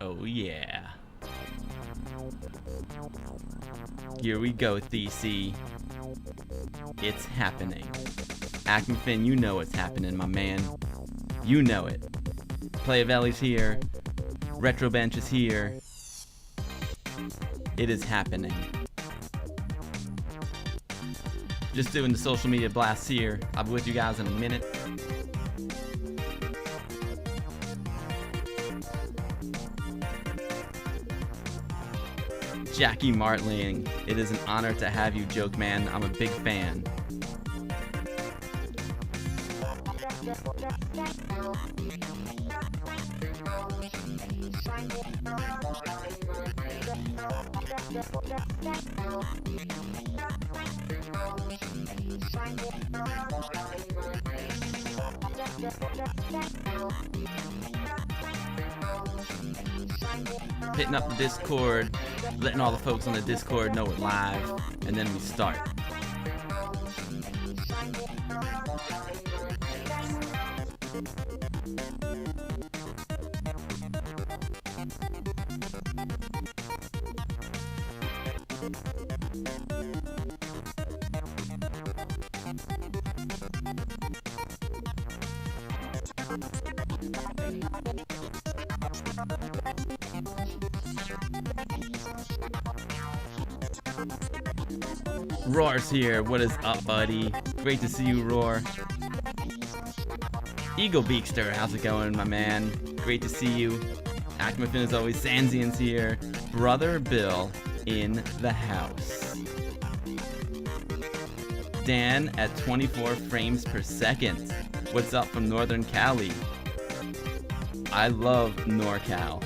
Oh yeah. Here we go, TC. It's happening. Acmafin, you know what's happening, my man. You know it. Playavelli's here. Retrobench is here. It is happening. Just doing the social media blasts here. I'll be with you guys in a minute. Jackie Martling, it is an honor to have you, Joke Man. I'm a big fan. Hitting up the Discord, letting all the folks on the Discord know we're live, and then we start. Roar's here. What is up, buddy? Great to see you, Roar. Eagle Beakster, how's it going, my man? Great to see you. Acmafin as always. Sanzian's here. Brother Bill in the house. Dan at 24 frames per second. What's up from Northern Cali? I love NorCal.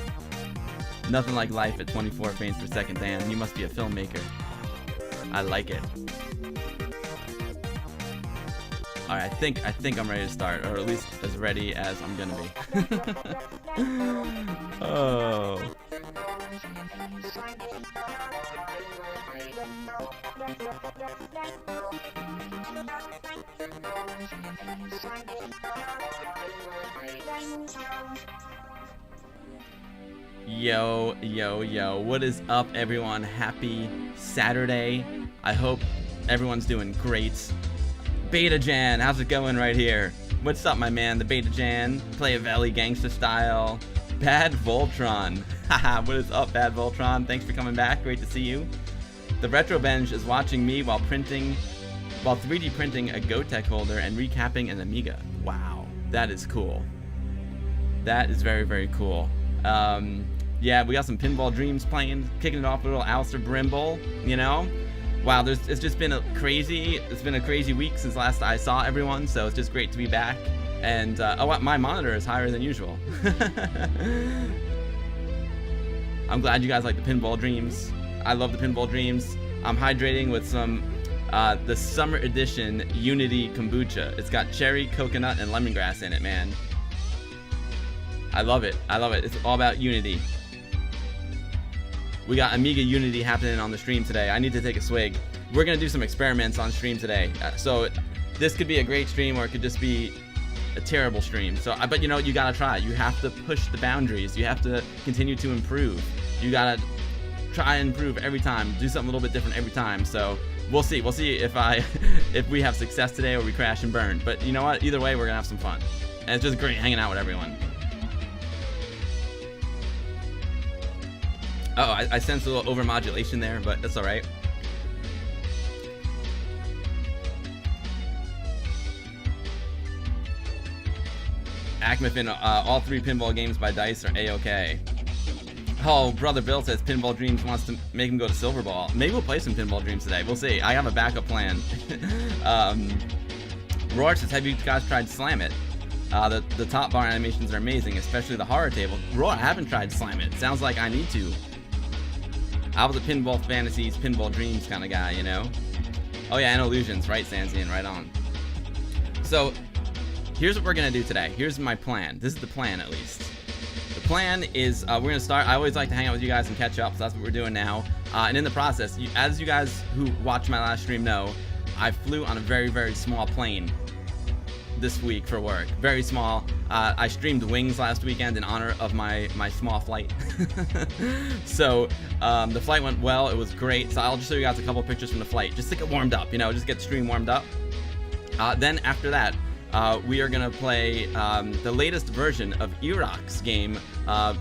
Nothing like life at 24 frames per second, Dan. You must be a filmmaker. I like it. Alright, I think I'm ready to start, or at least as ready as I'm gonna be. Oh. Yo, yo, yo. What is up, everyone? Happy Saturday. I hope everyone's doing great. Beta Jan, how's it going right here? What's up, my man? The Beta Jan. Playavelli gangster style. Bad Voltron. Haha, what is up, Bad Voltron? Thanks for coming back. Great to see you. The Retro Bench is watching me while 3D printing a Gotek holder and recapping an Amiga. Wow, that is cool. That is very, very cool. Yeah, we got some Pinball Dreams playing, kicking it off with a little Alistair Brimble, you know? Wow, it's just been a crazy week since last I saw everyone, so it's just great to be back. And, oh, my monitor is higher than usual. I'm glad you guys like the Pinball Dreams. I love the Pinball Dreams. I'm hydrating with some, the Summer Edition Unity Kombucha. It's got cherry, coconut, and lemongrass in it, man. I love it. I love it. It's all about Unity. We got Amiga Unity happening on the stream today. I need to take a swig. We're going to do some experiments on stream today. So this could be a great stream, or it could just be a terrible stream. So, but you know, you got to try it. You have to push the boundaries. You have to continue to improve. You got to try and improve every time. Do something a little bit different every time. So we'll see. We'll see if we have success today or we crash and burn. But you know what? Either way, we're going to have some fun. And it's just great hanging out with everyone. Oh, I sensed a little overmodulation there, but that's alright. Acmafin, all 3 pinball games by DICE are A-OK. Oh, Brother Bill says Pinball Dreams wants to make him go to Silverball. Maybe we'll play some Pinball Dreams today. We'll see. I have a backup plan. Roar says, have you guys tried Slam It? The top bar animations are amazing, especially the horror table. Roar, I haven't tried Slam It. Sounds like I need to. I was a Pinball Fantasies, Pinball Dreams kind of guy, you know? Oh yeah, and Illusions, right, Sanzian, right on. So, here's what we're going to do today. Here's my plan. This is the plan, at least. The plan is, we're going to start, I always like to hang out with you guys and catch up, so that's what we're doing now. And in the process, as you guys who watched my last stream know, I flew on a very, very small plane. this week for work. Very small. I streamed Wings last weekend in honor of my small flight. So the flight went well. It was great. So I'll just show you guys a couple pictures from the flight, just to get warmed up, you know, just get the stream warmed up. Then after that, we are gonna play the latest version of Iraq's game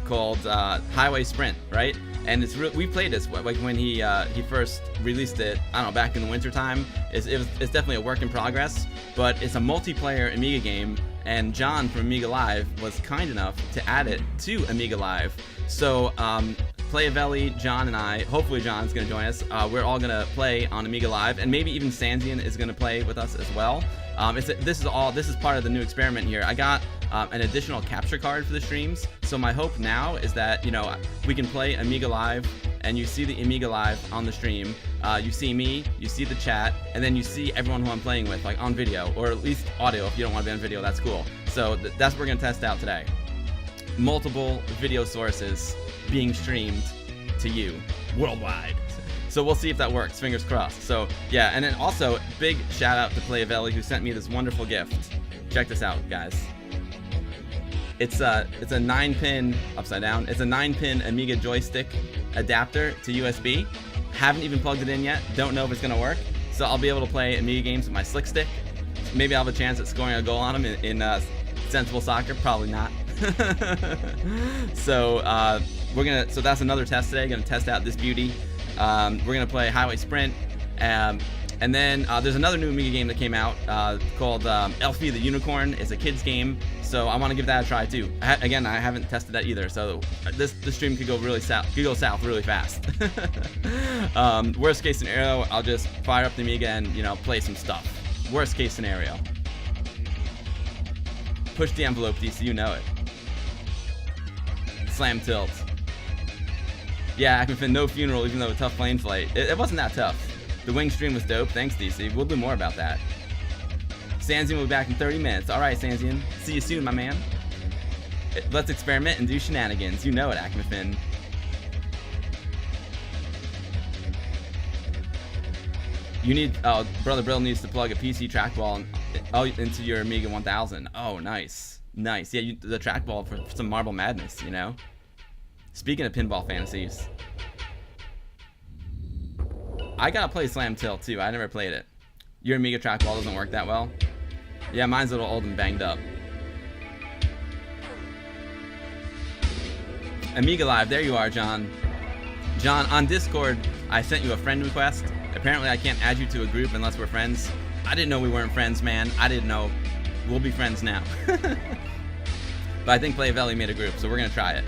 called Highway Sprint, right? And we played this like when he first released it. I don't know, back in the winter time. It's definitely a work in progress, but it's a multiplayer Amiga game. And John from Amiga Live was kind enough to add it to Amiga Live. So Playavelli, John, and I, hopefully John's gonna join us. We're all gonna play on Amiga Live, and maybe even Sanzian is gonna play with us as well. This is part of the new experiment here. I got an additional capture card for the streams, so my hope now is that, you know, we can play Amiga Live, and you see the Amiga Live on the stream. You see me, you see the chat, and then you see everyone who I'm playing with, like on video, or at least audio. If you don't want to be on video, that's cool. So that's what we're gonna test out today. Multiple video sources being streamed to you worldwide. So we'll see if that works, fingers crossed. So yeah, and then also big shout out to Playavelli, who sent me this wonderful gift. Check this out, guys. It's a 9-pin upside down. It's a 9-pin Amiga joystick adapter to USB. Haven't even plugged it in yet. Don't know if it's gonna work. So I'll be able to play Amiga games with my Slick Stick. Maybe I'll have a chance at scoring a goal on them in Sensible Soccer. Probably not. So so that's another test today. Gonna test out this beauty. We're gonna play Highway Sprint, and then there's another new Amiga game that came out called Elfie the Unicorn. It's a kids game, so I want to give that a try too. Again, I haven't tested that either, so this stream could go south really fast. Worst case scenario, I'll just fire up the Amiga and, you know, play some stuff. Worst case scenario. Push the envelope, DC, you know it. Slam tilt. Yeah, Acmefin, no funeral, even though a tough plane flight. It wasn't that tough. The wing stream was dope. Thanks, DC. We'll do more about that. Sanzian will be back in 30 minutes. All right, Sanzian. See you soon, my man. Let's experiment and do shenanigans. You know it, Acmefin. You need... Oh, Brother Brill needs to plug a PC trackball into your Amiga 1000. Oh, nice. Nice. Yeah, the trackball for some Marble Madness, you know? Speaking of pinball fantasies, I gotta play Slam Tilt too. I never played it. Your Amiga trackball doesn't work that well. Yeah, mine's a little old and banged up. Amiga Live, there you are, John. John, on Discord, I sent you a friend request. Apparently, I can't add you to a group unless we're friends. I didn't know we weren't friends, man. I didn't know. We'll be friends now. But I think Playavelli made a group, so we're gonna try it.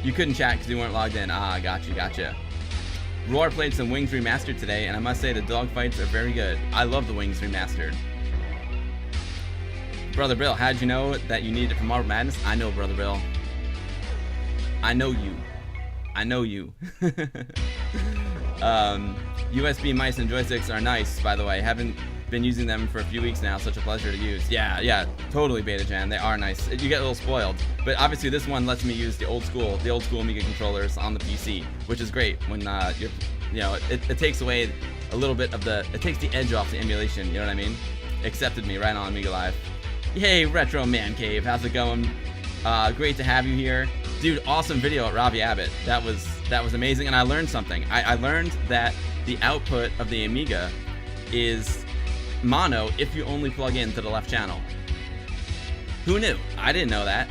You couldn't chat because you weren't logged in. Ah, gotcha. Roar played some Wings Remastered today, and I must say the dogfights are very good. I love the Wings Remastered. Brother Bill, how'd you know that you needed it for Marble Madness? I know, Brother Bill. I know you. I know you. USB mice and joysticks are nice, by the way. Haven't been using them for a few weeks now. Such a pleasure to use. Yeah, totally, Beta Jan. They are nice. You get a little spoiled, but obviously this one lets me use the old school Amiga controllers on the PC, which is great when you're, you know, it takes away a little bit of it takes the edge off the emulation. You know what I mean? Accepted me right on Amiga Live. Yay, Retro Man Cave. How's it going? Great to have you here, dude. Awesome video at Ravi Abbott. That was amazing, and I learned something. I learned that the output of the Amiga is mono if you only plug into the left channel. Who knew? I didn't know that.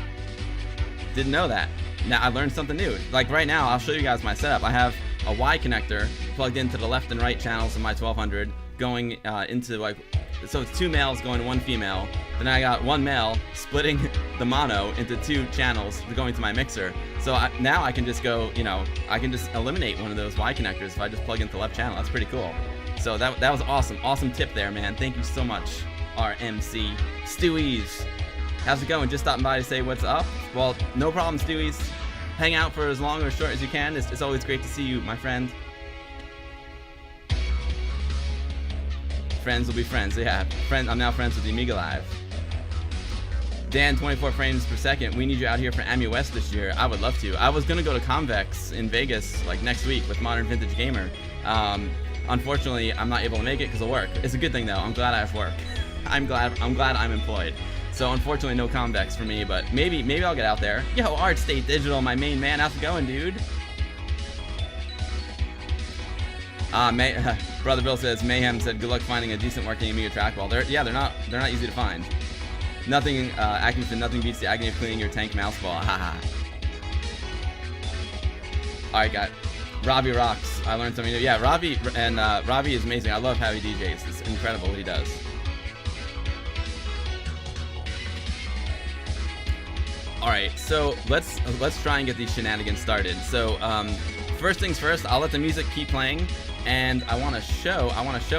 Didn't know that. Now I learned something new. Like right now, I'll show you guys my setup. I have a Y connector plugged into the left and right channels of my 1200, going into like, so it's 2 males going to 1 female. Then I got 1 male splitting the mono into 2 channels going to my mixer. So now I can just go, you know, I can just eliminate one of those Y connectors if I just plug into the left channel. That's pretty cool. So that was awesome. Awesome tip there, man. Thank you so much, RMC. Stewies, how's it going? Just stopping by to say what's up. Well, no problem, Stewies. Hang out for as long or short as you can. It's always great to see you, my friend. Friends will be friends. Yeah, I'm now friends with the Amiga Live. Dan, 24 frames per second. We need you out here for AMI West this year. I would love to. I was gonna go to Convex in Vegas like next week with Modern Vintage Gamer. Unfortunately, I'm not able to make it because of work. It's a good thing though. I'm glad I have work. I'm glad I'm employed. So unfortunately, no convex for me, but maybe I'll get out there. Yo, Art State Digital, my main man, how's it going, dude? Brother Bill says Mayhem said good luck finding a decent working Amiga trackball. They're not easy to find. Nothing, Ackerman, nothing beats the agony of cleaning your tank mouse ball. Haha. All right, guys. Robbie rocks. I learned something new. Yeah, Robbie is amazing. I love how he DJs. It's incredible what he does. All right, so let's try and get these shenanigans started. So first things first, I'll let the music keep playing, and I want to show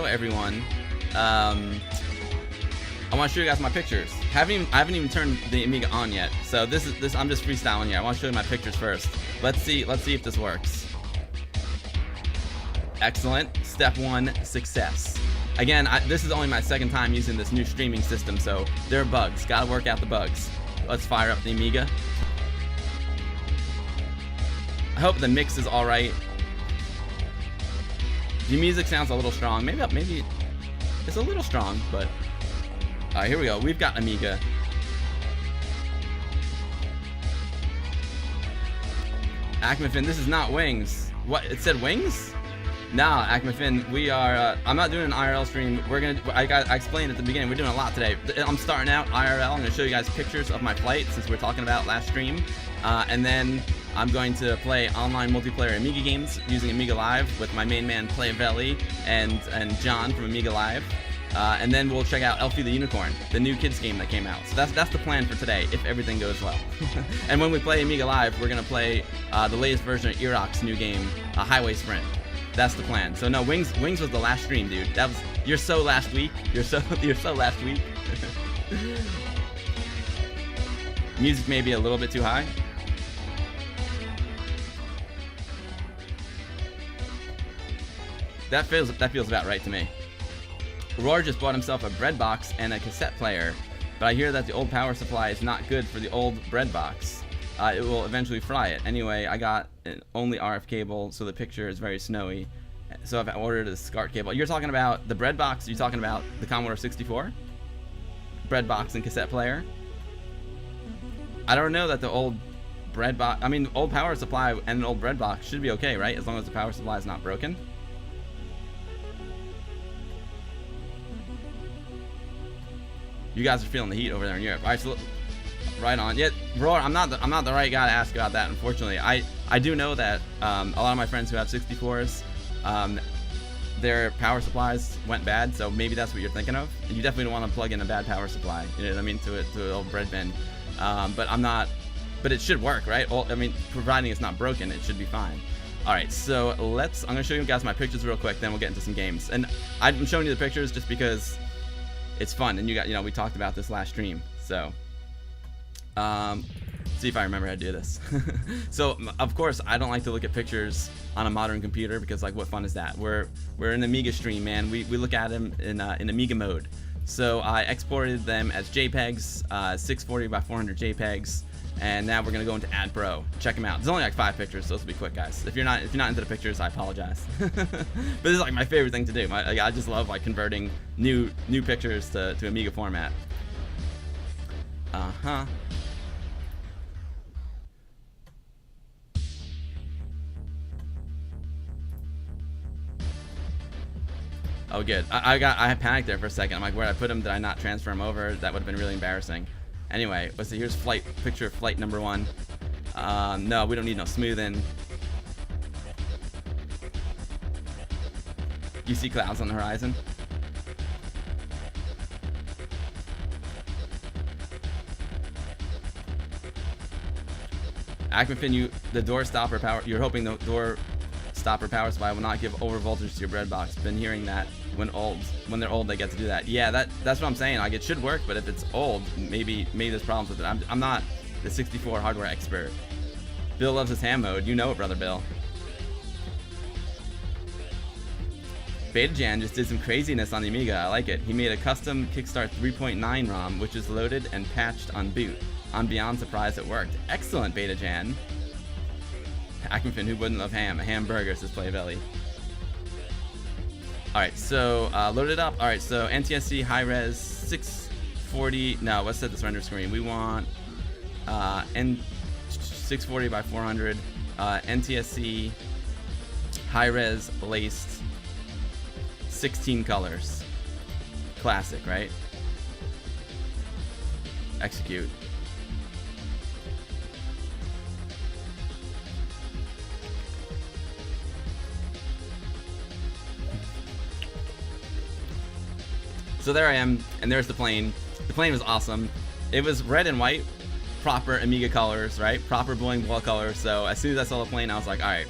everyone. I want to show you guys my pictures. I haven't even turned the Amiga on yet. So this I'm just freestyling here. I want to show you my pictures first. Let's see if this works. Excellent. Step 1, success. Again, this is only my second time using this new streaming system, so there are bugs. Gotta work out the bugs. Let's fire up the Amiga. I hope the mix is all right. The music sounds a little strong. Maybe it's a little strong, but all right, here we go. We've got Amiga. Acmafin, this is not Wings. What? It said Wings? Nah, Acmafin, we are. I'm not doing an IRL stream. I explained at the beginning. We're doing a lot today. I'm starting out IRL. I'm gonna show you guys pictures of my flight since we're talking about last stream, and then I'm going to play online multiplayer Amiga games using Amiga Live with my main man Playavelli and John from Amiga Live. And then we'll check out Elfie the Unicorn, the new kids game that came out. So that's the plan for today, if everything goes well. And when we play Amiga Live, we're gonna play the latest version of Irok's new game, Highway Sprint. That's the plan. So no, Wings was the last stream, dude. You're so last week. You're so last week. Music may be a little bit too high. That feels about right to me. Roar just bought himself a bread box and a cassette player, but I hear that the old power supply is not good for the old bread box. It will eventually fry it. Anyway, I got an only RF cable, so the picture is very snowy. So I've ordered a SCART cable. You're talking about the bread box? You're talking about the Commodore 64? Bread box and cassette player? I don't know that the old bread box... I mean, old power supply and an old bread box should be okay, right? As long as the power supply is not broken. You guys are feeling the heat over there in Europe. All right, so right on. Yeah, Roar, I'm not the right guy to ask about that, unfortunately. I do know that a lot of my friends who have 64s, their power supplies went bad, so maybe that's what you're thinking of. You definitely don't want to plug in a bad power supply, you know what I mean, to an old bread bin. But it should work, right? I mean, providing it's not broken, it should be fine. All right, so I'm gonna show you guys my pictures real quick, then we'll get into some games. And I'm showing you the pictures just because it's fun, and we talked about this last stream, so see if I remember how to do this. So of course I don't like to look at pictures on a modern computer because, like, what fun is that? We're in Amiga stream, man. We look at them in Amiga mode. So I exported them as JPEGs, 640 by 400 JPEGs, and now we're gonna go into AdPro. Check them out. There's only like 5 pictures, so this will be quick, guys. If you're not into the pictures, I apologize. But this is like my favorite thing to do. I just love like converting new pictures to Amiga format. Oh, good. I panicked there for a second. I'm like, where'd I put him? Did I not transfer him over? That would have been really embarrassing. Anyway, let's see. Here's picture of flight number 1. No, we don't need no smoothing. You see clouds on the horizon? Acmafin, the door stopper power. You're hoping the door stopper power supply will not give over voltage to your bread box. Been hearing that when they're old, they get to do that. Yeah, that's what I'm saying. Like, it should work, but if it's old, maybe there's problems with it. I'm not the 64 hardware expert. Bill loves his ham mode. You know it, brother Bill. BetaJan just did some craziness on the Amiga. I like it. He made a custom Kickstart 3.9 ROM, which is loaded and patched on boot. I'm beyond surprised it worked. Excellent, BetaJan. Acmafin, who wouldn't love ham? A hamburger, says Playavelli. Alright, so load it up. Alright, so NTSC high res 640. No, let's set this render screen. We want N 640 by 400 NTSC high res laced 16 colors. Classic, right? Execute. So there I am, and there's the plane. The plane was awesome. It was red and white, proper Amiga colors, right? Proper bowling ball colors. So as soon as I saw the plane, I was like, all right,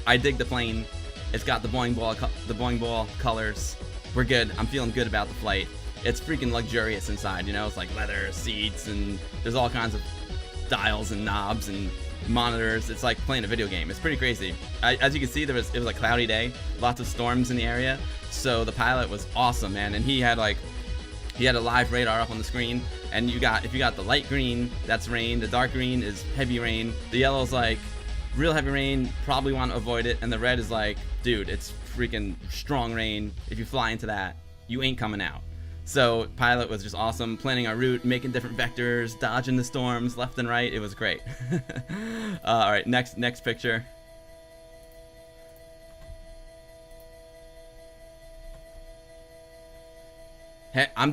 I dig the plane. It's got the bowling ball colors. We're good. I'm feeling good about the flight. It's freaking luxurious inside, you know? It's like leather seats, and there's all kinds of dials and knobs and monitors. It's like playing a video game. It's pretty crazy. As you can see, it was a cloudy day, lots of storms in the area. So the pilot was awesome, man, and he had a live radar up on the screen, and if you got the light green, that's rain. The dark green is heavy rain. The yellow's like real heavy rain, probably want to avoid it, and the red is like, dude, it's freaking strong rain. If you fly into that, you ain't coming out. So pilot was just awesome, planning our route, making different vectors, dodging the storms left and right. It was great. All right, next picture. Hey, I'm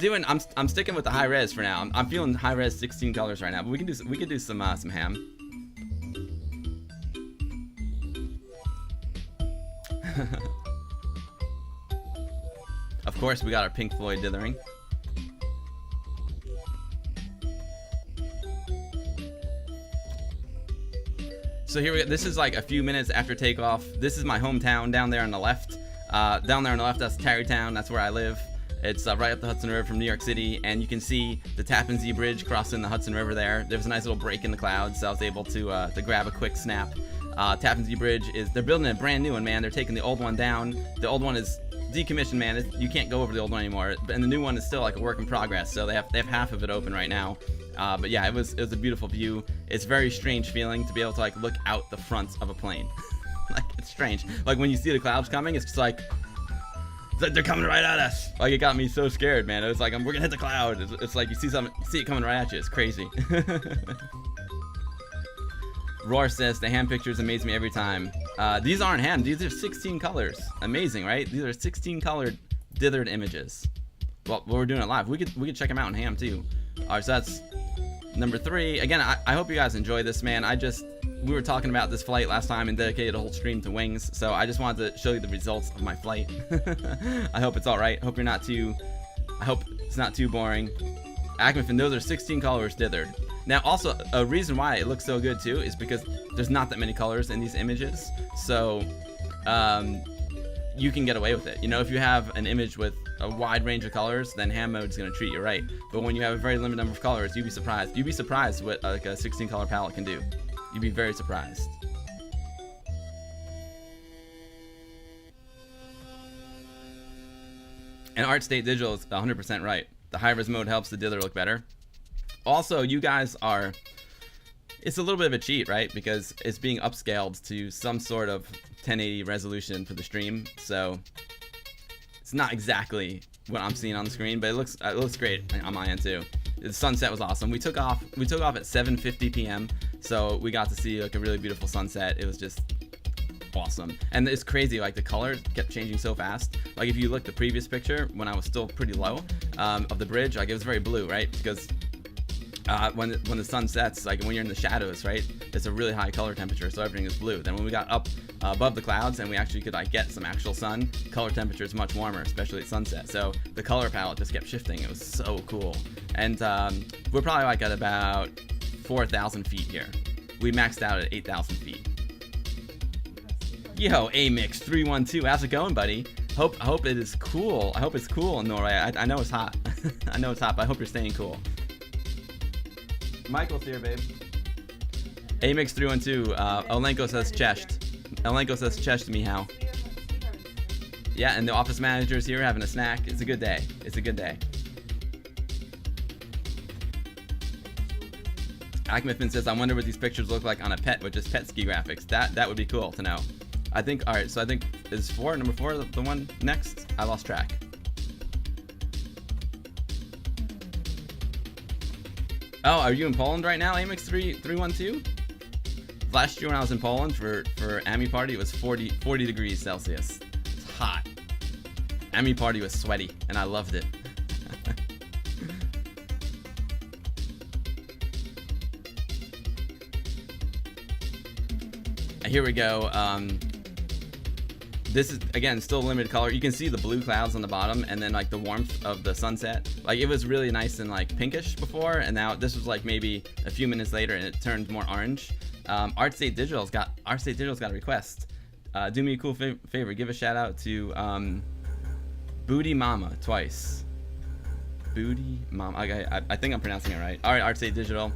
sticking with the high res for now. I'm feeling high res 16 colors right now, but we could do some ham. Of course, we got our Pink Floyd dithering. So here we go. This is like a few minutes after takeoff. This is my hometown down there on the left. Down there on the left, that's Tarrytown. That's where I live. It's right up the Hudson River from New York City, and you can see the Tappan Zee Bridge crossing the Hudson River there. There was a nice little break in the clouds, so I was able to grab a quick snap. Tappan Zee Bridge they're building a brand new one, man. They're taking the old one down. The old one is decommissioned, man. You can't go over the old one anymore, and the new one is still like a work in progress. So they have half of it open right now. But yeah, it was a beautiful view. It's a very strange feeling to be able to like look out the front of a plane. Like, it's strange. Like when you see the clouds coming, it's just like they're coming right at us. Like, it got me so scared, man. It was like, we're gonna hit the cloud. It's like you see it coming right at you. It's crazy. Roar says the ham pictures amaze me every time. These aren't ham. These are 16 colors. Amazing, right? These are 16 colored dithered images. Well, we're doing it live. We could check them out in ham too. All right, so that's number 3. Again, I hope you guys enjoy this, man. We were talking about this flight last time and dedicated a whole stream to wings, so I just wanted to show you the results of my flight. I hope it's all right. I hope it's not too boring. Acmefin, those are 16 colors dithered. Now, also, a reason why it looks so good too is because there's not that many colors in these images, so you can get away with it. You know, if you have an image with a wide range of colors, then ham mode is going to treat you right. But when you have a very limited number of colors, you'd be surprised. You'd be surprised what like a 16 color palette can do. You'd be very surprised. And Art State Digital is 100% right. The high-res mode helps the dither look better. Also, you guys are... It's a little bit of a cheat, right? Because it's being upscaled to some sort of 1080 resolution for the stream. So it's not exactly what I'm seeing on the screen, but it looks great on my end too. The sunset was awesome. We took off at 7:50 p.m. So we got to see like a really beautiful sunset. It was just awesome. And it's crazy, like the colors kept changing so fast. Like if you look at the previous picture when I was still pretty low of the bridge, like it was very blue, right? Because when the sun sets, like when you're in the shadows, right, it's a really high color temperature, so everything is blue. Then when we got up above the clouds and we actually could like get some actual sun, color temperature is much warmer, especially at sunset. So the color palette just kept shifting. It was so cool. And we're probably like at about 4,000 feet here. We maxed out at 8,000 feet. Yo, Amix312, how's it going, buddy? Hope it is cool. I hope it's cool in Norway. I know it's hot. I know it's hot, but I hope you're staying cool. Michael's here, babe. Amix312, Olenko says chest. Olenko says chest, meow. Yeah, and the office manager's here having a snack. It's a good day. It's a good day. Acmefin says, I wonder what these pictures look like on a pet with just pet ski graphics. That would be cool to know. I think, alright, so I think, is number 4 the one next? I lost track. Oh, are you in Poland right now, Amix312? Last year when I was in Poland for Ami Party, it was 40 degrees Celsius. It's hot. Ami Party was sweaty, and I loved it. Here we go. This is, again, still limited color. You can see the blue clouds on the bottom, and then like the warmth of the sunset. Like, it was really nice and like pinkish before, and now this was like maybe a few minutes later, and it turned more orange. ArtState Digital's got a request. Do me a cool favor. Give a shout out to Booty Mama twice. Booty Mama. Okay, I think I'm pronouncing it right. All right, ArtState Digital.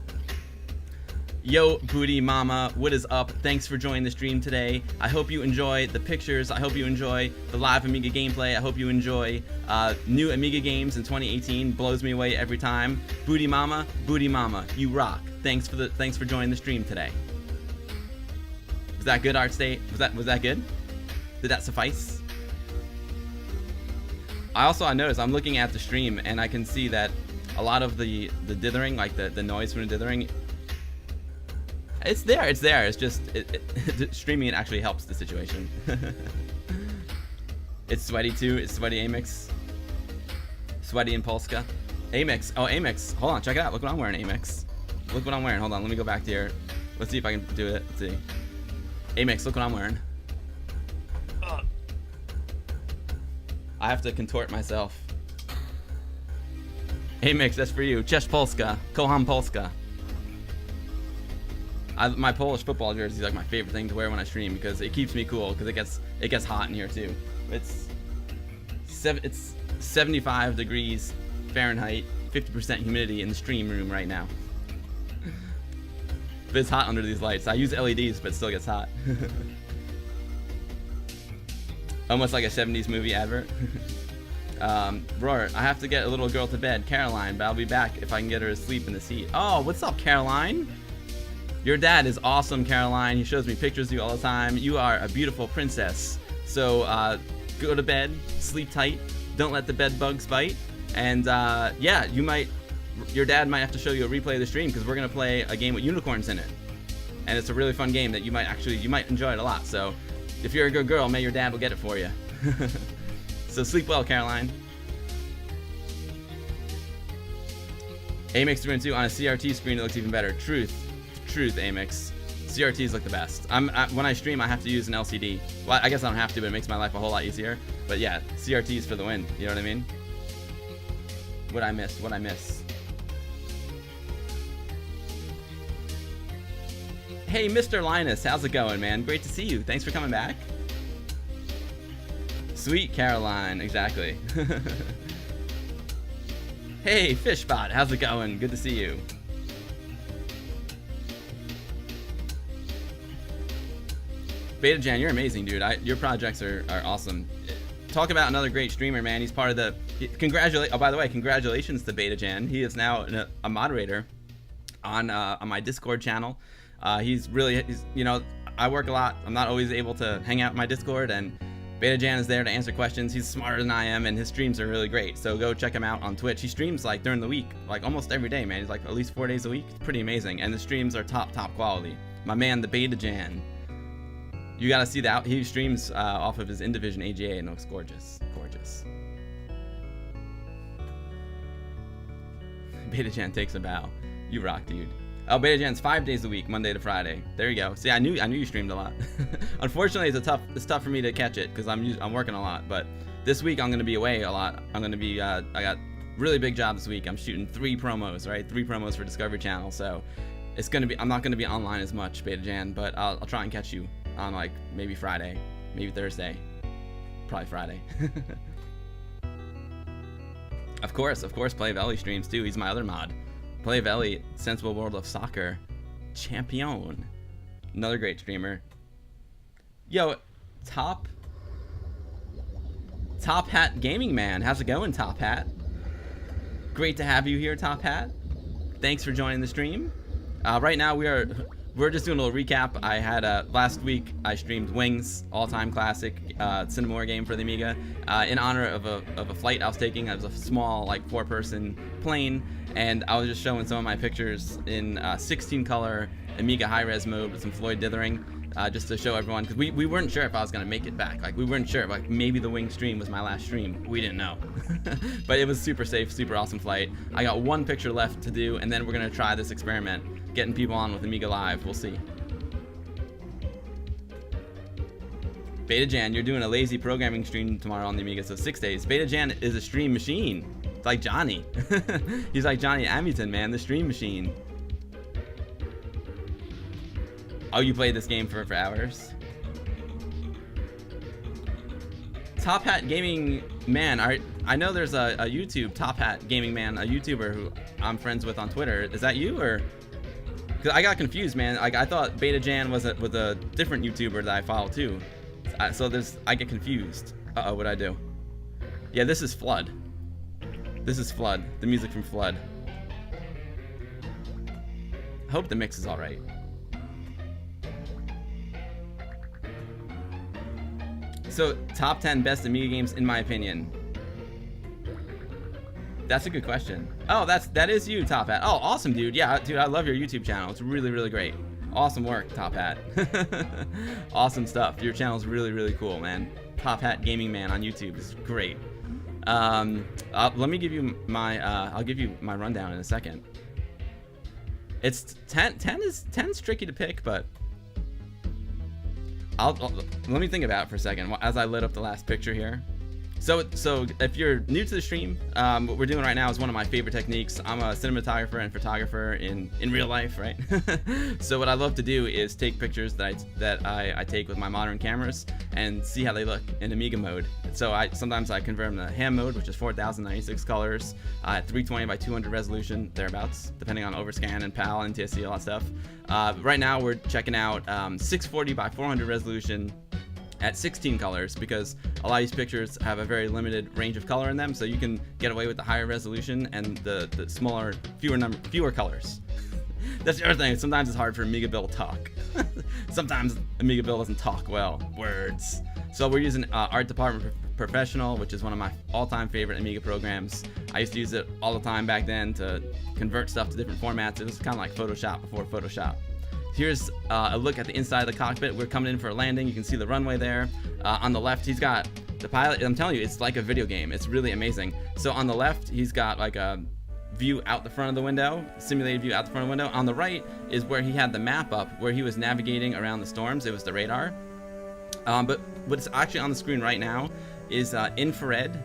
Yo, Booty Mama, what is up? Thanks for joining the stream today. I hope you enjoy the pictures. I hope you enjoy the live Amiga gameplay. I hope you enjoy new Amiga games in 2018. Blows me away every time. Booty Mama, you rock. Thanks for joining the stream today. Was that good, ArtState? Was that good? Did that suffice? I noticed I'm looking at the stream and I can see that a lot of the dithering, like the noise from the dithering, it's there. It's just streaming it actually helps the situation. It's sweaty too. It's sweaty, Amix. Sweaty in Polska. Amix. Oh, Amix. Hold on. Check it out. Look what I'm wearing, Amix. Look what I'm wearing. Hold on. Let me go back to here. Let's see if I can do it. Let's see. Amix, look what I'm wearing. I have to contort myself. Amix, that's for you. Cześć Polska. Kocham Polska. My Polish football jersey is like my favorite thing to wear when I stream because it keeps me cool because it gets hot in here too. It's 75 degrees Fahrenheit, 50% humidity in the stream room right now. But it's hot under these lights. I use LEDs, but it still gets hot. Almost like a 70s movie advert. Roar, I have to get a little girl to bed, Caroline, but I'll be back if I can get her to sleep in the seat. Oh, what's up, Caroline? Your dad is awesome, Caroline. He shows me pictures of you all the time. You are a beautiful princess. So go to bed, sleep tight, don't let the bed bugs bite. And yeah, your dad might have to show you a replay of the stream because we're gonna play a game with unicorns in it. And it's a really fun game that you might enjoy it a lot. So if you're a good girl, may your dad will get it for you. So sleep well, Caroline. Amix 312 on a CRT screen, it looks even better. Truth, Amix. CRTs look the best. When I stream, I have to use an LCD. Well, I guess I don't have to, but it makes my life a whole lot easier. But yeah, CRTs for the win. You know what I mean? What I miss? Hey, Mr. Linus, how's it going, man? Great to see you. Thanks for coming back. Sweet Caroline, exactly. Hey, Fishbot, how's it going? Good to see you. Beta Jan, you're amazing, dude. Your projects are awesome. Talk about another great streamer, man. He's part of the... Oh, by the way, congratulations to Beta Jan. He is now a moderator on my Discord channel. He's you know, I work a lot. I'm not always able to hang out in my Discord, and Beta Jan is there to answer questions. He's smarter than I am, and his streams are really great. So go check him out on Twitch. He streams like during the week, like almost every day, man. He's like at least 4 days a week. It's pretty amazing, and the streams are top quality. My man, the Beta Jan. You gotta see that. He streams off of his Indivision AGA, and it looks gorgeous. Beta Jan takes a bow. You rock, dude. Oh, Beta Jan's 5 days a week, Monday to Friday. There you go. See, I knew you streamed a lot. Unfortunately, it's tough for me to catch it because I'm working a lot. But this week I'm gonna be away a lot. I'm gonna be I got really big job this week. I'm shooting 3 promos, right? 3 promos for Discovery Channel. So it's gonna be. I'm not gonna be online as much, Beta Jan, but I'll try and catch you on like maybe Friday, maybe Thursday, probably Friday. Of course, Play Valley streams too. He's my other mod. Play Valley, Sensible World of Soccer, champion. Another great streamer. Yo, Top Hat Gaming Man, how's it going, Top Hat? Great to have you here, Top Hat. Thanks for joining the stream. Right now we are we're just doing a little recap. I had last week I streamed Wings, all-time classic cinema war game for the Amiga, in honor of a flight I was taking. It was a small, like 4-person plane, and I was just showing some of my pictures in 16-color Amiga high-res mode with some Floyd dithering. Just to show everyone, because we weren't sure if I was going to make it back. Like, we weren't sure. Like, maybe the Wing stream was my last stream. We didn't know. But it was super safe, super awesome flight. I got one picture left to do, and then we're going to try this experiment, getting people on with Amiga Live. We'll see. Beta Jan, you're doing a lazy programming stream tomorrow on the Amiga, so 6 days. Beta Jan is a stream machine. It's like Johnny. He's like Johnny Amington, man, the stream machine. Oh, you played this game for hours? Top Hat Gaming Man. I know there's a YouTube, Top Hat Gaming Man, a YouTuber who I'm friends with on Twitter. Is that you, or? Because I got confused, man. I thought Beta Jan was a different YouTuber that I follow too. So I get confused. Uh-oh, what'd I do? Yeah, this is Flood. This is Flood. The music from Flood. I hope the mix is all right. So, top 10 best Amiga games in my opinion. That's a good question. Oh, that is you, Top Hat. Oh, awesome, dude. Yeah, dude, I love your YouTube channel. It's really, really great. Awesome work, Top Hat. Awesome stuff. Your channel is really, really cool, man. Top Hat Gaming Man on YouTube is great. Let me give you my I'll give you my rundown in a second. It's 10's tricky to pick, but let me think about it for a second as I lit up the last picture here. So if you're new to the stream, what we're doing right now is one of my favorite techniques. I'm a cinematographer and photographer in real life, right? So what I love to do is take pictures that I take with my modern cameras and see how they look in Amiga mode. So sometimes I convert them to ham mode, which is 4096 colors, at 320 by 200 resolution, thereabouts, depending on overscan and PAL and NTSC, all that stuff. Right now we're checking out 640 by 400 resolution at 16 colors, because a lot of these pictures have a very limited range of color in them, so you can get away with the higher resolution and the smaller, fewer colors. That's the other thing. Sometimes it's hard for Amiga Bill to talk. Sometimes Amiga Bill doesn't talk well. Words. So we're using Art Department Professional, which is one of my all-time favorite Amiga programs. I used to use it all the time back then to convert stuff to different formats. It was kind of like Photoshop before Photoshop. Here's a look at the inside of the cockpit. We're coming in for a landing. You can see the runway there. On the left, he's got the pilot. I'm telling you, it's like a video game. It's really amazing. So on the left, he's got like a view out the front of the window, simulated view out the front of the window. On the right is where he had the map up, where he was navigating around the storms. It was the radar. But what's actually on the screen right now is infrared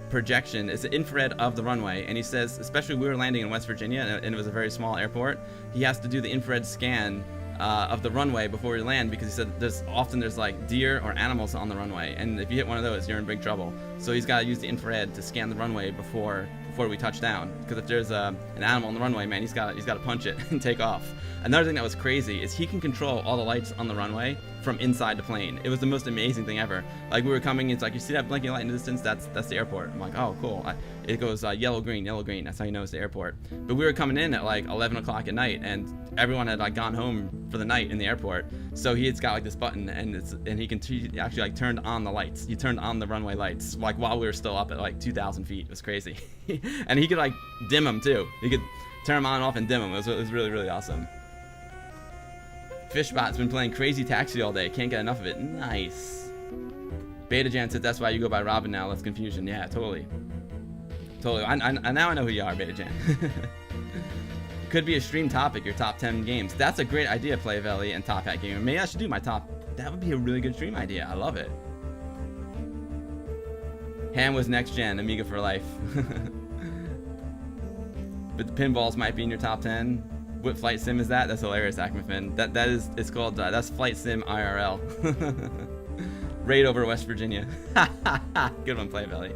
projection. It's the infrared of the runway, and he says, especially we were landing in West Virginia and it was a very small airport, he has to do the infrared scan of the runway before we land, because he said there's like deer or animals on the runway, and if you hit one of those, you're in big trouble. So he's got to use the infrared to scan the runway before we touch down, because if there's an animal on the runway, man, he's got to punch it and take off. Another thing that was crazy is he can control all the lights on the runway from inside the plane. It was the most amazing thing ever. Like, we were coming, it's like, you see that blinking light in the distance? That's the airport. I'm like, oh, cool. It goes yellow, green, yellow, green. That's how you know it's the airport. But we were coming in at like 11 o'clock at night, and everyone had like gone home for the night in the airport. So he's got like this button, and he actually like turned on the lights. He turned on the runway lights like while we were still up at like 2,000 feet. It was crazy. And he could like dim them too. He could turn them on and off and dim them. It was really, really awesome. Fishbot's been playing Crazy Taxi all day. Can't get enough of it. Nice. Beta Jan said that's why you go by Robin now. Less confusion. Yeah, totally. Totally. Now I know who you are, Beta Jan. Could be a stream topic, your top 10 games. That's a great idea, Playvelli and Top Hat Gamer. Maybe I should do my top. That would be a really good stream idea. I love it. Ham was next gen, Amiga for life. But the pinballs might be in your top 10. What flight sim is that? That's hilarious, Acmafin. It's called, that's Flight Sim IRL. Raid over West Virginia. Good one, Playvelli.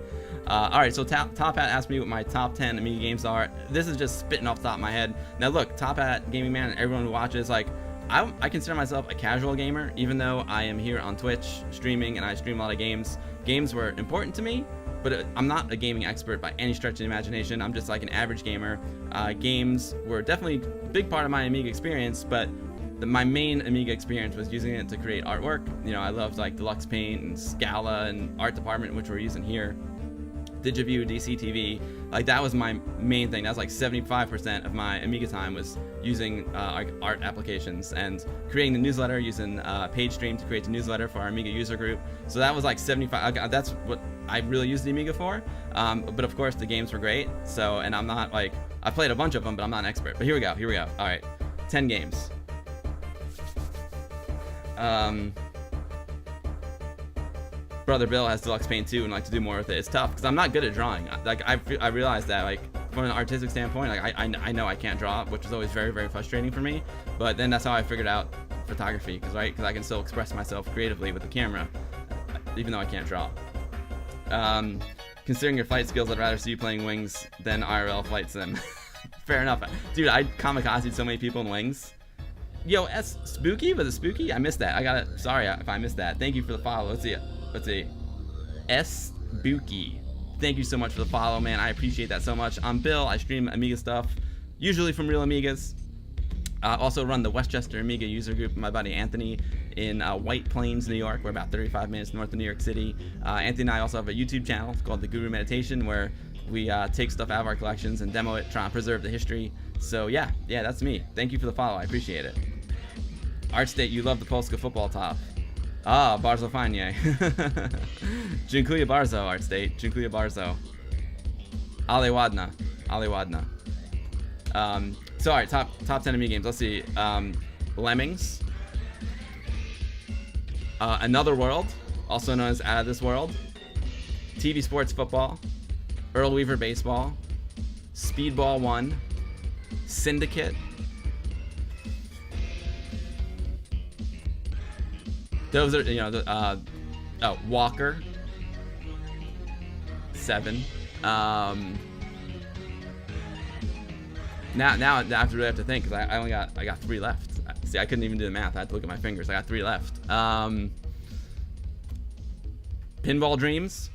Alright, so Top Hat asked me what my top 10 Amiga games are. This is just spitting off the top of my head. Now look, Top Hat Gaming Man and everyone who watches, like, I consider myself a casual gamer, even though I am here on Twitch streaming and I stream a lot of games. Games were important to me, but I'm not a gaming expert by any stretch of the imagination. I'm just like an average gamer. Games were definitely a big part of my Amiga experience, but my main Amiga experience was using it to create artwork. You know, I loved like Deluxe Paint and Scala and Art Department, which we're using here. DigiView, DCTV, like that was my main thing. That was like 75% of my Amiga time was using art applications and creating the newsletter, using PageStream to create the newsletter for our Amiga user group. So that was like 75. That's what I really used the Amiga for. But of course the games were great. So, and I'm not like, I played a bunch of them, but I'm not an expert. But here we go. All right, 10 games. Brother Bill has Deluxe Paint too and like to do more with it. It's tough because I'm not good at drawing. Like I realized that like from an artistic standpoint, like I know I can't draw, which is always very, very frustrating for me. But then that's how I figured out photography, because I can still express myself creatively with the camera, even though I can't draw. Considering your flight skills, I'd rather see you playing Wings than IRL flight sim. Fair enough, dude. I kamikazed so many people in Wings. Yo, Spooky? Was it Spooky? I missed that. I got it. Sorry if I missed that. Thank you for the follow. Let's see. Spooky. Thank you so much for the follow, man. I appreciate that so much. I'm Bill. I stream Amiga stuff, usually from Real Amigas. Also run the Westchester Amiga user group with my buddy Anthony in White Plains, New York. We're about 35 minutes north of New York City. Anthony and I also have a YouTube channel called The Guru Meditation, where we take stuff out of our collections and demo it, try and preserve the history. So yeah, that's me. Thank you for the follow. I appreciate it. Art State, you love the Polska football top. Ah, bardzo fajnie. Dziękuję bardzo, Art State. Dziękuję bardzo. Ale ładna. So, alright, top 10 Amiga games. Let's see. Lemmings. Another World, also known as Out of This World. TV Sports Football. Earl Weaver Baseball. Speedball 1. Syndicate. Those are, you know, Walker. 7. Now I really have to think, because I got 3 left. See, I couldn't even do the math. I had to look at my fingers. I got 3 left. Pinball Dreams.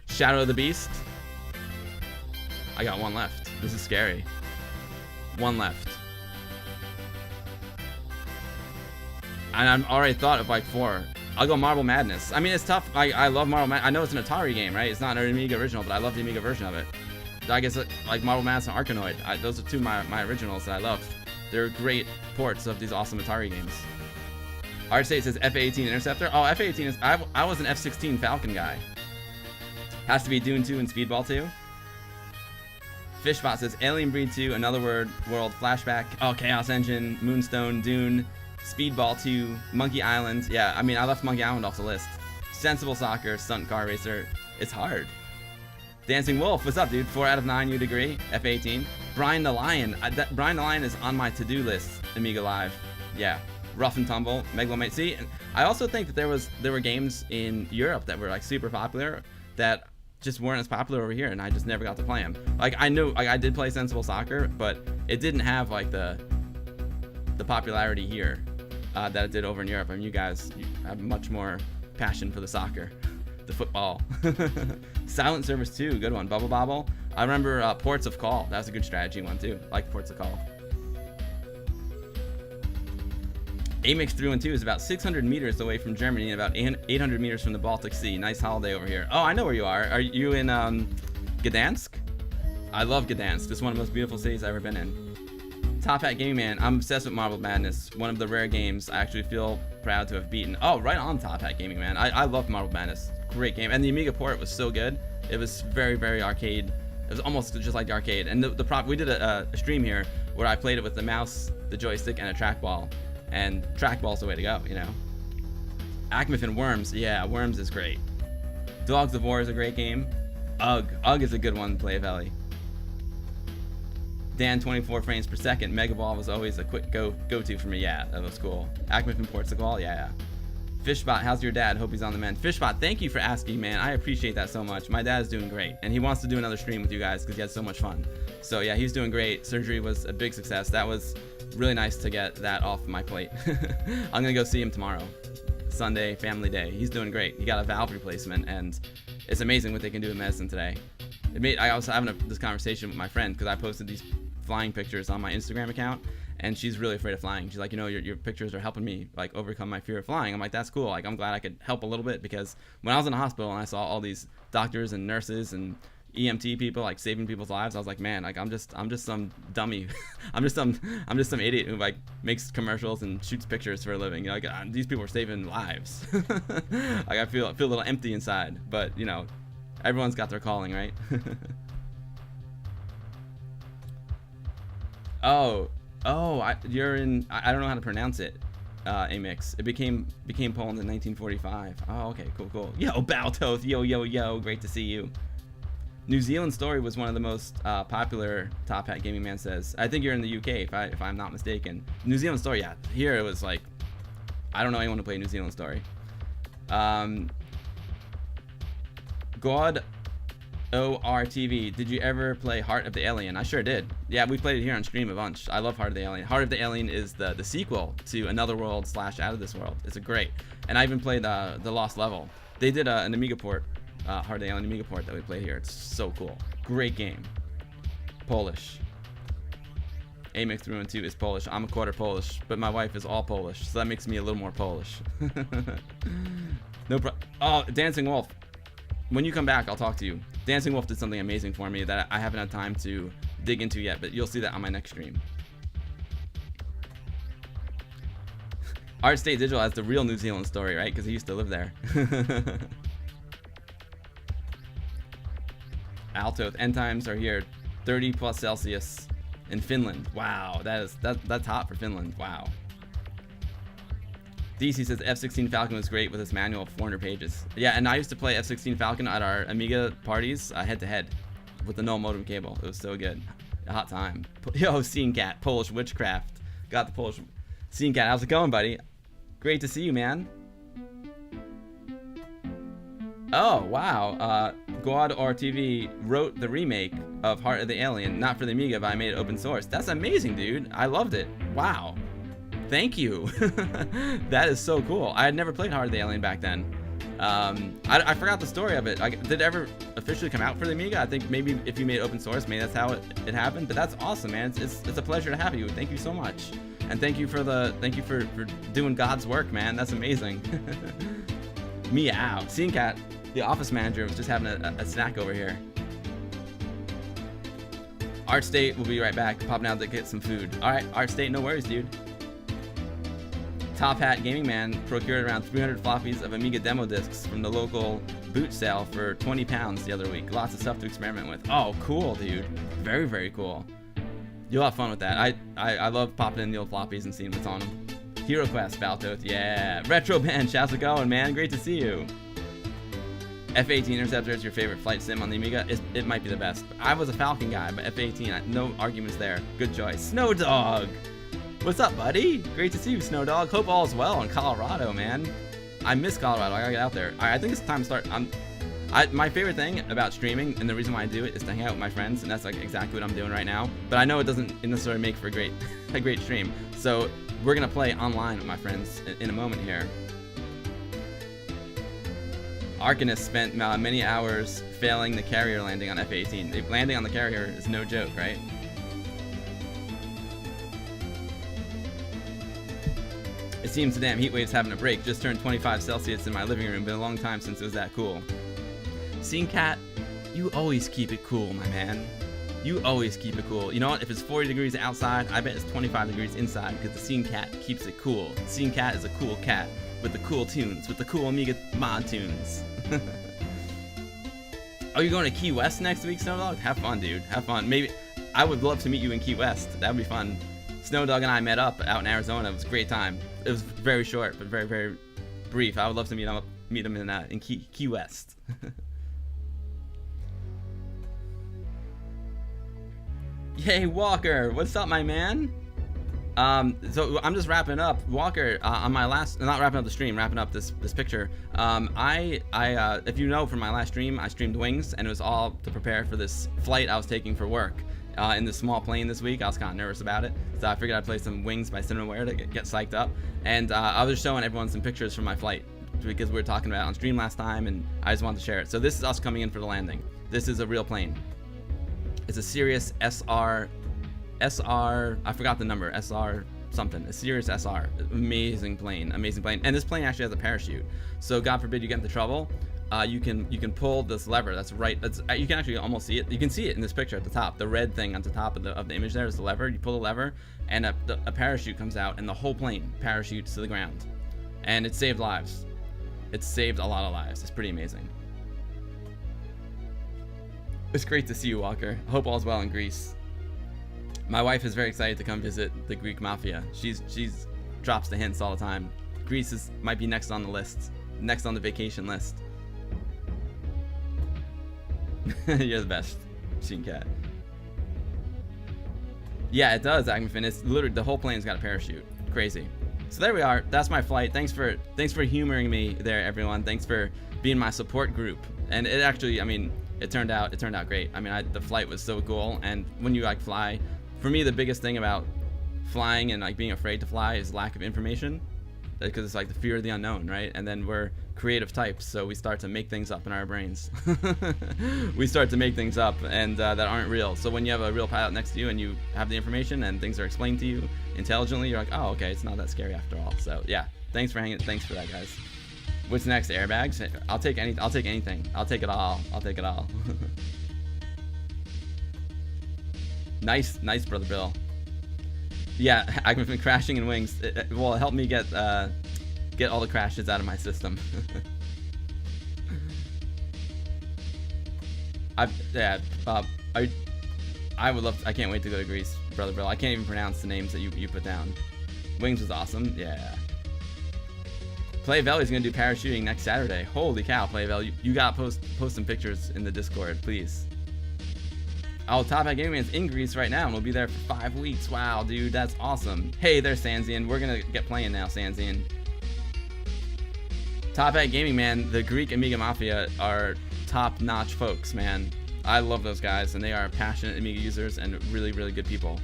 Shadow of the Beast. I got 1 left. This is scary. 1 left. And I've already thought of like 4. I'll go Marble Madness. I mean, it's tough. I love Marble Madness. I know it's an Atari game, right? It's not an Amiga original, but I love the Amiga version of it. I guess like Marble Madness and Arkanoid. Those are 2 of my originals that I love. They're great ports of these awesome Atari games. Art State says F-18 Interceptor. Oh, F-18 is... I was an F-16 Falcon guy. Has to be Dune 2 and Speedball 2. Fishbot says Alien Breed 2, Another World, Flashback. Oh, Chaos Engine, Moonstone, Dune, Speedball 2, Monkey Island. Yeah, I mean, I left Monkey Island off the list. Sensible Soccer, Stunt Car Racer. It's hard. Dancing Wolf, what's up, dude? 4 out of 9, you'd agree? F-18. Brian the Lion. Brian the Lion is on my to-do list, Amiga Live. Yeah. Rough and Tumble, Megalomate. See, I also think that there were games in Europe that were like super popular that just weren't as popular over here, and I just never got to play them. Like, I knew, like, I did play Sensible Soccer, but it didn't have like the popularity here that it did over in Europe. I mean, you guys have much more passion for the soccer, the football. Silent Service 2, good one. Bubble Bobble. I remember Ports of Call. That was a good strategy one too. I like Ports of Call. Amix 312 is about 600 meters away from Germany and about 800 meters from the Baltic Sea. Nice holiday over here. Oh, I know where you are. Are you in Gdansk? I love Gdansk. It's one of the most beautiful cities I've ever been in. Top Hat Gaming Man. I'm obsessed with Marble Madness. One of the rare games I actually feel proud to have beaten. Oh, right on, Top Hat Gaming Man. I love Marble Madness. Great game. And the Amiga port was so good. It was very, very arcade. It was almost just like the arcade. And the prop, we did a stream here where I played it with the mouse, the joystick, and a trackball. And trackball's the way to go, you know. Acmif and Worms. Yeah, Worms is great. Dogs of War is a great game. Ugg is a good one to play, Valley. Dan, 24 frames per second. Mega Ball was always a quick go-to for me. Yeah, that was cool. Acmif and Portugal. Yeah. Fishbot, how's your dad? Hope he's on the mend. Fishbot, thank you for asking, man. I appreciate that so much. My dad's doing great, and he wants to do another stream with you guys because he had so much fun. So yeah, he's doing great. Surgery was a big success. That was really nice to get that off my plate. I'm gonna go see him tomorrow. Sunday, family day. He's doing great. He got a valve replacement, and it's amazing what they can do in medicine today. I was having this conversation with my friend because I posted these flying pictures on my Instagram account, and she's really afraid of flying. She's like, your pictures are helping me like overcome my fear of flying. I'm like, that's cool. Like, I'm glad I could help a little bit, because when I was in the hospital and I saw all these doctors and nurses and EMT people like saving people's lives, I was like, man, like I'm just some dummy. I'm just some idiot who like makes commercials and shoots pictures for a living. Like, these people are saving lives. Like, I feel a little empty inside, but everyone's got their calling, right? You're in. I don't know how to pronounce it. Amix. It became Poland in 1945. Oh, okay, cool. Yo, Baltoth. Yo. Great to see you. New Zealand Story was one of the most popular Top Hat Gaming Man says. I think you're in the UK, if I'm not mistaken. New Zealand Story, yeah. Here it was like, I don't know anyone to play New Zealand Story. God ORTV, did you ever play Heart of the Alien? I sure did. Yeah, we played it here on stream a bunch. I love Heart of the Alien. Heart of the Alien is the sequel to Another World / Out of This World. It's a great. And I even played the Lost Level. They did an Amiga port. Heart of the Alien Amiga port that we played here. It's so cool. Great game. Polish. Amix through and 2 is Polish. I'm a quarter Polish, but my wife is all Polish, so that makes me a little more Polish. Oh, Dancing Wolf. When you come back, I'll talk to you. Dancing Wolf did something amazing for me that I haven't had time to dig into yet, but you'll see that on my next stream. Art State Digital has the real New Zealand Story, right? Because he used to live there. Altoth, end times are here, 30 plus Celsius in Finland. Wow, that's hot for Finland. Wow. DC says F-16 Falcon was great with its manual of 400 pages. Yeah, and I used to play F-16 Falcon at our Amiga parties head-to-head with the no modem cable. It was so good. A hot time. Yo, Scene Cat, Polish Witchcraft. Got the Polish Scene Cat. How's it going, buddy? Great to see you, man. Oh, wow. God or TV wrote the remake of Heart of the Alien, not for the Amiga, but I made it open source. That's amazing, dude. I loved it. Wow. Thank you. That is so cool. I had never played Heart of the Alien back then. I forgot the story of it. Did it ever officially come out for the Amiga? I think maybe if you made it open source, maybe that's how it happened. But that's awesome, man. It's a pleasure to have you. Thank you so much. And thank you for doing God's work, man. That's amazing. Meow. Scene Cat, the office manager, was just having a snack over here. Art State will be right back. Popping out to get some food. All right, Art State, no worries, dude. Top Hat Gaming Man procured around 300 floppies of Amiga demo discs from the local boot sale for 20 pounds the other week. Lots of stuff to experiment with. Oh, cool, dude. Very, very cool. You'll have fun with that. I love popping in the old floppies and seeing what's on them. Hero Quest, Baltoth, yeah. Retro Bench, how's it going, man? Great to see you. F-18 Interceptor is your favorite flight sim on the Amiga? It might be the best. I was a Falcon guy, but F-18, no arguments there. Good choice. Snow Dog! What's up, buddy? Great to see you, Snow Dog. Hope all is well in Colorado, man. I miss Colorado. I gotta get out there. I think it's time to start. My favorite thing about streaming, and the reason why I do it, is to hang out with my friends, and that's like exactly what I'm doing right now. But I know it doesn't necessarily make for a great stream. So we're gonna play online with my friends in a moment here. Arcanist spent many hours failing the carrier landing on F-18. Landing on the carrier is no joke, right? It seems the damn heat wave's having a break. Just turned 25 Celsius in my living room. Been a long time since it was that cool. Scene Cat, you always keep it cool, my man. You always keep it cool. You know what? If it's 40 degrees outside, I bet it's 25 degrees inside because the Scene Cat keeps it cool. Scene Cat is a cool cat with the cool tunes, with the cool Amiga mod tunes. Oh, you're going to Key West next week, Snow Dog? Have fun, dude. Have fun. Maybe I would love to meet you in Key West. That would be fun. Snow Dog and I met up out in Arizona. It was a great time. It was very short, but very, very brief. I would love to meet him in Key West. Yay, Walker! What's up, my man? So I'm just wrapping up. Walker, on my last, not wrapping up the stream, wrapping up this picture. If you know from my last stream, I streamed Wings, and it was all to prepare for this flight I was taking for work. In this small plane this week. I was kind of nervous about it, so I figured I'd play some Wings by Cinemaware to get psyched up. And I was just showing everyone some pictures from my flight because we were talking about it on stream last time, and I just wanted to share it. So this is us coming in for the landing. This is a real plane. It's a Sirius SR SR, I forgot the number, SR something, a Sirius SR. Amazing plane, amazing plane. And this plane actually has a parachute. So God forbid you get into trouble, you can pull this lever. That's right. You can actually almost see it. You can see it in this picture at the top. The red thing on the top of the image there is the lever. You pull the lever, and a parachute comes out, and the whole plane parachutes to the ground. And it saved lives. It saved a lot of lives. It's pretty amazing. It's great to see you, Walker. Hope all's well in Greece. My wife is very excited to come visit the Greek mafia. She's drops the hints all the time. Greece might be next on the list, next on the vacation list. You're the best, Sheen Cat. Yeah, it does, Agmafin. It's literally the whole plane's got a parachute. Crazy. So there we are. That's my flight. Thanks for humoring me there, everyone. Thanks for being my support group. And it actually, I mean, it turned out great. I mean, the flight was so cool. And when you like fly, for me, the biggest thing about flying and like being afraid to fly is lack of information, because it's like the fear of the unknown, right? And then we're creative types, so we start to make things up in our brains. We start to make things up and that aren't real. So when you have a real pilot next to you and you have the information and things are explained to you intelligently, you're like, oh, okay, it's not that scary after all. So yeah, thanks for that, guys. What's next? Airbags? I'll take anything. I'll take it all. Nice, brother Bill. Yeah, I've been crashing in wings. It will help me get all the crashes out of my system. I would love to, I can't wait to go to Greece, brother Bill. I can't even pronounce the names that you put down. Wings was awesome. Yeah. Playavelli's gonna do parachuting next Saturday. Holy cow, Playavelli. You gotta post some pictures in the Discord, please. Oh, Top Hat Gaming Man's in Greece right now and we'll be there for 5 weeks. Wow, dude, that's awesome. Hey, there's Sanzian. We're gonna get playing now, Sanzian. Top Hat Gaming Man, the Greek Amiga Mafia are top-notch folks, man. I love those guys, and they are passionate Amiga users and really, really good people.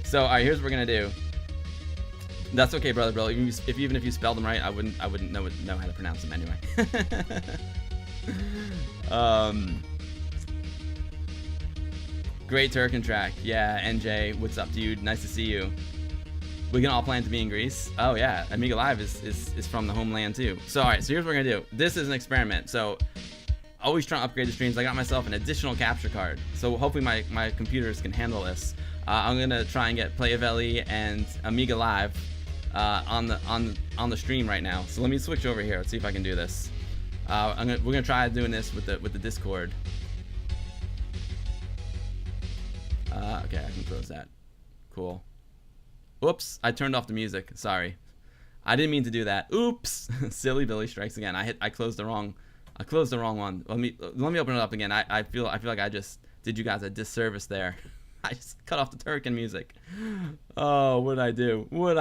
So, all right, here's what we're gonna do. That's okay, brother, bro. Even if you spelled them right, I wouldn't know how to pronounce them anyway. Great Turk and track. Yeah, NJ, what's up, dude? Nice to see you. We can all plan to be in Greece. Oh yeah, Amiga Live is from the homeland too. So all right, so here's what we're gonna do. This is an experiment. So always trying to upgrade the streams. I got myself an additional capture card. So hopefully my computers can handle this. I'm gonna try and get Playavelli and Amiga Live on the stream right now. So let me switch over here. Let's see if I can do this. We're gonna try doing this with the Discord. Okay, I can close that. Cool. Whoops, I turned off the music. Sorry, I didn't mean to do that. Oops, silly Billy strikes again. I closed the wrong one. Let me open it up again. I feel like I just did you guys a disservice there. I just cut off the Turkin music. Oh, what did I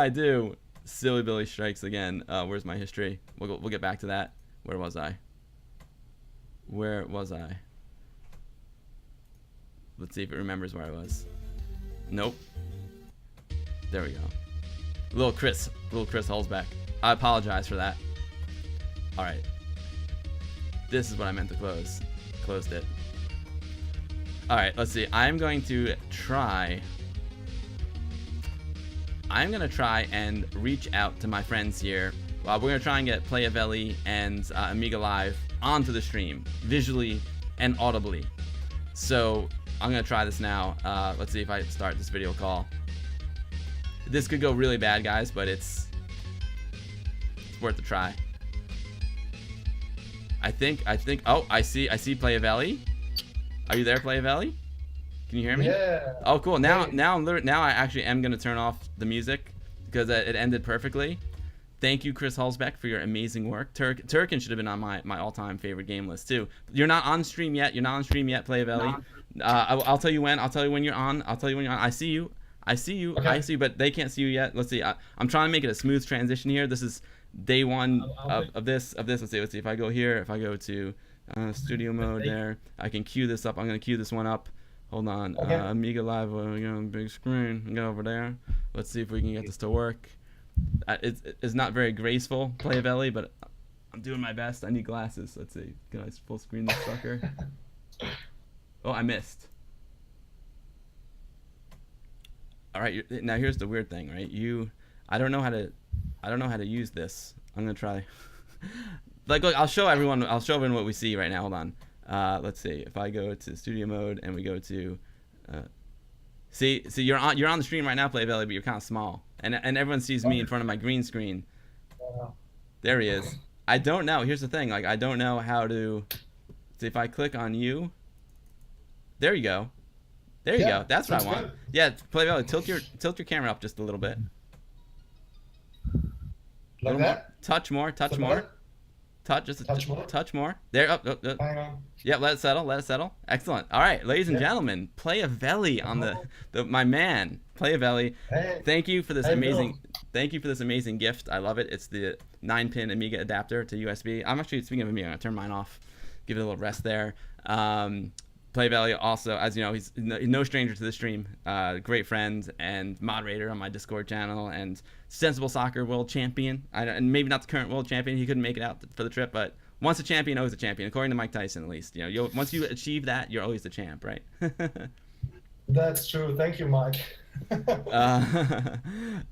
do? Silly Billy strikes again. Where's my history? We'll get back to that. Where was I? Let's see if it remembers where I was. Nope. There we go. Little Chris Hulsbeck. I apologize for that. All right. This is what I meant to close. Closed it. All right, let's see. I'm going to try and reach out to my friends here. We're going to try and get Playavelli and Amiga Live onto the stream, visually and audibly. So I'm going to try this now. Let's see if I start this video call. This could go really bad, guys, but it's worth a try. I think. Oh, I see Playavelli. Are you there, Playavelli? Can you hear me? Yeah. Oh, cool. Now I actually am gonna turn off the music because it ended perfectly. Thank you, Chris Hulsbeck, for your amazing work. Turkin should have been on my all-time favorite game list too. You're not on stream yet. Playavelli. I'll tell you when. I'll tell you when you're on. I see you. Okay. I see you, but they can't see you yet. Let's see. I'm trying to make it a smooth transition here. This is day one of this. Let's see. If I go here, if I go to studio mode there, I can queue this up. I'm going to queue this one up. Hold on. Okay. Amiga Live, big screen. Go over there. Let's see if we can get this to work. It's not very graceful, Playavelli, but I'm doing my best. I need glasses. Let's see. Can I full screen this sucker? Oh, I missed. All right, now here's the weird thing, right? I don't know how to, I don't know how to use this. I'm gonna try. Like, look, I'll show everyone. I'll show everyone what we see right now. Hold on. Let's see. If I go to studio mode and we go to, uh, see, you're on the stream right now, Play Belly, but you're kind of small, and everyone sees me in front of my green screen. There he is. I don't know. Here's the thing. Like, I don't know how to. See, if I click on you, there you go. There you go. That's what I want. Good. Yeah, Play Belly, tilt your camera up just a little bit. Like that? Touch more. Touch Something more. like Touch just Touch more? touch more. There. Up. Hang on. Yeah, let it settle. Let it settle. Excellent. All right, ladies and gentlemen, Playavelli on my man, Playavelli. Hey. Thank you for this Hey, amazing. Bill. Thank you for this amazing gift. I love it. It's the 9-pin Amiga adapter to USB. I'm actually, speaking of Amiga, I'm gonna turn mine off. Give it a little rest there. Playavelli also, as you know, he's no stranger to the stream. Great friend and moderator on my Discord channel, and Sensible Soccer world champion. And maybe not the current world champion. He couldn't make it out for the trip, but once a champion, always a champion. According to Mike Tyson, at least. You know, once you achieve that, you're always the champ, right? That's true. Thank you, Mike.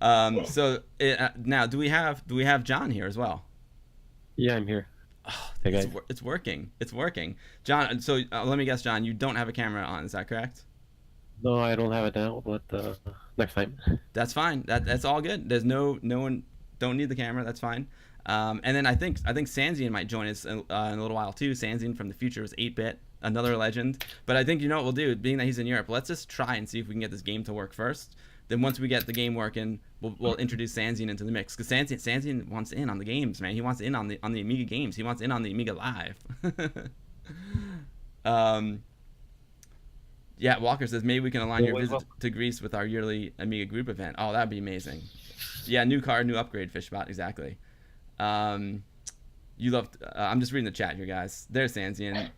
Now, do we have John here as well? Yeah, I'm here. Oh, Hey, guys. it's working. It's working. John, so let me guess, John, you don't have a camera on. Is that correct? No, I don't have it now, but next time. That's fine. That's all good. There's no one don't need the camera. That's fine. And then I think Sanzian might join us in a little while too. Sanzian from the future was 8-bit, another legend. But I think you know what we'll do, being that he's in Europe, let's just try and see if we can get this game to work first. Then once we get the game working, we'll introduce Sanzian into the mix, because Sanzian wants in on the games, man. He wants in on the Amiga games. He wants in on the Amiga Live. Yeah, Walker says maybe we can align your visit to Greece with our yearly Amiga group event. Oh, that'd be amazing. Yeah, new card, new upgrade, Fishbot, exactly. You love. I'm just reading the chat here, guys. There's Sanzian.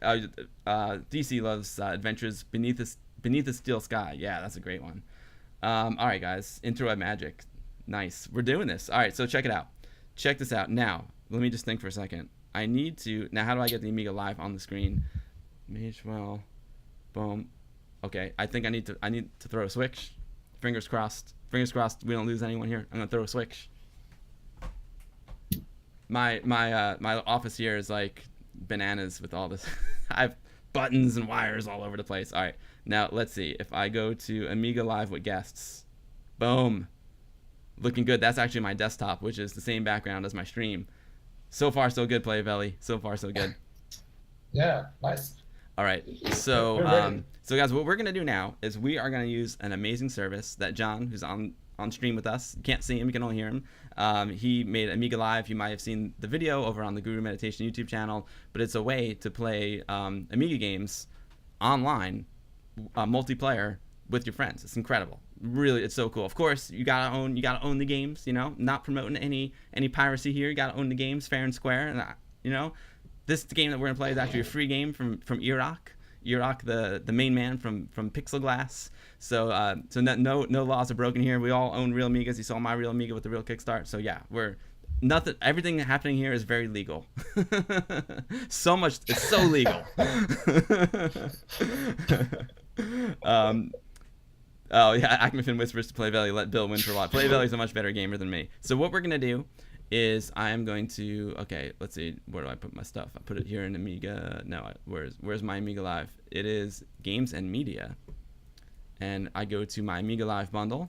DC loves Adventures Beneath the Steel Sky. Yeah, that's a great one. All right, guys. Interweb magic. Nice. We're doing this. All right, so check it out. Check this out. Now, let me just think for a second. I need to. Now, how do I get the Amiga Live on the screen? Well, boom. Okay, I think I need to throw a switch. Fingers crossed. Fingers crossed we don't lose anyone here. I'm gonna throw a switch. My office here is like bananas with all this. I have buttons and wires all over the place. All right, now let's see. If I go to Amiga Live with guests, boom, looking good. That's actually my desktop, which is the same background as my stream. So far, so good, Playavelli. So far, so good. Yeah, nice. All right, so guys, what we're gonna do now is we are gonna use an amazing service that John, who's on stream with us, you can't see him, you can only hear him. He made Amiga Live. You might have seen the video over on the Guru Meditation YouTube channel, but it's a way to play Amiga games online, multiplayer with your friends. It's incredible. Really, it's so cool. Of course, you gotta own the games. You know, not promoting any piracy here. You gotta own the games fair and square. And you know. This game that we're gonna play is actually a free game from Iraq, the main man from Pixel Glass. So no laws are broken here. We all own real Amigas. You saw my real Amiga with the real kickstart. So yeah, everything happening here is very legal. So much, it's so legal. Oh yeah, Acmafin whispers to Playavelli, let Bill win for a while. Playavelli's a much better gamer than me. So what we're gonna do is I am going to, okay, let's see, where do I put my stuff? I put it here in Amiga. No, where's my Amiga Live? It is Games and Media, and I go to my Amiga Live bundle,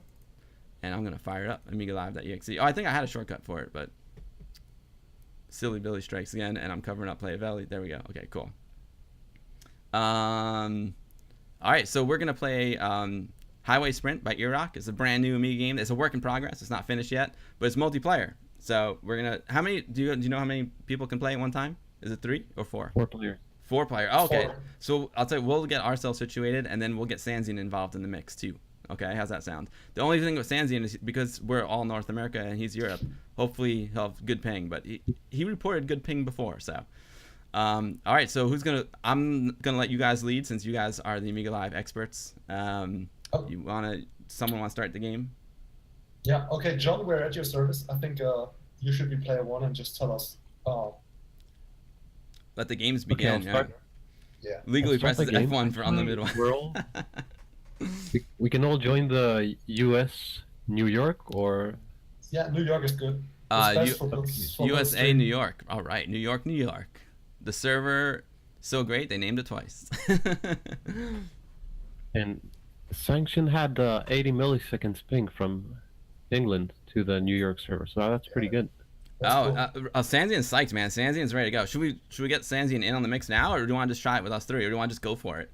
and I'm gonna fire it up, Amiga Live.exe. Oh, I think I had a shortcut for it, but silly Billy strikes again, and I'm covering up Playavelli. There we go. Okay, cool. All right, so we're gonna play Highway Sprint by Iraq. It's a brand new Amiga game. It's a work in progress. It's not finished yet, but it's multiplayer. So we're gonna. How many? Do you know how many people can play at one time? Is it 3 or 4? 4 players. 4 player. Oh, okay. 4. So I'll tell you, we'll get ourselves situated, and then we'll get Sanzian involved in the mix too. Okay, how's that sound? The only thing with Sanzian is because we're all North America and he's Europe. Hopefully he'll have good ping, but he reported good ping before. So, all right. So I'm gonna let you guys lead since you guys are the Amiga Live experts. Someone want to start the game? Yeah, okay, John, we're at your service. I think you should be player 1 and just tell us. Let the games begin. Okay, I'll start. Yeah. Legally Let's start presses the game. F1 for unlimited one. We're all, we can all join the U.S. New York, or Yeah, New York is good. It's best for both USA, stream. New York. All right, New York, New York. The server, so great they named it twice. and Sanction had 80 milliseconds ping from England to the New York server, so that's pretty good. That's cool. Sanzian's psyched, man. Sanzian's ready to go. Should we get Sanzian in on the mix now, or do you want to just try it with us three, or do you want to just go for it?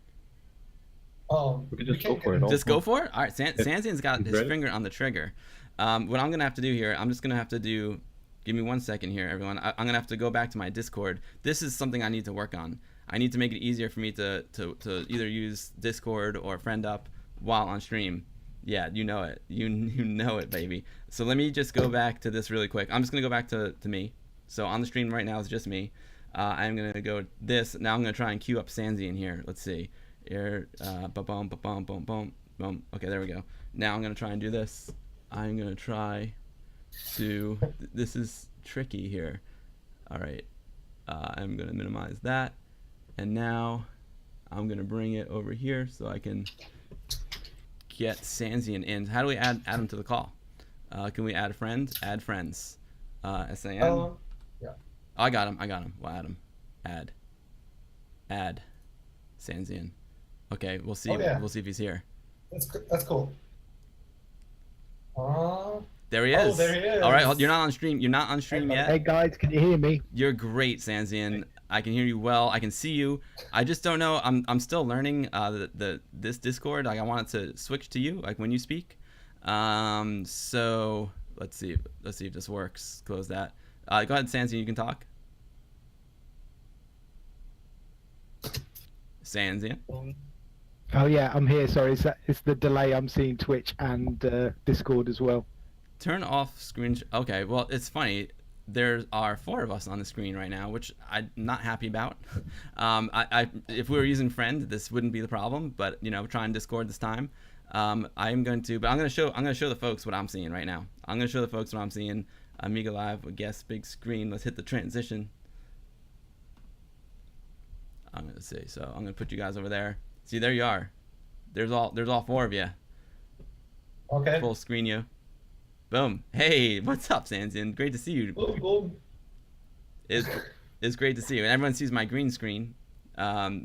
We could just go for it. Just go for it? All right, Sanzian's got his ready? finger on the trigger. What I'm going to have to do here, I'm just going to have to do... Give me 1 second here, everyone. I'm going to have to go back to my Discord. This is something I need to work on. I need to make it easier for me to either use Discord or Friend Up while on stream. Yeah, you know it. You know it, baby. So let me just go back to this really quick. I'm just going to go back to me. So on the stream right now, it's just me. I'm going to go this. Now I'm going to try and queue up Sanzian here. Let's see. Here, ba-bum, ba-bum, boom, boom, boom. Okay, there we go. Now I'm going to try and do this. I'm going to try to... This is tricky here. All right. I'm going to minimize that. And now I'm going to bring it over here so I can get Sanzian in. How do we add him to the call? Can we add a friend? Add friends. SAN. Yeah. Oh, I got him. We'll add him. Add. Sanzian. Okay, we'll see. Oh, yeah. We'll see if he's here. That's cool. There he is. Oh, there he is. All right, you're not on stream. You're not on stream yet. Hey guys, can you hear me? You're great, Sanzian. I can hear you well. I can see you. I just don't know. I'm still learning this Discord. Like I want it to switch to you, like when you speak. So let's see if this works. Close that. Go ahead, Sanzian. You can talk. Sanzian. Oh yeah, I'm here. Sorry, it's the delay. I'm seeing Twitch and Discord as well. Turn off screen. Okay, well, it's funny. There are 4 of us on the screen right now, which I'm not happy about. If we were using Friend, this wouldn't be the problem. But you know, trying Discord this time. I'm going to show the folks what I'm seeing right now. I'm going to show the folks what I'm seeing. Amiga Live, I guess, big screen. Let's hit the transition. I'm going to see. So I'm going to put you guys over there. See, there you are. There's all 4 of you. Okay. Full screen you. Boom. Hey, what's up, Sanzian? Great to see you. Boom, boom. It's great to see you. And everyone sees my green screen,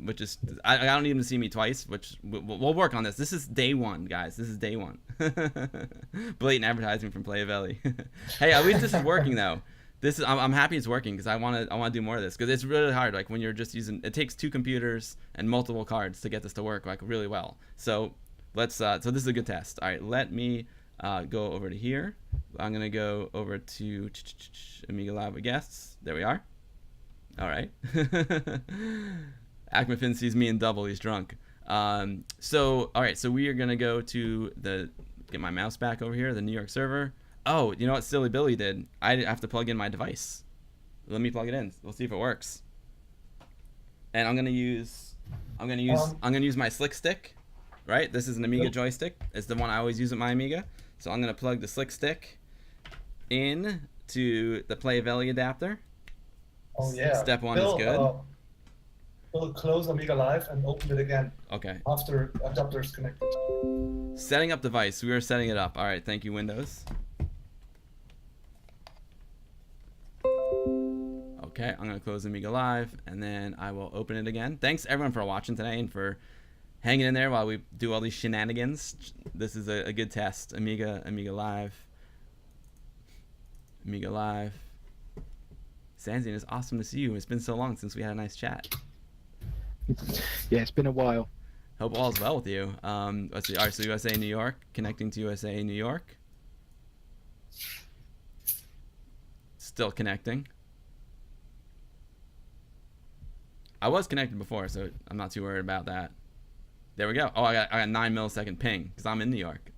which is I don't need them to see me twice. Which we'll work on this. This is day 1, guys. This is day 1. Blatant advertising from Playavelli. Hey, at least this is working though. I'm happy it's working because I want to do more of this because it's really hard. Like when you're just using, it takes 2 computers and multiple cards to get this to work like really well. So let's so this is a good test. All right, let me go over to here. I'm gonna go over to Amiga Live guests. There we are. All right. Acmafin sees me in double. He's drunk. So all right. So we are gonna go to get my mouse back over here. The New York server. Oh, you know what Silly Billy did? I have to plug in my device. Let me plug it in. We'll see if it works. And I'm gonna use my Slick Stick. Right. This is an Amiga joystick. It's the one I always use with my Amiga. So I'm gonna plug the Slick Stick in to the Playavelli adapter. Oh yeah. Step 1 is good. We'll close Amiga Live and open it again. Okay. After adapter is connected. Setting up device. We are setting it up. All right. Thank you, Windows. Okay, I'm gonna close Amiga Live and then I will open it again. Thanks everyone for watching today and for hanging in there while we do all these shenanigans. This is a good test. Amiga Live. Sanzian, it's awesome to see you. It's been so long since we had a nice chat. Yeah, it's been a while. Hope all's well with you. Let's see. All right, so USA New York, connecting to USA New York. Still connecting. I was connected before, so I'm not too worried about that. There we go. Oh, I got 9 millisecond ping because I'm in New York.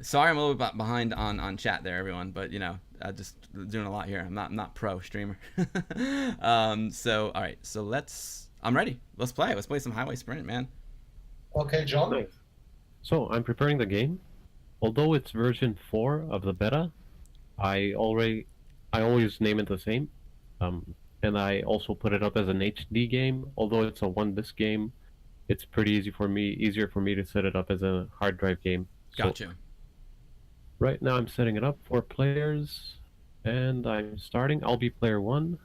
Sorry, I'm a little bit behind on chat there, everyone, but you know, I'm just doing a lot here. I'm not pro streamer. So all right, so I'm ready. Let's play. Let's play some Highway Sprint, man. Okay, John. Nice. So I'm preparing the game. Although it's version 4 of the beta, I always name it the same. and I also put it up as an HD game. Although it's a 1-disc game, it's pretty easier for me to set it up as a hard drive game. So Gotcha. right now I'm setting it up for players, and I'm starting. I'll be player 1.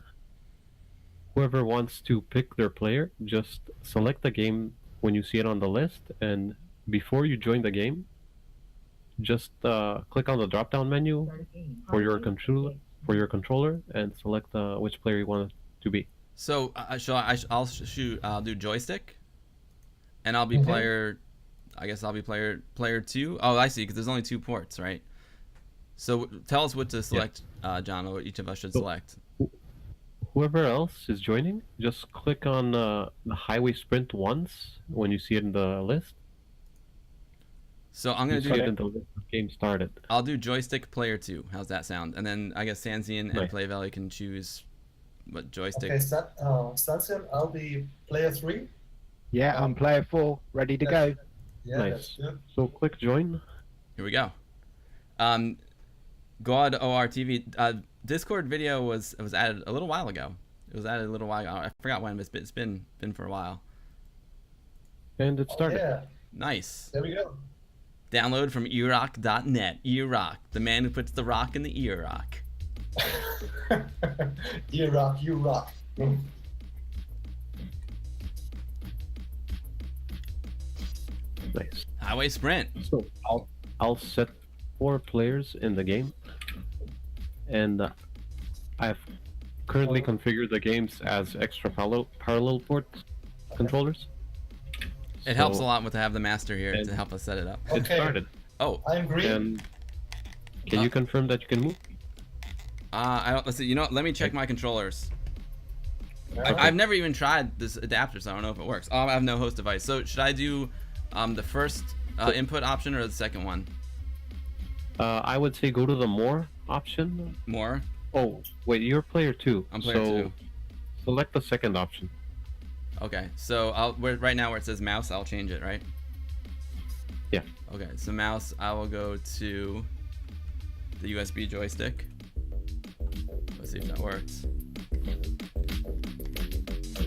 Whoever wants to pick their player, just select the game when you see it on the list, and before you join the game, just click on the drop-down menu for your controller and select which player you want it to be. So I'll do joystick, and I'll be player. I guess I'll be player 2. Oh, I see. Because there's only 2 ports, right? So tell us what to select, John, or what each of us should select. Whoever else is joining, just click on the highway sprint once when you see it in the list. So I'm gonna See it in the list of game started. I'll do joystick player 2. How's that sound? And then I guess Sanzian and Play Valley can choose what joystick. Okay, Sansian, I'll be player 3. Yeah, I'm player 4, ready to go. Yeah, Nice. that's good. So click join. Here we go. God ORTV. Discord video was added a little while ago. It was added a little while ago. I forgot when, but it's been for a while. And it started. Yeah, Nice. there we go. Download from erock.net. Erock, the man who puts the rock in the ear-rock. You rock, you rock. Nice. Highway Sprint. So I'll set 4 players in the game, and I've currently configured the games as extra parallel port controllers. It helps a lot with to have the master here to help us set it up. It Okay. started. Oh, I'm green. And can you confirm that you can move? I don't. Let's see. You know what? Let me check my controllers. Okay. I've never even tried this adapter, so I don't know if it works. Oh, I have no host device. So should I do the first input option or the second one? I would say go to the more option. More. Oh, wait, you're player 2. I'm player 2. Select the second option. Okay. So right now where it says mouse, I'll change it, right? Yeah. Okay. So mouse, I will go to the USB joystick. Let's see if that works.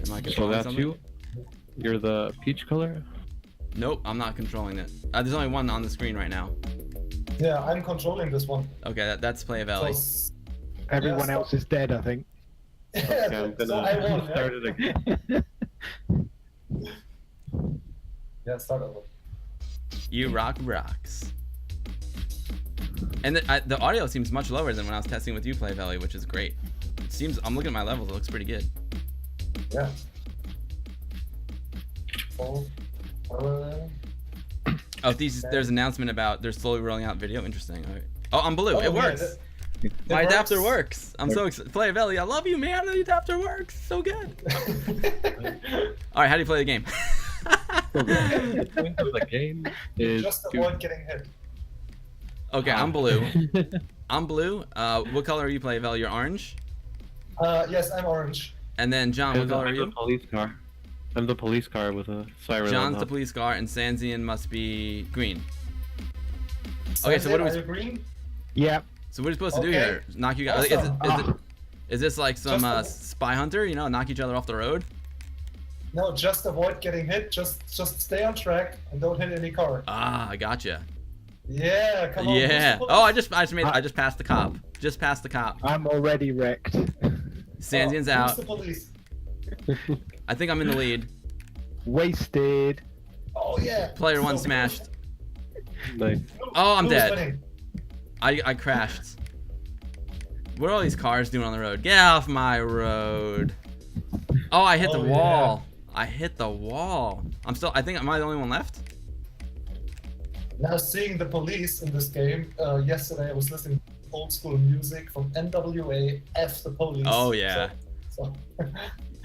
Am I So controlling that's something? you. You're the peach color. Nope, I'm not controlling it. There's only one on the screen right now. Yeah, I'm controlling this one. Okay, that's Play Valley. So, Everyone Yeah, else is dead, I think. Okay, I'm so I gonna won. start it again. Yeah, start over. You rock rocks. And the audio seems much lower than when I was testing with you, Play Valley, which is great. It seems, I'm looking at my levels, it looks pretty good. Yeah. So, Oh, there's an announcement about they're slowly rolling out video. Interesting. All right. Oh, I'm blue. It works. It My adapter works. works. I'm so excited. Play Valley, I love you, man. The adapter works. So good. All right, how do you play the game? So the point of the game is Just avoid getting hit. Okay, I'm blue. I'm blue. What color are you, Play Valley? You're orange. Yes, I'm orange. And then John, what color are I'm the you? police car. I'm the police car with a siren. John's on the top. police car, and Sanzian must be green. Okay, so what do Sanjay, we? are you green? Yeah. So what are we supposed to do Okay. here? Knock you guys? Awesome. Is this like some Just- spy hunter? You know, knock each other off the road? No, just avoid getting hit. Just stay on track and don't hit any car. Ah, I gotcha. Yeah, come on. Yeah. push the Oh, I police. just passed the cop. Just passed the cop. I'm already wrecked. Sanzian's push out. the police. I think I'm in the lead. Wasted. Oh yeah. Player one So- smashed. Nice. Oh, I'm Who's dead. winning? I crashed. What are all these cars doing on the road? Get off my road. Oh, I hit the Oh, wall. I hit the wall. I think, am I the only one left? Now seeing the police in this game, yesterday I was listening to old school music from NWA, F the police. Oh, yeah. So,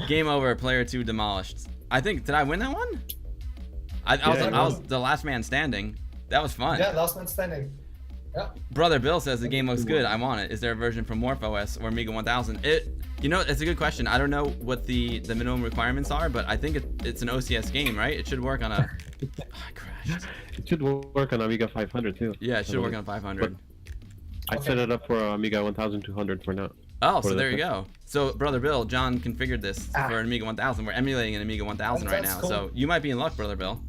Game over, player 2 demolished. I think, did I win that one? I you was won. the last man standing. That was fun. yeah, last man standing. Yeah. Brother Bill says the game looks good. I want it. Is there a version for MorphOS or Amiga 1000? You know, it's a good question. I don't know what the minimum requirements are, but I think it's an OCS game, right? It should work on a. Oh, I crashed. It should work on Amiga 500 too. Yeah, it should work on 500. I set it up for Amiga 1200 for now. Oh, so for there the you go. So, Brother Bill, John configured this for an Amiga 1000. We're emulating an Amiga 1000 right That's now, cool. so you might be in luck, Brother Bill.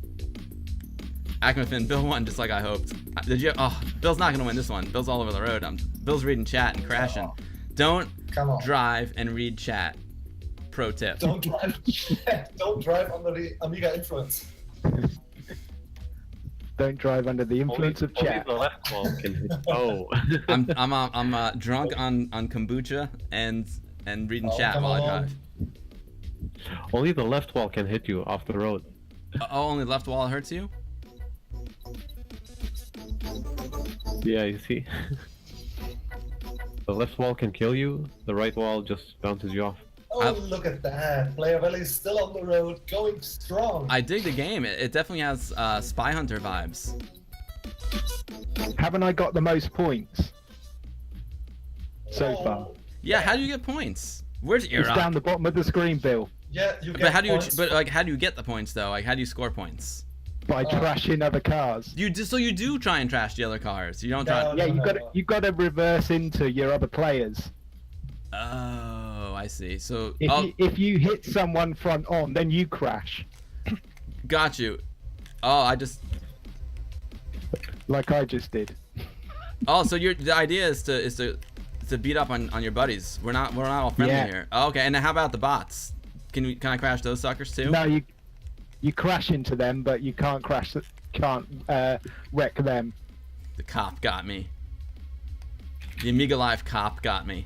Acmafin, Bill won just like I hoped. Did you? Oh, Bill's not gonna win this one. Bill's all over the road. Bill's reading chat and crashing. Oh. Don't Come on. drive and read chat. Pro tip. Don't drive. Don't drive under the Amiga influence. Don't drive under the influence of only chat. the left wall can hit. Oh. I'm drunk on kombucha and reading chat come while I on. drive. Only the left wall can hit you off the road. Oh, only left wall hurts you? Yeah, you see? The left wall can kill you, the right wall just bounces you off. Oh, look at that. Player Valley is still on the road, going strong. I dig the game. It definitely has Spy Hunter vibes. Haven't I got the most points so Oh, far? Yeah, how do you get points? Where's It's Iraq? down the bottom of the screen, Bill. Yeah, you get But how do you? points But for- like, how do you get the points though? Like, how do you score points? By trashing other cars. So you do try and trash the other cars. You don't try. No. Yeah, you got to reverse into your other players. Oh, I see. So If you hit someone front on, then you crash, got you. Oh, I just. like I just did. Oh, so the idea is to beat up on your buddies. We're not all friendly Yeah. here. Oh, okay, and then how about the bots? Can I crash those suckers too? No, you crash into them, but you can't wreck them. The cop got me. The Amiga Live cop got me.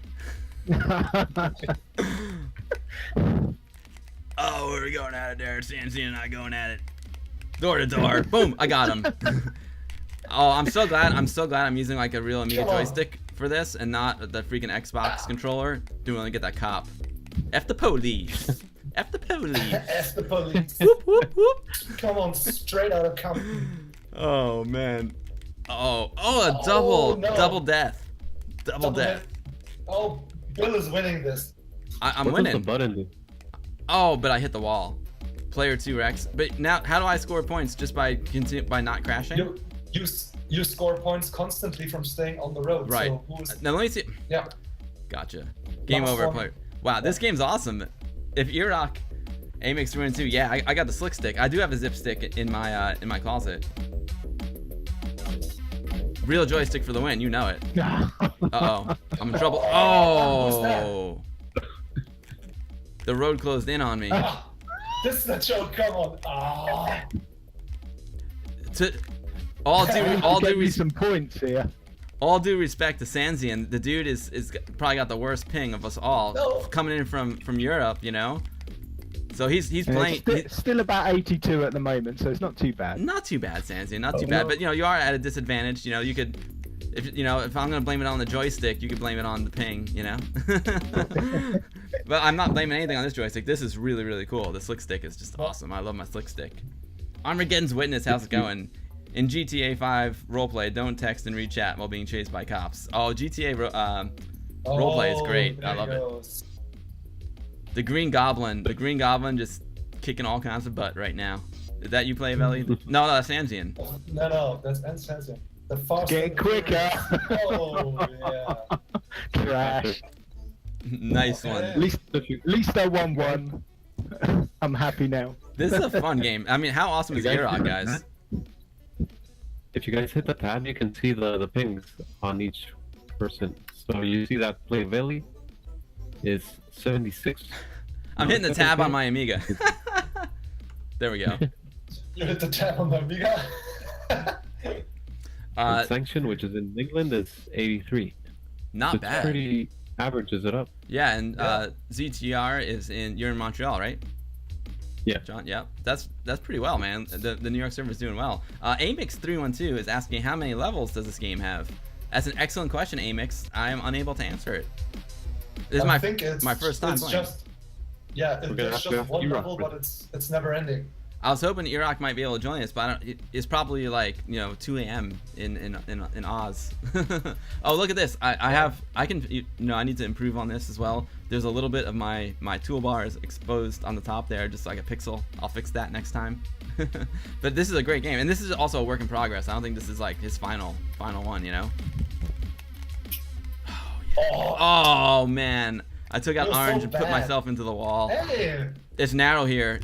Oh, we're going at it there. Sansi and I going at it. Door to door. Boom, I got him. Oh, I'm so glad I'm using like a real Amiga Come on. joystick for this and not the freaking Xbox controller. Doing to get that cop. F the police. F the police. F the police. Whoop, whoop, whoop. Come on, straight out of company. Oh man. Oh, a Oh, no. double death. Double death. hit. Oh, Bill is winning this. I'm What does the winning. button do? Oh, but I hit the wall. Player 2 Rex. But now, how do I score points? Just by not crashing? You score points constantly from staying on the road. Right. So who's Now let me see. yeah. Gotcha. Game Last over, one. player. Wow, this game's awesome. If Iraq, Amix 3 and 2, yeah, I got the slick stick. I do have a zip stick in my closet. Real joystick for the win, you know it. Uh-oh, I'm in trouble. Oh! The road closed in on me. Ah, this is a joke. Come on. Ah. All Give due me some points here. all due respect to Sanzian, the dude is probably got the worst ping of us all, No. coming in from Europe, you know. So he's playing. Still about 82 at the moment, so it's not too bad. Not too bad, Sanzian, not too bad. But you know, you are at a disadvantage. You know, you could, if I'm gonna blame it on the joystick, you could blame it on the ping. You know. But I'm not blaming anything on this joystick. This is really, really cool. The slick stick is just awesome. I love my slick stick. Armageddon's Witness, how's it going? In GTA 5 roleplay, don't text and read chat while being chased by cops. Oh, GTA roleplay is great. I love it. The Green Goblin just kicking all kinds of butt right now. Is that you play, Veli? No, that's Sanzian. No, that's Ansensian. The fast. Get quicker. Oh yeah. Crash. Nice one. At least I won one. I'm happy now. This is a fun game. I mean, how awesome is Iraq, guys? If you guys hit the tab, you can see the pings on each person. So you see that Play Valley is 76. I'm hitting the tab on my Amiga. There we go. You hit the tab on the Amiga. And Sanction, which is in England, is 83. Not It's bad. pretty averages it up. Yeah, and ZTR is you're in Montreal, right? Yeah. John, yeah, that's pretty well, man. The New York server is doing well. Amix312 is asking how many levels does this game have? That's an excellent question, Amix. I am unable to answer it. This is I think my first time it's playing. just yeah, We're gonna there's have to just ask one Iraq level, for but it's never ending. I was hoping Iraq might be able to join us, but it's probably like 2 a.m. in Oz. Oh, look at this! I need to improve on this as well. There's a little bit of my toolbar is exposed on the top there, just like a pixel. I'll fix that next time. But this is a great game, and this is also a work in progress. I don't think this is like his final one, you know. Oh, yeah. Oh man, I took out You're so orange and put bad. myself into the wall. Hey! It's narrow here.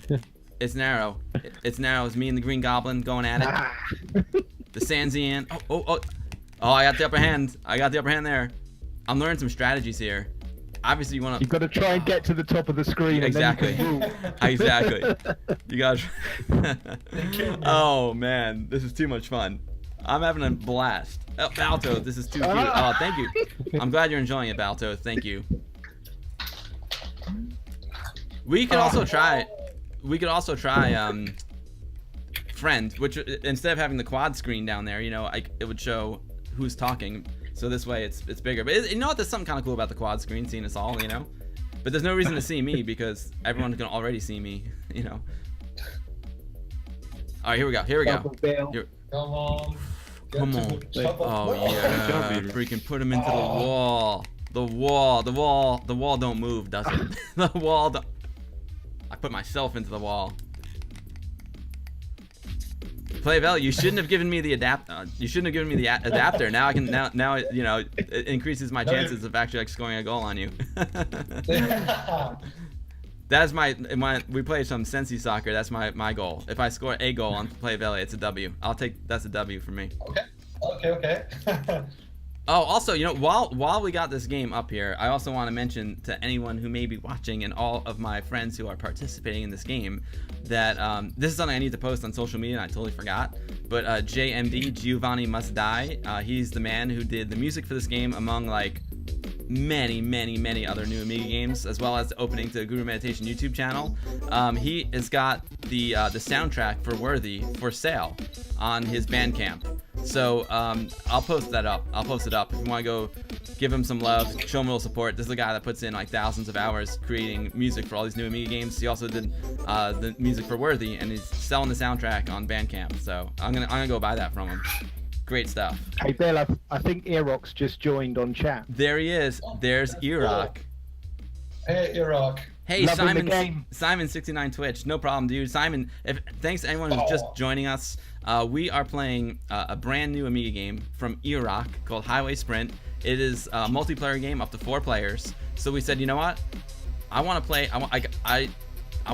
It's narrow. It's narrow. It's me and the Green Goblin going at it. Ah. The Sanzian. Oh, I got the upper hand. I got the upper hand there. I'm learning some strategies here. Obviously, you want to... You've got to try and get to the top of the screen. Exactly. And then you can move. Exactly. You guys. killed me. Oh man, this is too much fun. I'm having a blast. Oh, Balto, this is too cute. Oh, thank you. I'm glad you're enjoying it, Balto. Thank you. We could also try. We could also try friend, which instead of having the quad screen down there, you know, it would show who's talking. So this way it's bigger. But you know what? There's something kind of cool about the quad screen, seeing us all, you know. But there's no reason to see me because everyone can already see me, you know. All right, here we go. Here we go. Double bill. Here, Come on. Get Come to on. the top of oh the- yeah, freaking put him into the wall. The wall don't move, does it? The wall don't. I put myself into the wall. Playvel, you shouldn't have given me the you shouldn't have given me the adapter. Now I can now you know it increases my chances of actually like scoring a goal on you. That's my we play some Sensi soccer. That's my goal. If I score a goal on Playvel, it's a W. That's a W for me. Okay. Oh, also, you know, while we got this game up here, I also want to mention to anyone who may be watching and all of my friends who are participating in this game that this is something I need to post on social media and I totally forgot. But JMD, Giovanni Must Die, he's the man who did the music for this game among like many other new Amiga games, as well as the opening to Guru Meditation YouTube channel. He has got the soundtrack for Worthy for sale on his Bandcamp. So I'll post that up. I'll post it up if you want to go give him some love, show him a little support. This is a guy that puts in like thousands of hours creating music for all these new Amiga games. He also did the music for Worthy, and he's selling the soundtrack on Bandcamp. So I'm gonna go buy that from him. Great stuff. Hey Bill, I think Erox just joined on chat. There he is. There's Iraq. Hey, Iraq. Hey, Loving the game. Simon69 Twitch. No problem, dude. Simon, thanks to anyone who's just joining us. We are playing a brand new Amiga game from Iraq called Highway Sprint. It is a multiplayer game up to 4 players. So we said, you know what? I want to play. I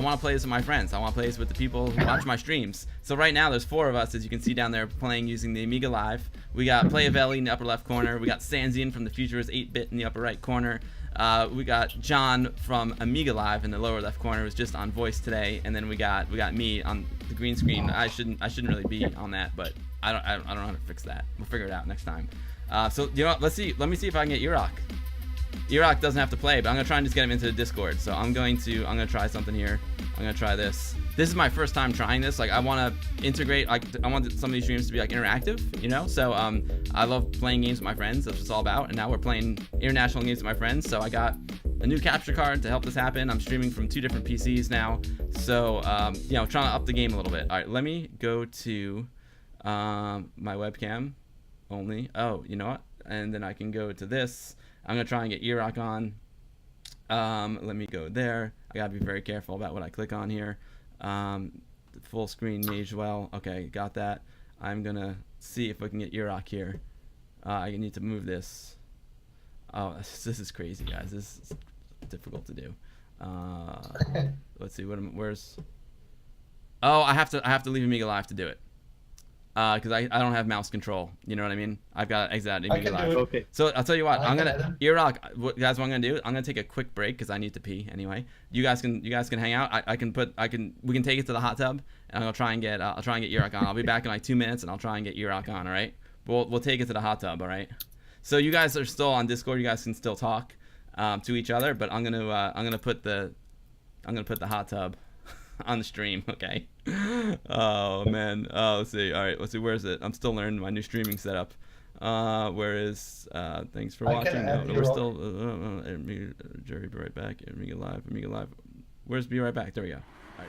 want to play this with my friends. I want to play this with the people who watch my streams. So right now there's 4 of us, as you can see down there, playing using the Amiga Live. We got Playavelli in the upper left corner. We got Sanzian from the Futurist 8-bit in the upper right corner. We got John from Amiga Live in the lower left corner, who's just on voice today, and then we got me on the green screen. I shouldn't really be on that, but I don't know how to fix that. We'll figure it out next time. So you know what? Let me see if I can get Iraq. Iraq doesn't have to play, but I'm gonna try and just get him into the Discord. So I'm gonna try something here. I'm gonna try this. This is my first time trying this. Like I want to integrate. Like I want some of these streams to be like interactive, you know. So I love playing games with my friends. That's what it's all about. And now we're playing international games with my friends. So I got a new capture card to help this happen. I'm streaming from 2 different PCs now. So you know, trying to up the game a little bit. All right, let me go to my webcam only. Oh, you know what? And then I can go to this. I'm gonna try and get Iraq on. Let me go there. I gotta be very careful about what I click on here. Full screen mage well. Okay, got that. I'm gonna see if I can get Iraq here. I need to move this. Oh, this is crazy, guys. This is difficult to do. Let's see. Where's? Oh, I have to leave Amiga Live to do it. Because I don't have mouse control. You know what I mean? I've got to exit out Amiga Live. Okay. So I'll tell you what. I'm gonna Iraq. Guys, what I'm gonna do? I'm gonna take a quick break because I need to pee anyway. You guys can hang out. We can take it to the hot tub, and I'll try and get Iraq on. I'll be back in like 2 minutes, and I'll try and get Iraq on. All right. We'll take it to the hot tub. All right. So you guys are still on Discord. You guys can still talk to each other, but I'm gonna put the hot tub on the stream. Okay. Oh man. Oh, let's see. All right, let's see. Where is it? I'm still learning my new streaming setup. Where is thanks for watching. No, we're still Jerry, be right back. Amiga Live. Where's be right back? There we go. All right.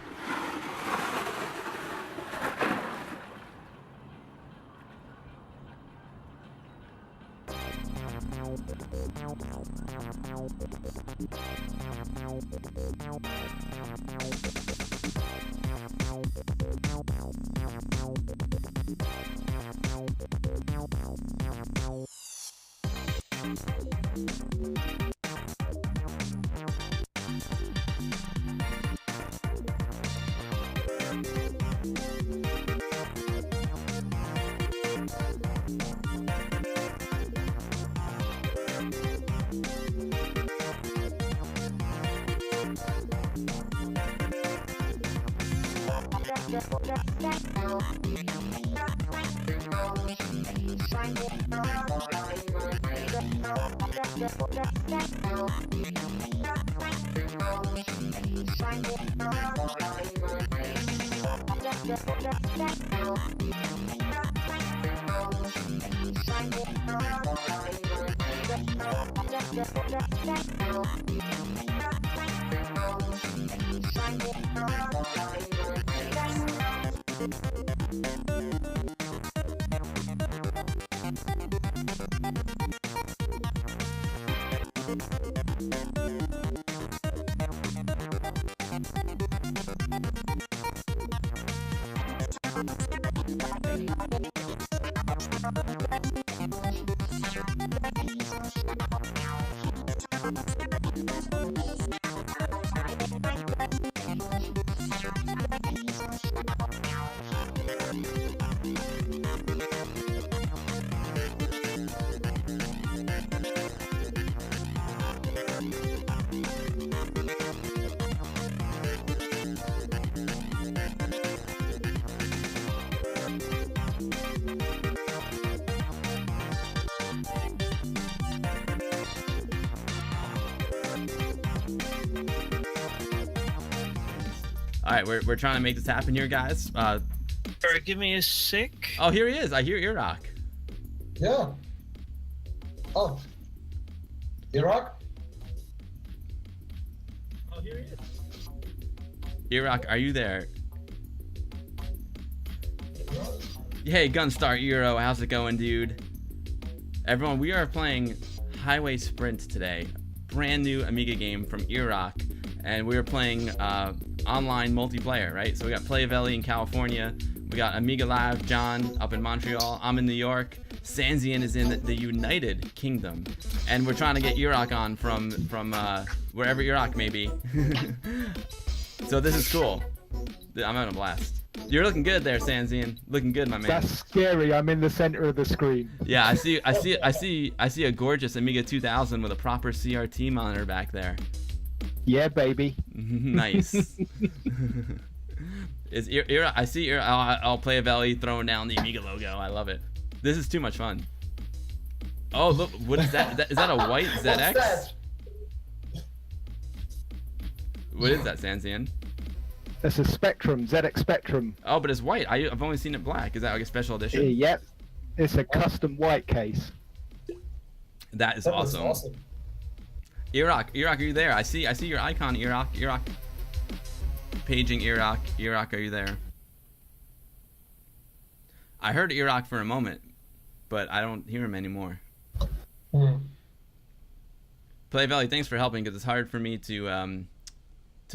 All right, we're trying to make this happen here, guys. Alright, give me a sec. Oh, here he is. I hear Iraq. Yeah. Oh. Iraq? Oh, here he is. Iraq, are you there? Hey, Gunstar Euro, how's it going, dude? Everyone, we are playing Highway Sprint today. Brand new Amiga game from Iraq. And we are playing online multiplayer, right? So we got Playavelli in California. We got Amiga Live, John up in Montreal. I'm in New York. Sanzian is in the United Kingdom. And we're trying to get Iraq on from wherever Iraq may be. So this is cool. I'm having a blast. You're looking good there, Sanzian. Looking good, my man. That's scary. I'm in the center of the screen. Yeah, I see a gorgeous Amiga 2000 with a proper CRT monitor back there. Yeah, baby. Nice. I see I'll play a Valley throwing down the Amiga logo. I love it. This is too much fun. Oh, look, what is that? Is that a white ZX? What's that? What is that, Sanzian? That's a Spectrum, ZX Spectrum. Oh, but it's white. I've only seen it black. Is that like a special edition? Yep. It's a custom white case. That is That was awesome. awesome. Iraq, are you there? I see your icon, Iraq. Paging Iraq, are you there? I heard Iraq for a moment, but I don't hear him anymore. Play Valley, thanks for helping, because it's hard for me to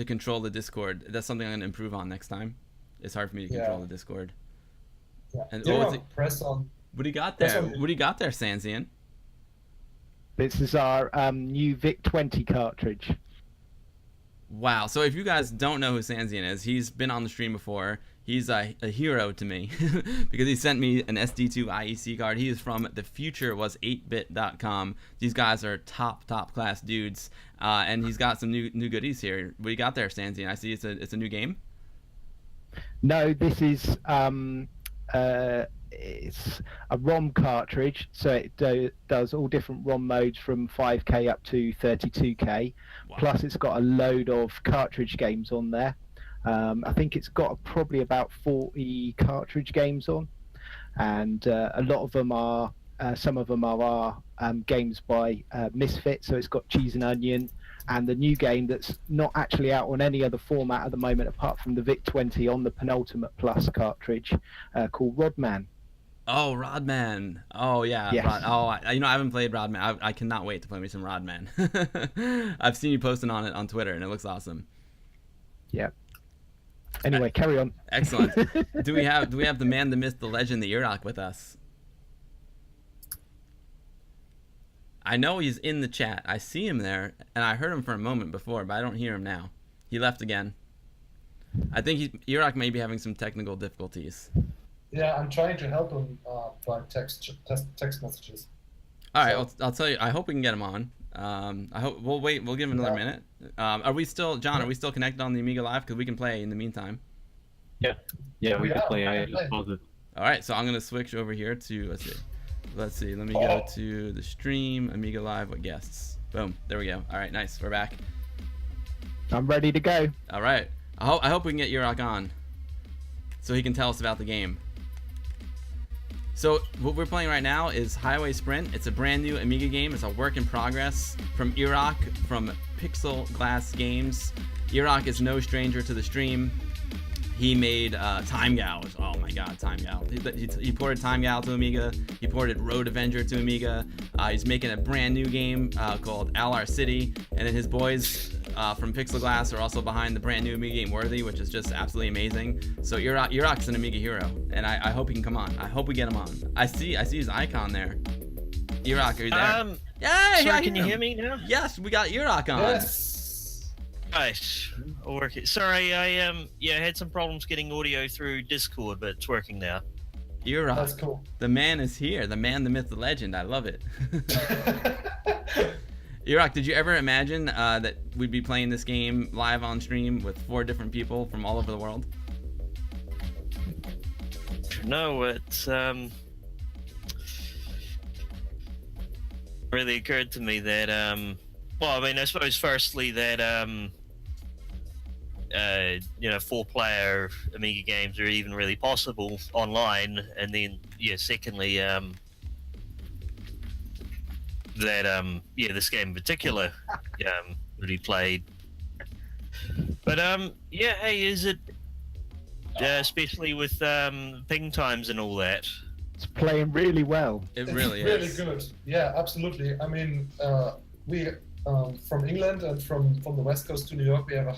control the Discord. That's something I'm gonna improve on next time. It's hard for me to control the Discord. Yeah. And Press on. what do you got there? on. What do you got there, Sanzian? This is our new VIC-20 cartridge. Wow. So if you guys don't know who Sanzian is, he's been on the stream before. He's a hero to me because he sent me an SD2 IEC card. He is from thefuturewas8bit.com. These guys are top class dudes, and he's got some new goodies here. What do you got there, Sanzian? I see it's a new game. No, this is it's a ROM cartridge, so it does all different ROM modes from 5K up to 32K. Wow. Plus, it's got a load of cartridge games on there. I think it's got probably about 40 cartridge games on, and a lot of them are, some of them are games by Misfit. So it's got Cheese and Onion, and the new game that's not actually out on any other format at the moment apart from the VIC-20 on the Penultimate Plus cartridge, called Rodman. Oh, Rodman. Oh, yeah. Yes. I haven't played Rodman. I cannot wait to play me some Rodman. I've seen you posting on it on Twitter, and it looks awesome. Yeah. Anyway, carry on. Excellent. Do we have the man, the myth, the legend, the Iraq with us? I know he's in the chat. I see him there, and I heard him for a moment before, but I don't hear him now. He left again. I think Iraq may be having some technical difficulties. Yeah, I'm trying to help him by text messages. All right, I'll tell you. I hope we can get him on. I hope we'll wait. We'll give him another minute. Are we still, John? Are we still connected on the Amiga Live? Because we can play in the meantime. Yeah, we We can are, play. we I can play. pause it. All right, so I'm gonna switch over here to let's see. Let me go to the stream, Amiga Live with guests. Boom, there we go. All right, nice. We're back. I'm ready to go. All right. I hope we can get Yurok on, so he can tell us about the game. So what we're playing right now is Highway Sprint. It's a brand new Amiga game. It's a work in progress from Yurok from Pixel Glass Games. Yurok is no stranger to the stream. He made Time Gouge. Oh my god, Time Gouge. He ported Time Gouge to Amiga. He ported Road Avenger to Amiga. He's making a brand new game called LR City. And then his boys from Pixel Glass are also behind the brand new Amiga game Worthy, which is just absolutely amazing. So Yurok's an Amiga hero, and I hope he can come on. I hope we get him on. I see his icon there. Yurok, are you there? Yeah, Sorry, can you hear me now? Yes, we got Yurok on. Yes. Nice. I'll work it. Sorry, I had some problems getting audio through Discord, but it's working now. Yurok. That's cool. The man is here. The man, the myth, the legend. I love it. Yurok, did you ever imagine that we'd be playing this game live on stream with 4 different people from all over the world? No, it's really occurred to me that well, I mean, I suppose firstly that 4-player Amiga games are even really possible online, and then secondly that this game in particular really played. But hey, is it especially with ping times and all that? It's playing really well. It It's really really is. good. Yeah, absolutely. I mean, we from England and from the West Coast to New York, we have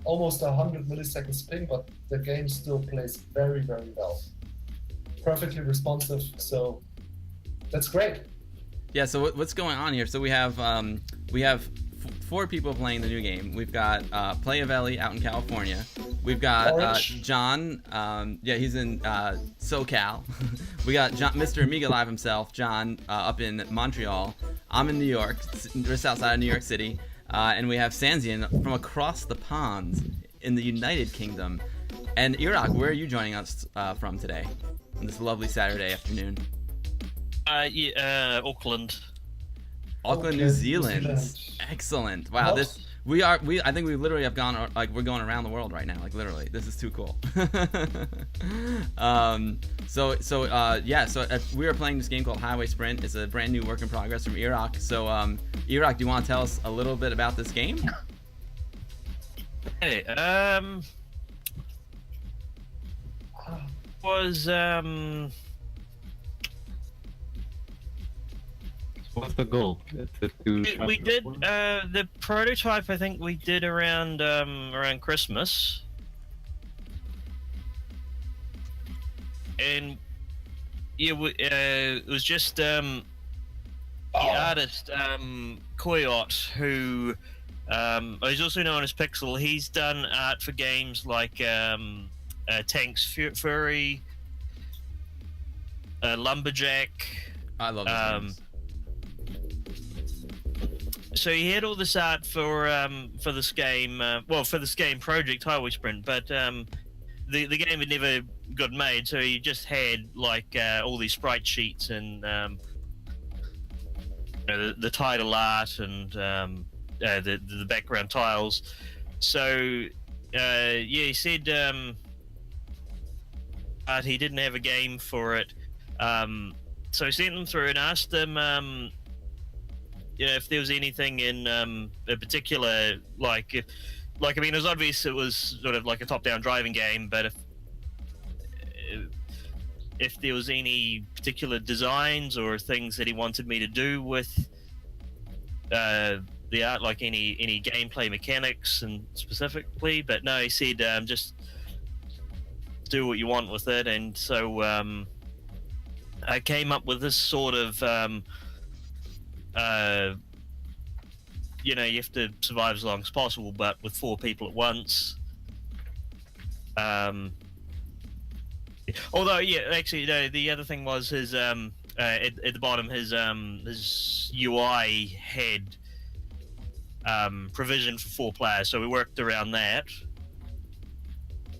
almost 100 milliseconds ping, but the game still plays very, very well. Perfectly responsive, so that's great. Yeah. So what's going on here? So we have 4 people playing the new game. We've got Playavelli out in California. We've got Orange. John. He's in SoCal. We got Mr. Amiga Live himself, John, up in Montreal. I'm in New York, just outside of New York City. And we have Sanzian from across the pond in the United Kingdom. And Yurok, where are you joining us from today on this lovely Saturday afternoon? Auckland. Auckland, New Zealand. Excellent. Wow, What? I think we literally have gone, like, we're going around the world right now, like, literally. This is too cool. We are playing this game called Highway Sprint. It's a brand new work in progress from Yurok. So, Yurok, do you want to tell us a little bit about this game? Hey, was What's the goal? we did the prototype. I think we did around Christmas, and it was just the artist Koyot, who is also known as Pixel. He's done art for games like Tanks Fury, Lumberjack. I love this game. So he had all this art for this game, for this game project Highway Sprint, but the game had never got made, so he just had like all these sprite sheets and the title art and the background tiles. So he said but he didn't have a game for it, so I sent them through and asked them if there was anything in particular, I mean, it was obvious it was sort of like a top-down driving game, but if there was any particular designs or things that he wanted me to do with the art, like any gameplay mechanics and specifically, but no, he said just do what you want with it. And so I came up with this sort of you have to survive as long as possible, but with 4 people at once. Although, actually, the other thing was his at the bottom, his UI had provision for 4 players, so we worked around that.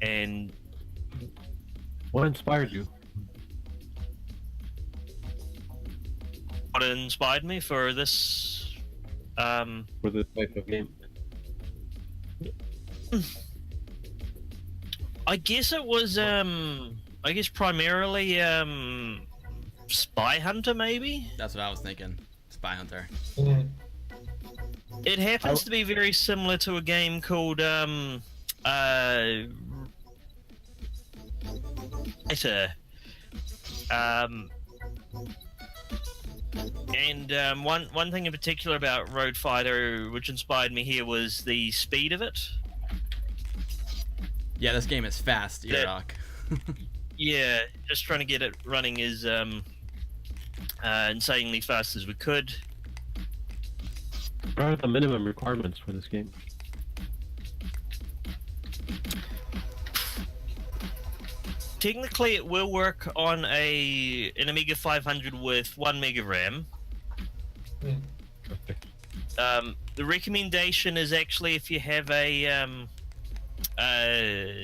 And What inspired you? What inspired me for this? For this type of game? I guess it was primarily Spy Hunter, maybe. That's what I was thinking. Spy Hunter. Mm. It happens to be very similar to a game called Fighter. And one thing in particular about Road Fighter, which inspired me here, was the speed of it. Yeah, this game is fast, Iraq. Yeah, just trying to get it running as insanely fast as we could. What are the minimum requirements for this game? Technically, it will work on an Amiga 500 with 1 mega RAM. Mm. Okay. The recommendation is actually if you have a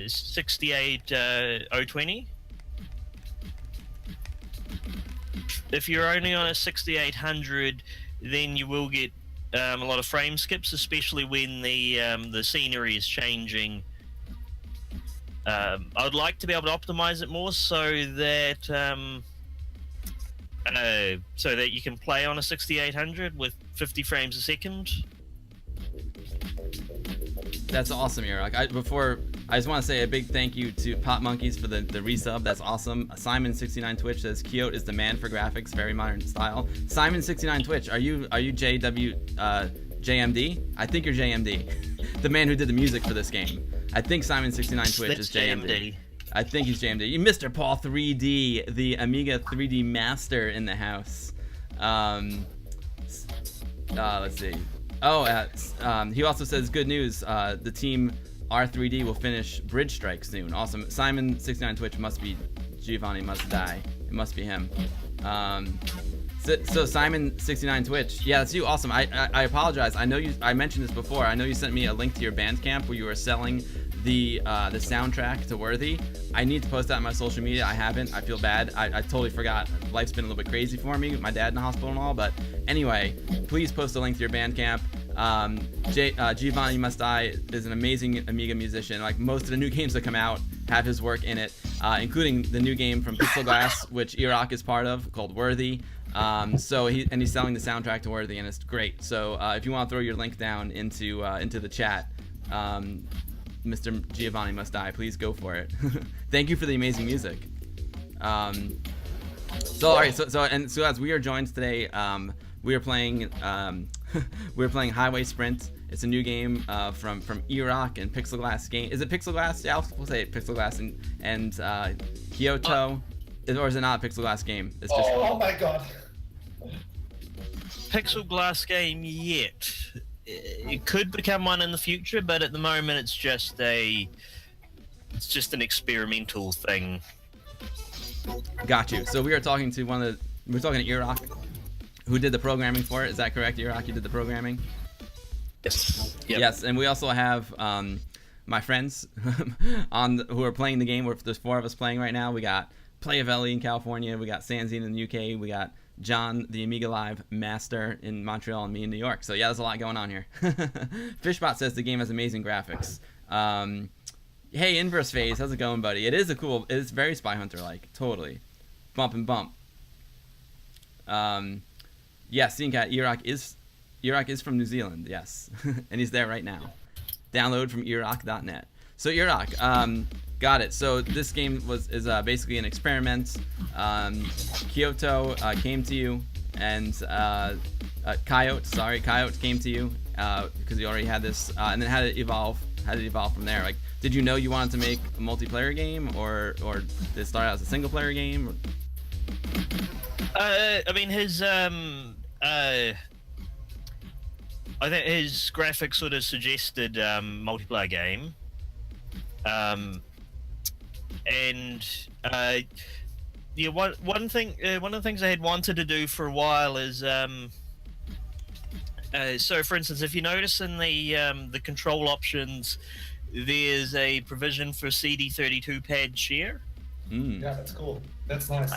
68020. If you're only on a 6800, then you will get a lot of frame skips, especially when the scenery is changing. I'd like to be able to optimize it more so that you can play on a 6800 with 50 frames a second. That's awesome, Iraq. I just want to say a big thank you to Pop Monkeys for the resub. That's awesome. Simon69 Twitch says Kyoto is the man for graphics, very modern style. Simon69 Twitch, are you JMD? I think you're JMD, the man who did the music for this game. I think Simon69 Twitch is JMD. I think he's JMD. You, Mr. Paul 3D, the Amiga 3D master in the house. Let's see. He also says good news. The team R3D will finish Bridge Strike soon. Awesome. Simon69 Twitch must be Giovanni Must Die. It must be him. So Simon69 Twitch, yeah, that's you. Awesome. I apologize. I know you. I mentioned this before. I know you sent me a link to your Bandcamp where you were selling the soundtrack to Worthy. I need to post that on my social media. I haven't. I feel bad. I totally forgot. Life's been a little bit crazy for me with my dad in the hospital and all. But anyway, please post a link to your Bandcamp. Giovanni Must Die is an amazing Amiga musician. Like most of the new games that come out have his work in it, including the new game from Pixel Glass, which Iraq is part of, called Worthy. He's selling the soundtrack to Worthy, and it's great. So if you want to throw your link down into the chat, Mr. Giovanni Must Die, please go for it. Thank you for the amazing music. So as we are joined today, we are playing Highway Sprint. It's a new game from Iraq and Pixel Glass game. Is it Pixel Glass? Yeah, we'll say Pixel Glass and Kyoto. Or is it not a Pixel Glass game? It's just... Oh my god. Pixel Glass game yet. It could become one in the future, but at the moment it's just an experimental thing. Got you. So we're talking to Iraq, who did the programming for it. Is that correct, Iraq? You did the programming? Yes. Yep. Yes, and we also have my friends who are playing the game. There's 4 of us playing right now. We got Playavelli in California. We got Sanzine in the UK. We got John, the Amiga Live master in Montreal, and me in New York. So yeah, there's a lot going on here. Fishbot says the game has amazing graphics. Hey, Inverse Phase, how's it going, buddy? It's very Spy Hunter-like, totally. Bump and bump. Yeah, Cat, Iraq is from New Zealand, yes. And he's there right now. Download from Iraq.net. So Iraq, got it. So this game is basically an experiment. Kyoto came to you, and Coyote came to you because you already had this. And then how did it evolve? How did it evolve from there? Like, did you know you wanted to make a multiplayer game, or did it start out as a single player game? I mean, I think his graphics sort of suggested multiplayer game. One of the things I had wanted to do for a while is so for instance, if you notice in the control options, there's a provision for CD32 pad share. Yeah, that's cool. That's nice.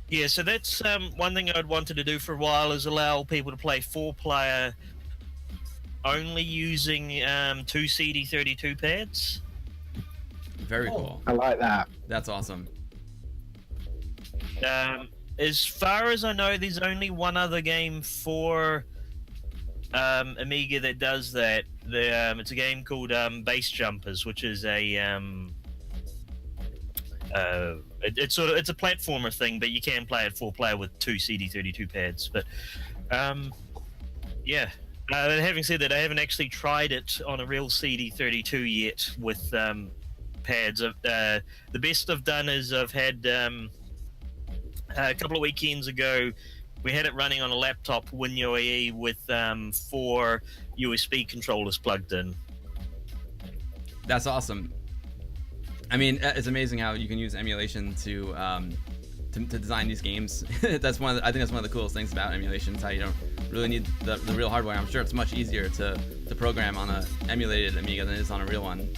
Yeah, so that's one thing I'd wanted to do for a while is allow people to play 4-player only using 2 CD32 pads. Very Oh. cool. I like that. That's awesome. As far as I know, there's only one other game for Amiga that does that. It's a game called Base Jumpers, which is a it's a platformer thing, but you can play it 4-player with 2 CD32 pads. But yeah. Having said that, I haven't actually tried it on a real CD32 yet with pads. The best I've done is I've had a couple of weekends ago, we had it running on a laptop WinUAE with 4 USB controllers plugged in. That's awesome. I mean, it's amazing how you can use emulation to design these games. I think that's one of the coolest things about emulation is how you don't really need the real hardware. I'm sure it's much easier to program on a emulated Amiga than it is on a real one.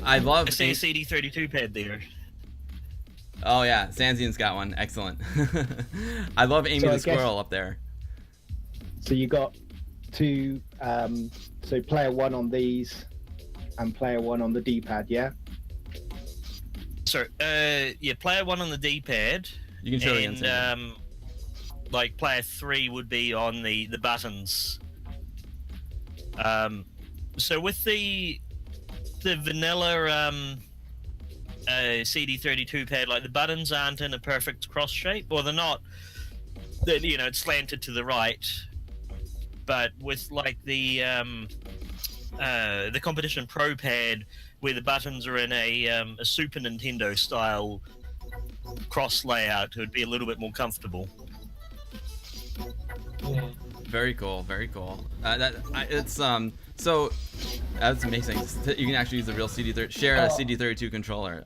I love. I see a CD32 pad there. Oh yeah, Sanzian's got one. Excellent. I love Amy the Squirrel up there. So you got 2, so player 1 on these, and player 1 on the D-pad, yeah? So, yeah, player 1 on the D-pad. You can show it and, again. like player 3 would be on the buttons. So with the vanilla CD32 pad, like the buttons aren't in a perfect cross shape, or they're not. It's slanted to the right. But with like the Competition Pro pad, where the buttons are in a Super Nintendo style cross layout, it would be a little bit more comfortable. Yeah. Very cool. Very cool. So that's amazing. You can actually use a real share a CD32 controller.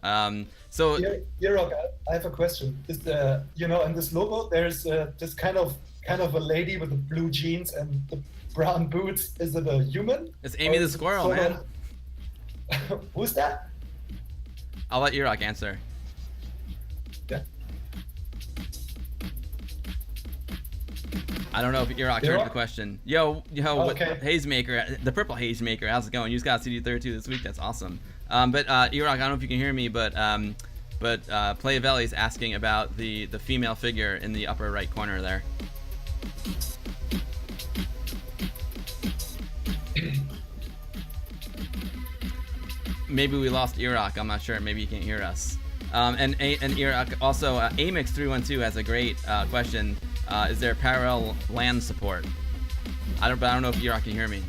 So Yerok, I have a question. Is the in this logo there's this kind of a lady with the blue jeans and the brown boots? Is it a human? it's Amy the Squirrel, man. Who's that? I'll let Yerok answer. Yeah. I don't know if Yerok heard the question. Yo, Okay. Hazemaker, the purple Hazemaker, how's it going? You just got CD32 this week. That's awesome. But Yerok, I don't know if you can hear me, but Playavelli is asking about the female figure in the upper right corner there. Maybe we lost Iraq. I'm not sure. Maybe you can't hear us. And Iraq also, Amix312 has a great question. Is there parallel LAN support? I don't know if Iraq can hear me.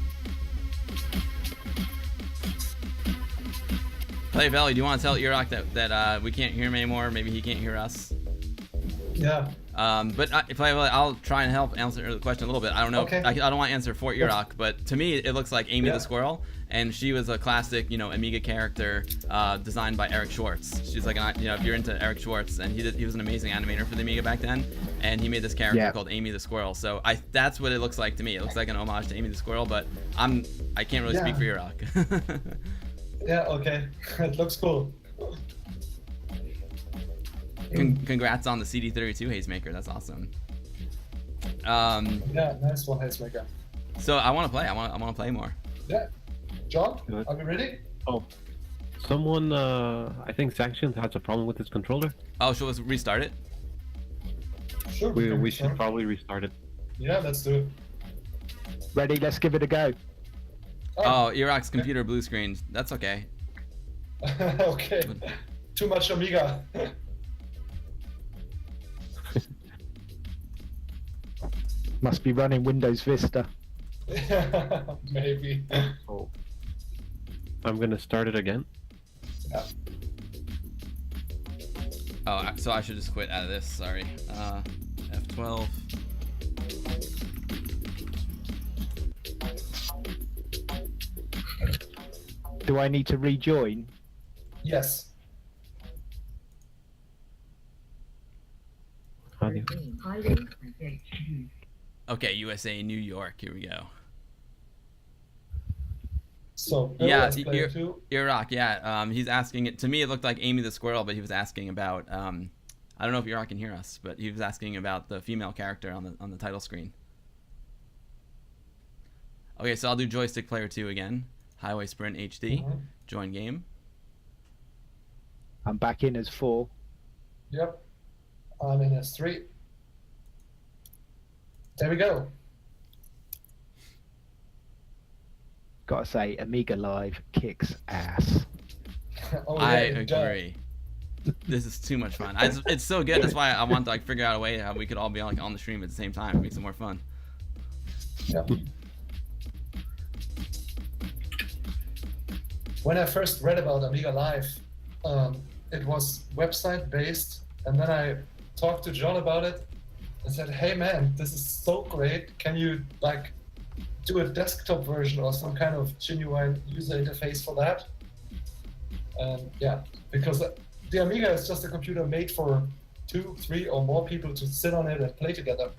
Play Valley, do you want to tell Iraq that we can't hear him anymore? Maybe he can't hear us. Yeah. But Play Valley, I'll try and help answer the question a little bit. I don't know. Okay. I don't want to answer for Iraq, but to me it looks like Amy the Squirrel, and she was a classic, Amiga character designed by Eric Schwartz. She's like, if you're into Eric Schwartz, and he was an amazing animator for the Amiga back then, and he made this character called Amy the Squirrel. So that's what it looks like to me. It looks like an homage to Amy the Squirrel, but I can't really speak for Iraq. Yeah. Okay. It looks cool. Congrats on the CD32 Hazemaker. That's awesome. Yeah, nice one, Hazemaker. So I want to play. I want to play more. Yeah. John, are we ready? Oh, someone, I think Sanctions has a problem with his controller. Oh, shall we restart it? Sure. We should probably restart it. Yeah, let's do it. Ready? Let's give it a go. Oh, Iraq's computer blue screen. That's okay. Okay. Too much Amiga. Must be running Windows Vista. Maybe. Oh, I'm gonna start it again. Yeah. Oh, so I should just quit out of this. Sorry. F12. Do I need to rejoin? Yes. How do you- Okay, USA, New York. Here we go. So Bill Yeah, as player 2. Iraq. Yeah, he's asking it. To me, it looked like Amy the squirrel, but he was asking about. I don't know if Iraq can hear us, but he was asking about the female character on the title screen. Okay, so I'll do joystick player 2 again. Highway Sprint HD. Mhm. Join game. I'm back in as 4. Yep. I'm in S3. There we go. Gotta say, Amiga Live kicks ass. Oh, I it does. agree. This is too much fun. It's so good. That's why I want to figure out a way how we could all be on the stream at the same time. It makes it more fun. Yeah. When I first read about Amiga Live, it was website based, and then I talked to John about it and said, "Hey man, this is so great. Can you like do a desktop version or some kind of genuine user interface for that?" And yeah, because the Amiga is just a computer made for 2, 3, or more people to sit on it and play together.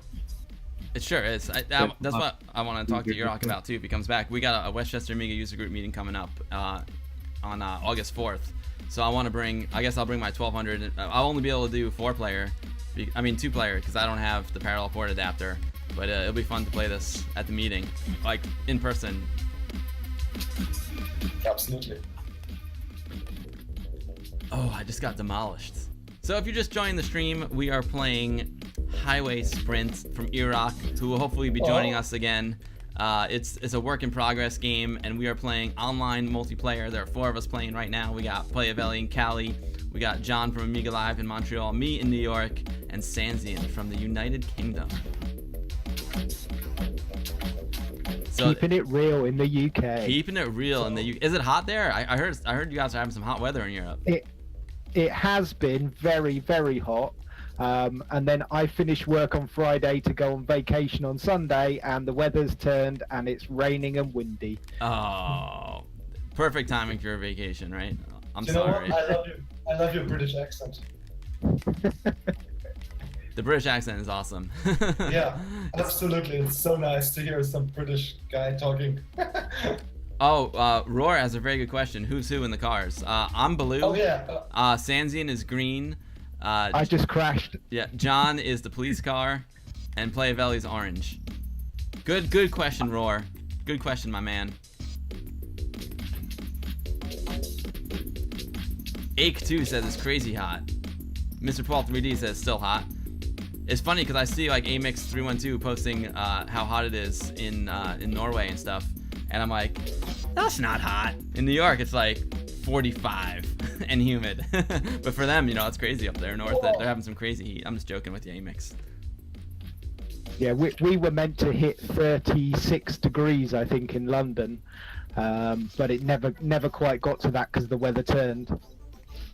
It sure is. That's what I want to talk to Iraq about too. If he comes back, we got a Westchester Amiga user group meeting coming up on August 4th. So I want to bring. I guess I'll bring my 1200. I'll only be able to do 4-player. I mean 2-player because I don't have the parallel port adapter. But it'll be fun to play this at the meeting, like in person. Absolutely. Oh, I just got demolished. So if you're just joining the stream, we are playing Highway Sprint from Iraq, who will hopefully be joining us again. It's a work in progress game, and we are playing online multiplayer. There are 4 of us playing right now. We got Playavelli in Cali, we got John from Amiga Live in Montreal, me in New York, and Sanzian from the United Kingdom. So, Keeping it real in the UK. keeping it real in the UK. Is it hot there? I heard you guys are having some hot weather in Europe. It has been very, very hot. And then I finished work on Friday to go on vacation on Sunday, and the weather's turned and it's raining and windy. Oh, perfect timing for your vacation, right? I'm You know sorry. what? I love your British accent. The British accent is awesome. Yeah, absolutely. It's so nice to hear some British guy talking. Roar has a very good question. Who's who in the cars? I'm blue. Oh yeah. Sanzian is green. I just crashed. Yeah, John is the police car, and Playavelli's orange. Good question, Roar. Good question, my man. Ake2 says it's crazy hot. Mr. Paul 3D says still hot. It's funny because I see like Amix312 posting how hot it is in Norway and stuff, and I'm like, that's not hot. In New York, it's like 45 and humid. But for them, it's crazy up there north. They're having some crazy heat. I'm just joking with you, Amix. Yeah, we were meant to hit 36 degrees, I think, in London, but it never quite got to that because the weather turned.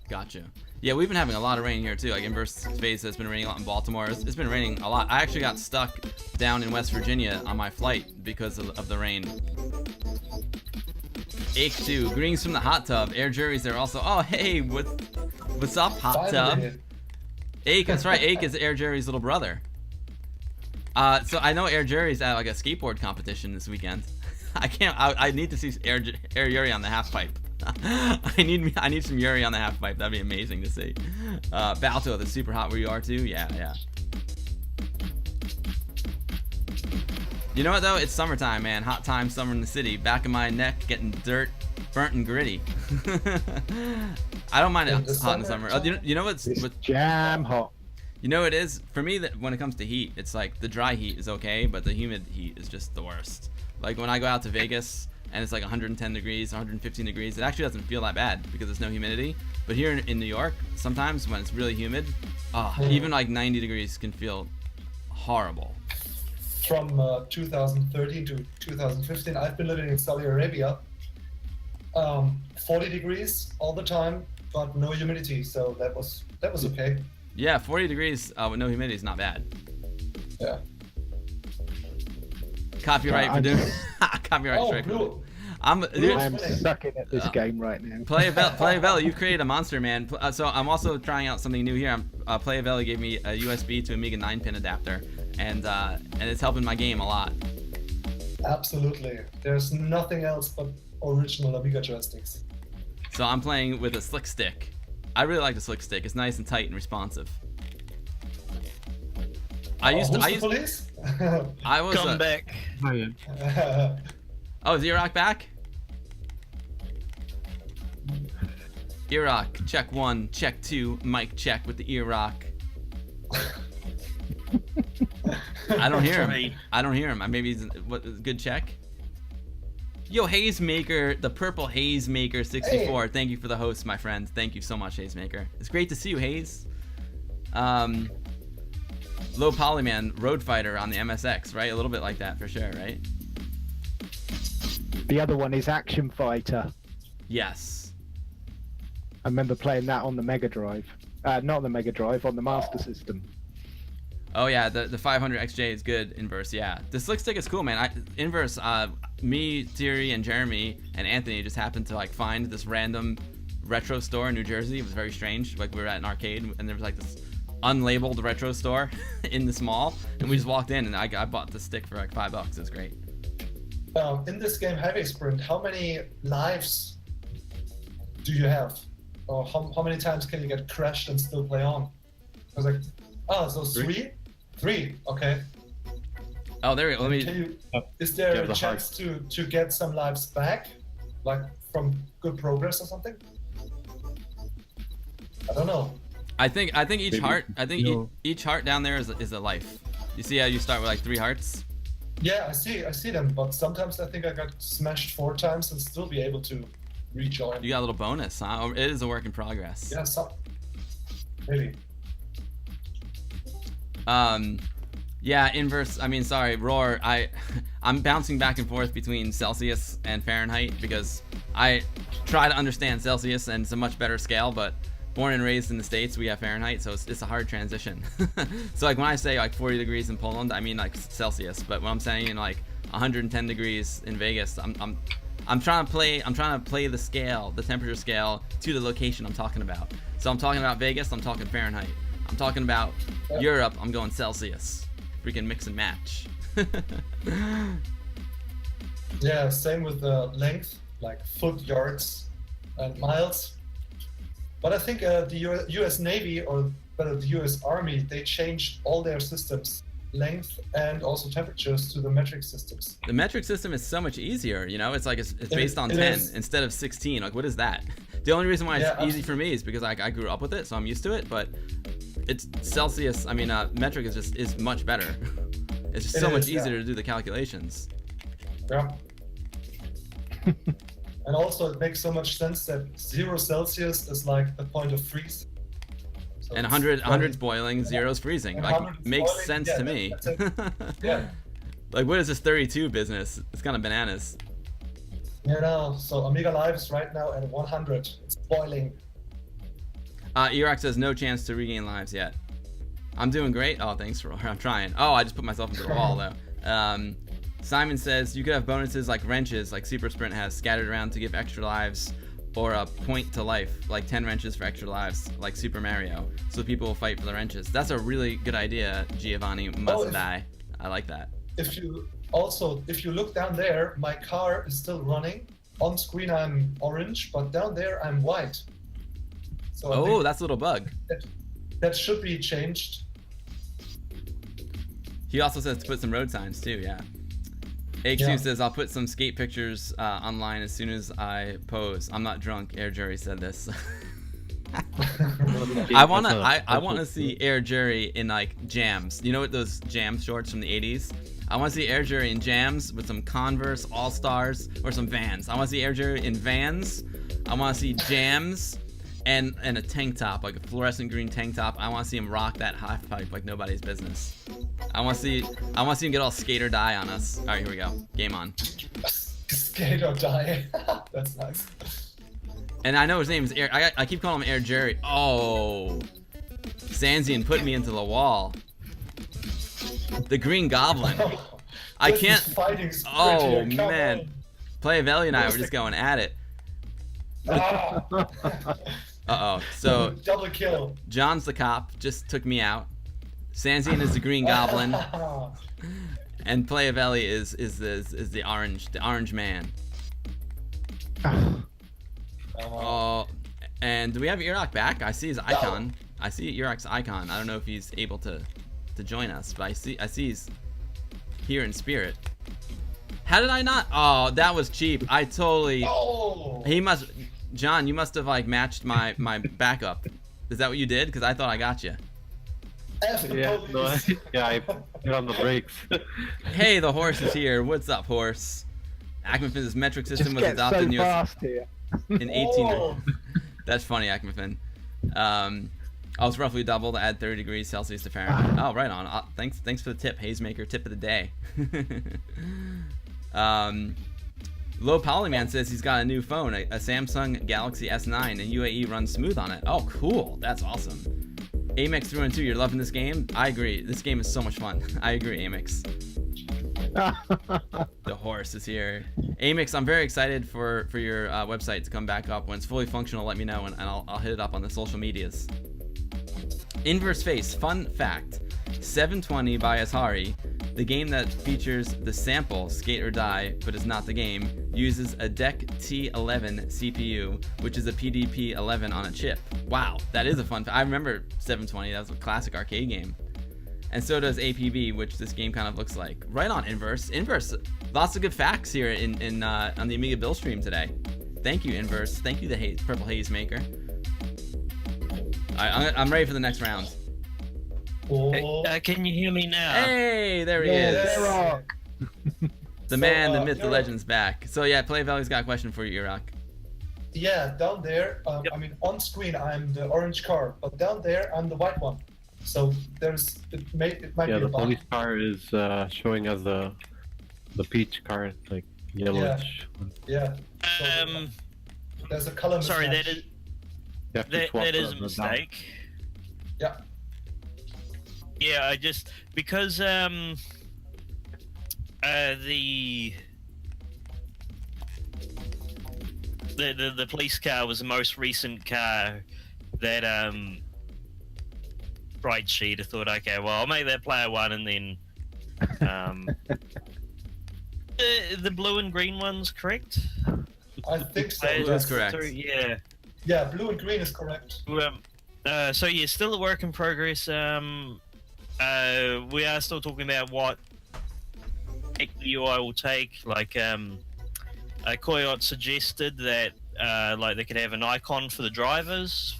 Gotcha. Yeah, we've been having a lot of rain here too. Like Inverse Space, it's been raining a lot in Baltimore. It's been raining a lot. I actually got stuck down in West Virginia on my flight because of the rain. Ake2, greetings from the hot tub. Air Jury's there also. Oh, hey, what's up, hot tub? Ake, that's right. Ake is Air Jury's little brother. So I know Air Jury's at like a skateboard competition this weekend. I need to see Air Yuri on the half pipe. I need some Yuri on the half pipe. That'd be amazing to see. Balto, that's super hot where you are too. Yeah. You know what though? It's summertime, man. Hot time, summer in the city. Back of my neck, getting dirt, burnt and gritty. I don't mind it hot in the summer. You know what's jam hot. You know it is for me that when it comes to heat, it's like the dry heat is okay, but the humid heat is just the worst. Like when I go out to Vegas and it's like 110 degrees, 115 degrees, it actually doesn't feel that bad because there's no humidity. But here in New York, sometimes when it's really humid, even like 90 degrees can feel horrible. From 2013 to 2015, I've been living in Saudi Arabia. 40 degrees all the time, but no humidity, so that was okay. Yeah, 40 degrees with no humidity is not bad. Yeah. Copyright for doing copyright strike. Blue. I'm sucking at this game right now. Playavelli, you've created a monster, man. So I'm also trying out something new here. Playavelli gave me a USB to Amiga 9-pin adapter, and it's helping my game a lot. Absolutely. There's nothing else but original Amiga joysticks. So I'm playing with a slick stick. I really like the slick stick. It's nice and tight and responsive. Who's the police? I was Come back. Oh, yeah. Oh, is Iraq back? Iraq, check 1, check 2, mic check with the Iraq. I don't hear him. Right. I don't hear him. Maybe he's good check. Yo, Hazemaker, the purple Hazemaker 64. Hey. Thank you for the host, my friend. Thank you so much, Hazemaker. It's great to see you, Haze. Low Polyman, Road Fighter on the MSX, right? A little bit like that for sure, right? The other one is Action Fighter. Yes. I remember playing that on the Mega Drive. Not on the Mega Drive, on the Master System. Oh yeah, the 500 XJ is good. Inverse, yeah. The slick stick is cool, man. Inverse, me, Thierry, and Jeremy and Anthony just happened to like find this random retro store in New Jersey. It was very strange. Like we were at an arcade and there was like this unlabeled retro store in this mall, and we just walked in and I bought the stick for like $5. It was great. In this game, Heavy Sprint, how many lives do you have? Or how many times can you get crashed and still play on? I was like, so three? Three, okay. Oh, there we go. Let me. Is there Give a the chance to get some lives back? Like from good progress or something? I don't know. I think each Maybe, heart. I think you know- each heart down there is a life. You see how you start with like 3 hearts? Yeah, I see them, but sometimes I think I got smashed 4 times and still be able to rejoin. You got a little bonus, huh? Or it is a work in progress. Yeah, maybe. Yeah, inverse. I mean, sorry, Roar. I'm bouncing back and forth between Celsius and Fahrenheit because I try to understand Celsius and it's a much better scale, but born and raised in the States, we have Fahrenheit, so it's a hard transition. So like when I say like 40 degrees in Poland, I mean like Celsius, but when I'm saying in like 110 degrees in Vegas, I'm trying to play the scale, the temperature scale to the location I'm talking about. So I'm talking about Vegas, I'm talking Fahrenheit. I'm talking about Europe, I'm going Celsius. Freaking mix and match. Yeah, same with the length, like foot, yards, and miles. But I think the U.S. Navy, or better, the U.S. Army, they changed all their systems, length and also temperatures, to the metric systems. The metric system is so much easier, you know? It's like it's based on it 10 is. instead of 16. Like, what is that? The only reason why it's Yeah, easy for me is because I grew up with it, so I'm used to it, but it's Celsius, I mean, metric is much better. It's just It so much is, yeah. easier to do the calculations. Yeah. And also it makes so much sense that 0 Celsius is like the point of freeze. So And it's 100's boiling, 0's freezing. And Like, 100 is makes boiling, sense yeah, to me. that's it. Yeah. Like, what is this 32 business? It's kind of bananas. You know, so Amiga Live is right now at 100. It's boiling. Iraq says no chance to regain lives yet. I'm doing great. Oh, thanks, Roar. I'm trying. Oh, I just put myself into the wall, though. Simon says you could have bonuses like wrenches, like Super Sprint has, scattered around to give extra lives, or a point to life, like 10 wrenches for extra lives, like Super Mario, so people will fight for the wrenches. That's a really good idea, Giovanni Must-Die. I like that. If you look down there, my car is still running. On screen I'm orange, but down there I'm white. So I Oh, think that's a little bug. that should be changed. He also says to put some road signs too, yeah. HQ Yeah. says, I'll put some skate pictures online as soon as I pose. I'm not drunk. Air Jury said this. I wanna see Air Jury in like jams. You know what, those jam shorts from the 80s? I wanna see Air Jury in jams with some Converse All-Stars or some Vans. I wanna see Air Jury in Vans. I wanna see jams and a tank top, like a fluorescent green tank top. I wanna see him rock that half pipe like nobody's business. I wanna see him get all skate or die on us. Alright, here we go. Game on. Skate or die. That's nice. And I know his name is Air. I keep calling him Air Jerry. Oh, Sanzian put me into the wall. The Green Goblin. I This is can't. fighting spirit Oh here. Come man, on. Playavelli and I were just going at it. Ah. So Double kill. John's the cop. Just took me out. Sanzian is the Green Goblin, and Playavelli is the orange man. Oh, and do we have Iraq back? I see his icon. I see Iraq's icon. I don't know if he's able to join us, but I see he's here in spirit. How did I not? Oh, that was cheap. I totally. Oh! He must. John, you must have like matched my backup. Is that what you did? Because I thought I got you. Yeah, no, I put on the brakes. Hey, the horse is here. What's up, horse? Acmefin's metric system was adopted in US here. in 18. That's funny, Acmefin. I was roughly double to add 30 degrees Celsius to Fahrenheit. Oh, right on. Thanks for the tip, Hazemaker. Tip of the day. Low Polyman says he's got a new phone, a Samsung Galaxy S9, and UAE runs smooth on it. Oh, cool. That's awesome. Amex 312, you're loving this game? I agree. This game is so much fun. I agree, Amex. The horse is here. Amex, I'm very excited for your website to come back up. When it's fully functional, let me know, and I'll hit it up on the social medias. Inverse Face, fun fact. 720 by Atari, the game that features the sample Skate or Die, but is not the game, uses a DEC T11 CPU, which is a PDP-11 on a chip. Wow, that is a fun fact. I remember 720, that was a classic arcade game. And so does APB, which this game kind of looks like. Right on, Inverse. Inverse, lots of good facts here on the Amiga Bill stream today. Thank you, Inverse. Thank you, the Purple Haze Maker. I'm ready for the next round. Hey, can you hear me now? Hey, there he is. Iraq. The man, the myth, the Iraq. legend's back. So yeah, Play Valley's got a question for you, Iraq. Yeah, down there, Yep. I mean, on screen I'm the orange car, but down there I'm the white one. So it might Yeah, be a the bug. police car is showing as the peach car, like yellowish. Yeah. So, there's a color Sorry, mismatch. You have to swap that is a the down. mistake. Yeah. Yeah, I just because the police car was the most recent car that Bright Sheet. I thought, okay, well, I'll make that player one, and then the blue and green one's correct. I think so. Blue is yes. correct. So, yeah. Yeah, blue and green is correct. So yeah, still a work in progress. We are still talking about what the UI will take. Like, Coyote suggested that like they could have an icon for the drivers,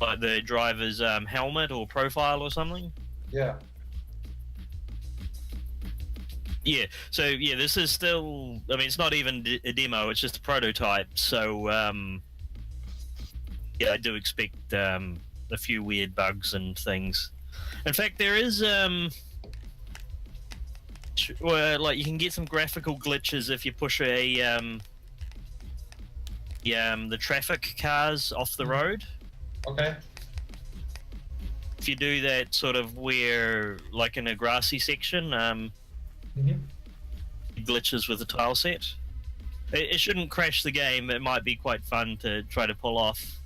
like the driver's helmet or profile or something. Yeah. Yeah. So yeah, this is still. I mean, it's not even a demo; it's just a prototype. So yeah, I do expect a few weird bugs and things. In fact, there is like you can get some graphical glitches if you push the traffic cars off the road. Okay. If you do that sort of where, like in a grassy section, Mhm. glitches with the tile set. It shouldn't crash the game. It might be quite fun to try to pull off.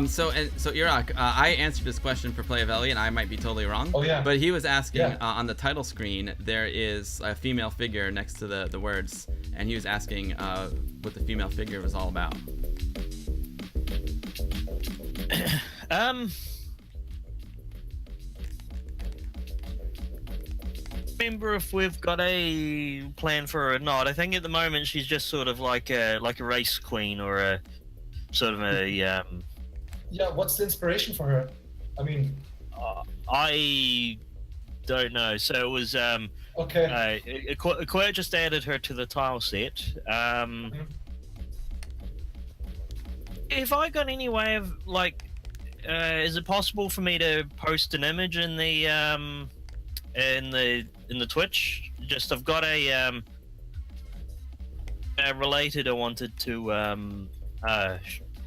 So Iraq, I answered this question for Playavelli, and I might be totally wrong. Oh, yeah. But he was asking Yeah. on the title screen there is a female figure next to the words, and he was asking what the female figure was all about. Remember if we've got a plan for her or not. I think at the moment she's just sort of like a race queen or a sort of a Yeah, what's the inspiration for her? I mean, I don't know. So it was okay. Quir just added her to the tile set. If I got any way of like, is it possible for me to post an image in the Twitch? Just I've got a related I wanted to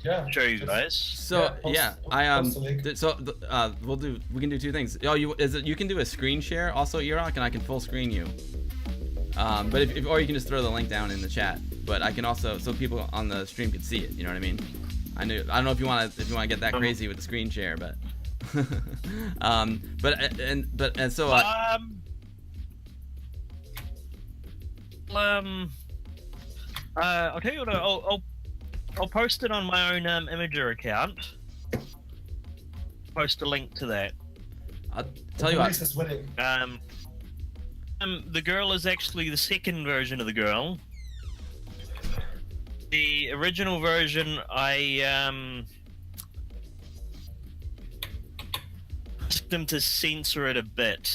Yeah. show you just- guys. So post the link. we can do two things. Oh, you can do a screen share also, Iraq, and I can full screen you. But or you can just throw the link down in the chat. But I can also, so people on the stream can see it. You know what I mean? I don't know if you want to get that crazy with the screen share, but but so I'll tell you what. I'll post it on my own Imager account. Post a link to that. I'll tell you what. Is winning. The girl is actually the second version of the girl. The original version, I asked them to censor it a bit.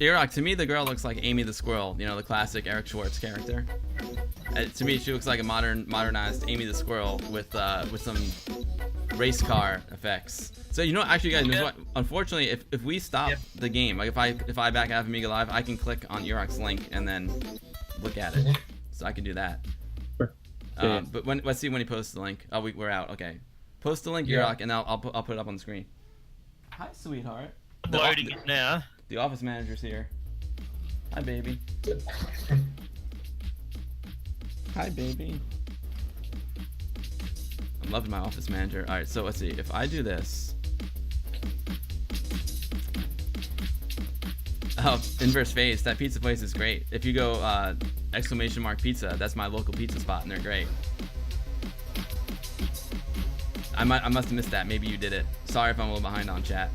Iraq, to me, the girl looks like Amy the Squirrel. You know, the classic Eric Schwartz character. To me, she looks like a modernized Amy the Squirrel with some race car effects. So you know, actually, guys, what? Unfortunately, if we stop the game, like if I back out of Amiga Live, I can click on Iraq's link and then look at it. So I can do that. Sure. But let's see when he posts the link. Oh, we're out. Okay, post the link, Iraq, and I'll put it up on the screen. Hi, sweetheart. Loading it now. The office manager's here. Hi, baby. Hi, baby. I'm loving my office manager. All right, so let's see. If I do this. Oh, inverse phase. That pizza place is great. If you go !pizza, that's my local pizza spot, and they're great. I must have missed that. Maybe you did it. Sorry if I'm a little behind on chat.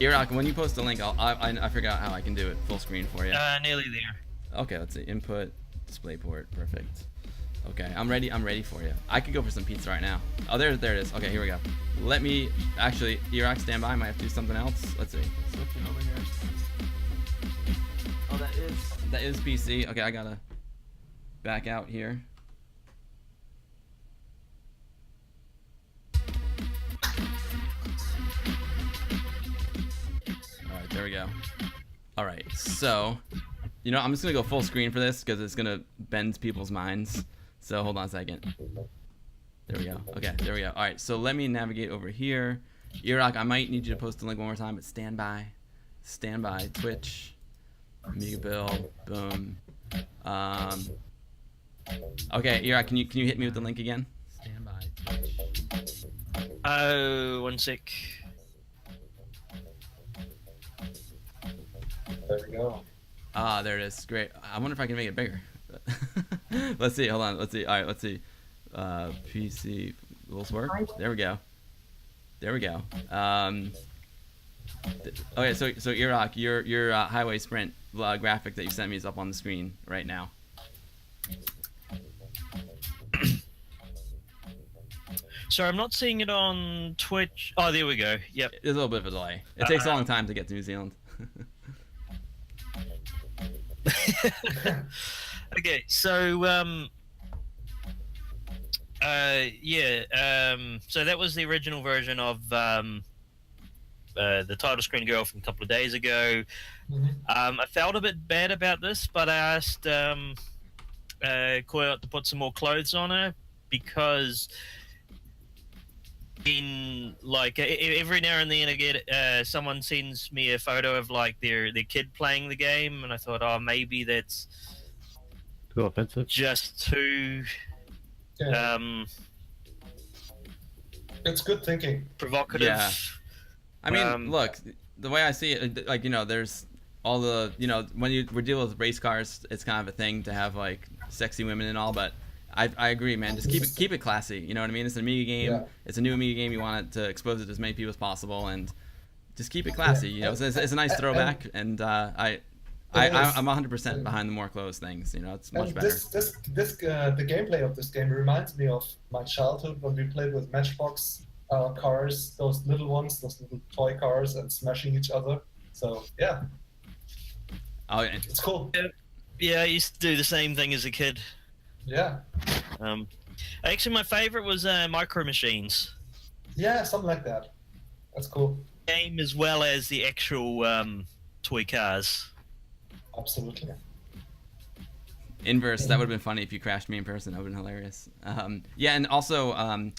Iraq, when you post the link, I figure out how I can do it full screen for you. Nearly there. Okay, let's see. Input, display port, perfect. Okay, I'm ready for you. I could go for some pizza right now. Oh, there it is. Okay, here we go. Let me, actually, Iraq, stand by. I might have to do something else. Let's see. Switching over here. Oh, that is PC. Okay, I gotta back out here. Alright, there we go. Alright, so, you know, I'm just gonna go full screen for this because it's gonna bend people's minds. So hold on a second. There we go. Okay, there we go. All right, so let me navigate over here. Iraq, I might need you to post the link one more time, but stand by. Stand by. Twitch. Amiga Bill. Boom. Okay, Iraq, can you hit me with the link again? Stand by. Twitch. Oh, 1 sec. There we go. Ah, there it is. Great. I wonder if I can make it bigger. Let's see. Hold on. Let's see. All right. Let's see. PC rules work. There we go. There we go. Okay. So Iraq, your highway sprint graphic that you sent me is up on the screen right now. Sorry, I'm not seeing it on Twitch. Oh, there we go. Yep. There's a little bit of a delay. It takes a long time to get to New Zealand. Okay, so so that was the original version of the title screen girl from a couple of days ago. I felt a bit bad about this, but I asked Coyote to put some more clothes on her because in like every now and then I get someone sends me a photo of like their kid playing the game, and I thought, oh, maybe that's too offensive. Just too it's good thinking. Provocative. Yeah. I mean, look, the way I see it, like, you know, there's all the, you know, when we're dealing with race cars, it's kind of a thing to have like sexy women and all, but I agree, man. Just keep it classy. You know what I mean? It's an Amiga game. Yeah. It's a new Amiga game. You want it to expose it to as many people as possible, and just keep it classy. You know, it's a nice throwback, and I'm 100% behind the more clothes things. You know, it's much better. The gameplay of this game reminds me of my childhood when we played with Matchbox cars, those little ones, those little toy cars, and smashing each other. So yeah. Oh, yeah. It's cool. Yeah, I used to do the same thing as a kid. Yeah. Actually, my favorite was Micro Machines. Yeah, something like that. That's cool. Game as well as the actual toy cars. Absolutely. Inverse, that would have been funny if you crashed me in person. That would have been hilarious. Yeah, and also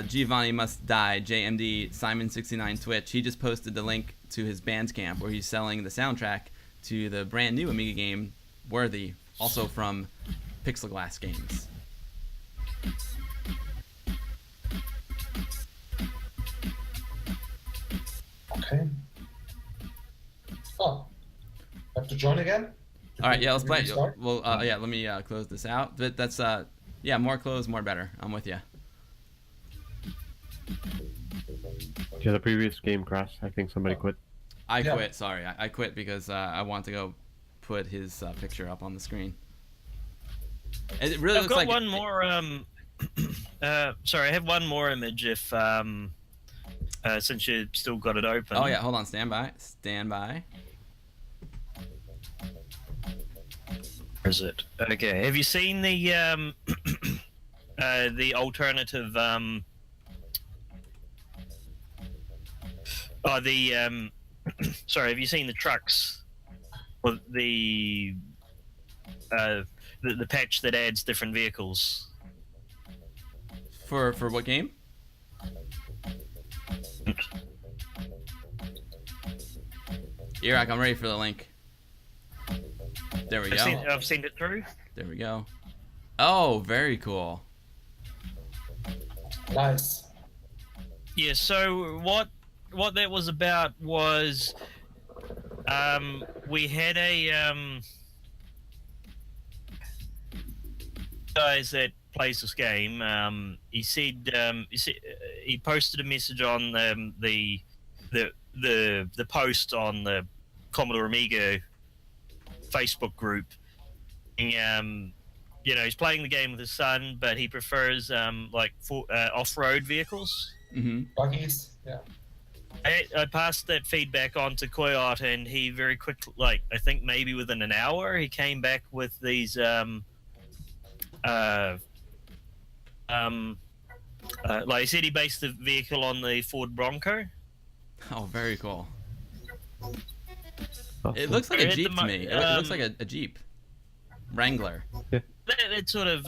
Giovanni Must Die, JMD, Simon69 Twitch, he just posted the link to his Bandcamp where he's selling the soundtrack to the brand new Amiga game, Worthy, also from Pixel Glass Games. join again? All right, yeah, let's We can play. start? Well, yeah, let me close this out. But that's yeah, more close, more better. I'm with you. Yeah, the previous game crashed. I think somebody quit. I Yeah. quit. Sorry, I quit because I want to go put his picture up on the screen. It really I've looks got like one more. Sorry, I have one more image. If since you still got it open. Oh yeah, hold on, stand by, stand by. Where is it? Okay. Have you seen the alternative? Sorry, have you seen the trucks? Or the patch that adds different vehicles? For what game? Iraq, I'm ready for the link. There we go. I've seen it through. There we go. Oh, very cool. Nice. Yeah. So what that was about was, we had a guys that plays this game. He said he posted a message on the post on the Commodore Amiga Facebook group. And, he's playing the game with his son, but he prefers off-road vehicles. Mm-hmm. Buggies. Yeah. I passed that feedback on to Coyote, and he very quickly, I think maybe within an hour, he came back with these like I said, he based the vehicle on the Ford Bronco. Oh, very cool. Awesome. It looks like a At the Jeep to mo- me. It looks like a Jeep. Wrangler. That sort of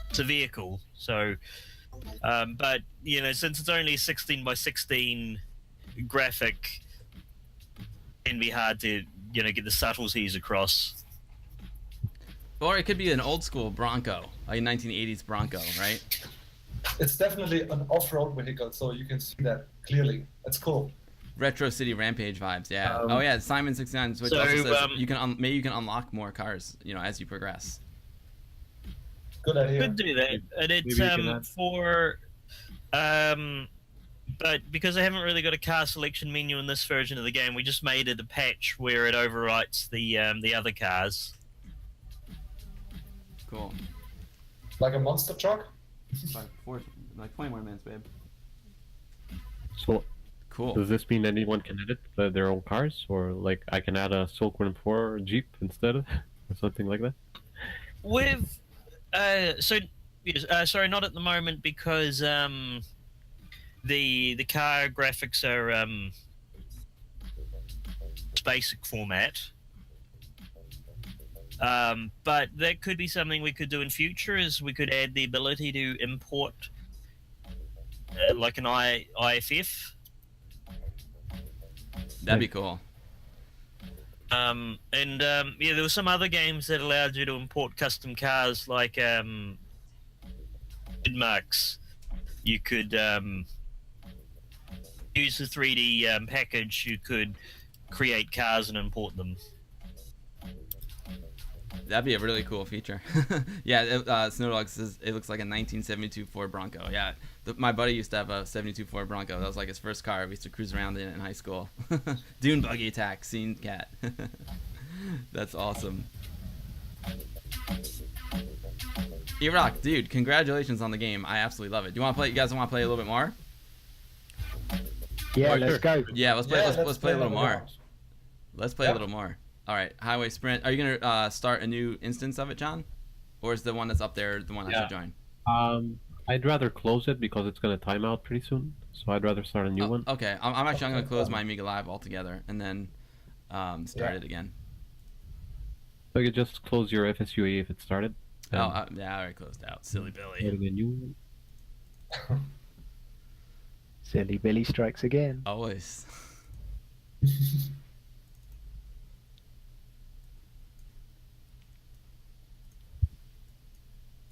it's a vehicle. So, but since it's only 16 by 16 graphic, it can be hard to get the subtleties across. Or it could be an old school Bronco, like a 1980s Bronco, right? It's definitely an off-road vehicle, so you can see that clearly. That's cool. Retro City Rampage vibes, yeah. Oh yeah, Simon69, which So, also says you can maybe you can unlock more cars, as you progress. Good idea. Could do that, and it's Maybe you can add- but because I haven't really got a car selection menu in this version of the game, we just made it a patch where it overwrites the other cars. Cool. Like a monster truck? Like 20 more minutes, babe. So, Cool. does this mean anyone can edit their own cars, or like I can add a Silkworm 4 Jeep instead, or something like that? With sorry, not at the moment because the car graphics are basic format. But that could be something we could do in future. Is we could add the ability to import like an IFF. That'd be cool. And there were some other games that allowed you to import custom cars, like Marks. You could use the 3D package. You could create cars and import them. That'd be a really cool feature. Yeah, Snowdog says it looks like a 1972 Ford Bronco. Yeah, my buddy used to have a 72 Ford Bronco. That was like his first car. We used to cruise around in high school. Dune buggy attack, scene cat. That's awesome. E-Rock, dude, congratulations on the game. I absolutely love it. Do you want to play? You guys want to play a little bit more? Yeah, Oh, let's sure. go. Yeah, let's play. Yeah, let's play a little another more. round. Let's play a Yeah. little more. All right, Highway Sprint. Are you gonna start a new instance of it, John, or is the one that's up there the one I should join? I'd rather close it because it's gonna time out pretty soon. So I'd rather start a new one. Okay, I'm actually gonna close my Amiga Live altogether and then start Yeah. it again. So you just close your FSUA if it started. Oh, yeah, I already closed out. Silly Billy. Starting a new one. Silly Billy strikes again. Always.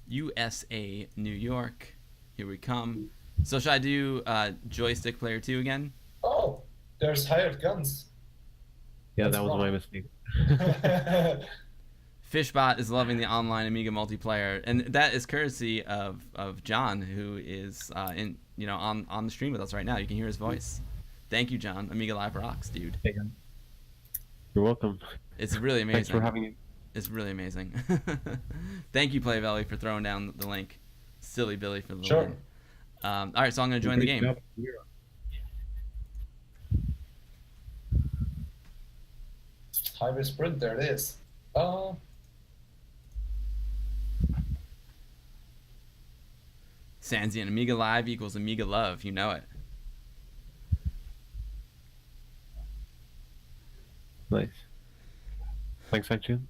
USA, New York. Here we come. So should I do joystick player 2 again? Oh, There's hired guns. Yeah, That's that was wrong. my mistake. Fishbot is loving the online Amiga multiplayer, and that is courtesy of John, who is on the stream with us right now. You can hear his voice. Thank you, John. Amiga Live rocks, dude. Hey, guys. You're welcome. It's really amazing. Thanks for having me. It's really amazing. Thank you, PlayValley, for throwing down the link. Silly Billy for the Sure. win. All right, so I'm going to join the Great game. job. Highway Sprint, there it is. Sansian, Amiga Live equals Amiga Love. You know it. Nice. Thanks, Action.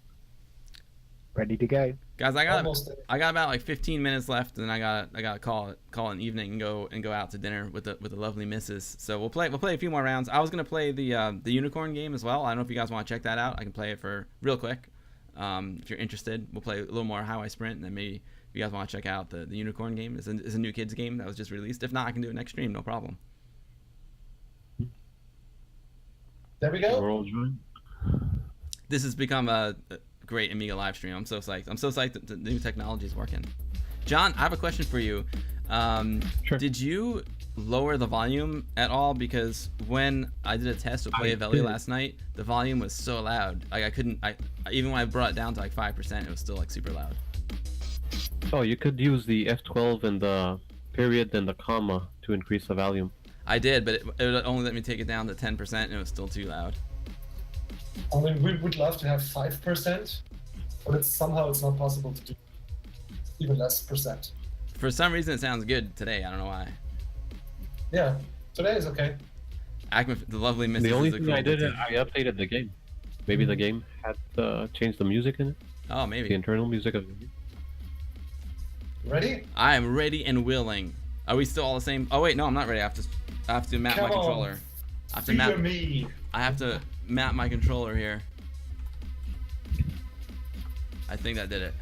Ready to go. Guys, I got Almost there. about like 15 minutes left, and I got to call it an evening and go out to dinner with the lovely missus. So we'll play a few more rounds. I was gonna play the unicorn game as well. I don't know if you guys want to check that out. I can play it for real quick. If you're interested, we'll play a little more Highway Sprint, and then maybe if you guys want to check out the unicorn game. It's a new kids game that was just released. If not, I can do it next stream, no problem. There we We're go. all joined. This has become a great Amiga live stream. I'm so psyched. I'm so psyched that the new technology is working. John, I have a question for you. Sure. Did you lower the volume at all? Because when I did a test with I PlayValley did. last night, the volume was so loud. Like I couldn't. Even when I brought it down to like 5%, it was still like super loud. Oh, you could use the F12 and the period and the comma to increase the volume. I did, but it would only let me take it down to 10%, and it was still too loud. I mean, we would love to have 5%, but somehow it's not possible to do even less percent. For some reason, it sounds good today. I don't know why. Yeah, today is okay. The lovely Mrs. The only is a thing cool I did, too. I updated the game. Maybe the game had changed the music in it, Oh, the maybe. internal music of the game. Ready? I am ready and willing. Are we still all the same? Oh wait, no, I'm not ready. I have to map Come my on. controller. I have to Fear map. me. I have to map my controller here. I think that did it.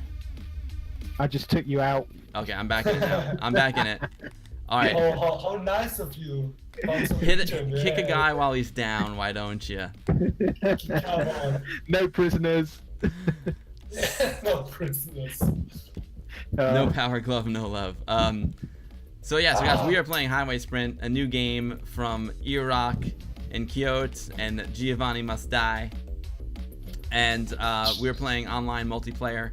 I just took you out. Okay, I'm back in it now. I'm back in it. All right. Oh, how nice of you. Kick a guy while he's down. Why don't you? Come on. No prisoners. No prisoners. No power glove, no love. So guys, we are playing Highway Sprint, a new game from Iraq and Kyoto and Giovanni Must Die, and we're playing online multiplayer.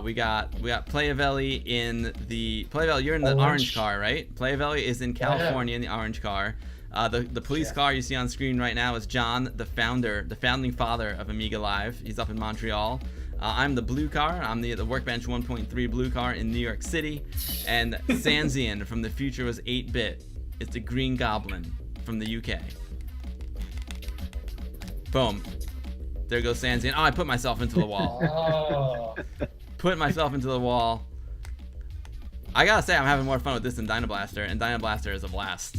We got PlayValley in the PlayValley. You're in the orange car, right? PlayValley is in California in the orange car. The police car you see on screen right now is John, the founding father of Amiga Live. He's up in Montreal. I'm the blue car. I'm the Workbench 1.3 blue car in New York City. And Sansian from the future was 8-bit. It's the Green Goblin from the UK. Boom. There goes Sansian. Oh, I put myself into the wall. Oh. Put myself into the wall. I gotta say, I'm having more fun with this than Dynablaster, and Dynablaster is a blast.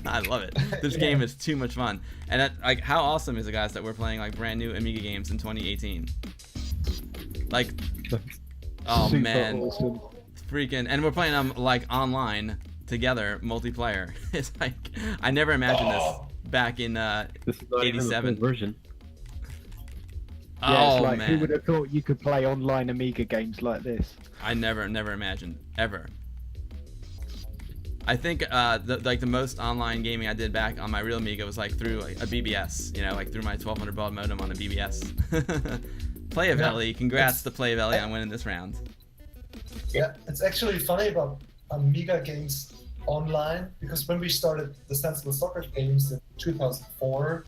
I love it. This game is too much fun. And how awesome is it, guys, that we're playing like brand new Amiga games in 2018? Like, oh Super man, awesome. freaking, and we're playing them like online together, multiplayer. It's like I never imagined this back in This is not even the full 87. version. Yeah, it's Oh like, who man, would have thought you could play online Amiga games like this? I never imagined ever. I think the most online gaming I did back on my real Amiga was like through a BBS, like through my 1200 baud modem on a BBS. PlayValley, congrats to PlayValley on winning this round. Yeah, it's actually funny about Amiga games online, because when we started the Sensible Soccer games in 2004,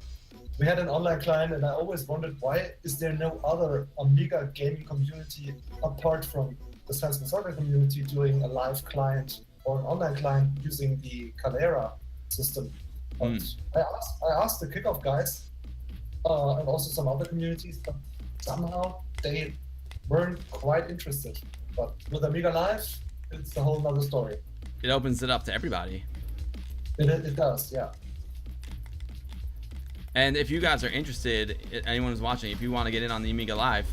we had an online client, and I always wondered, why is there no other Amiga gaming community apart from the Sensible Soccer community doing a live client or an online client using the Calera system? But I asked the Kickoff guys and also some other communities, but somehow they weren't quite interested. But with Amiga Live, it's a whole nother story. It opens it up to everybody. It does, yeah. And if you guys are interested, anyone who's watching, if you want to get in on the Amiga Live,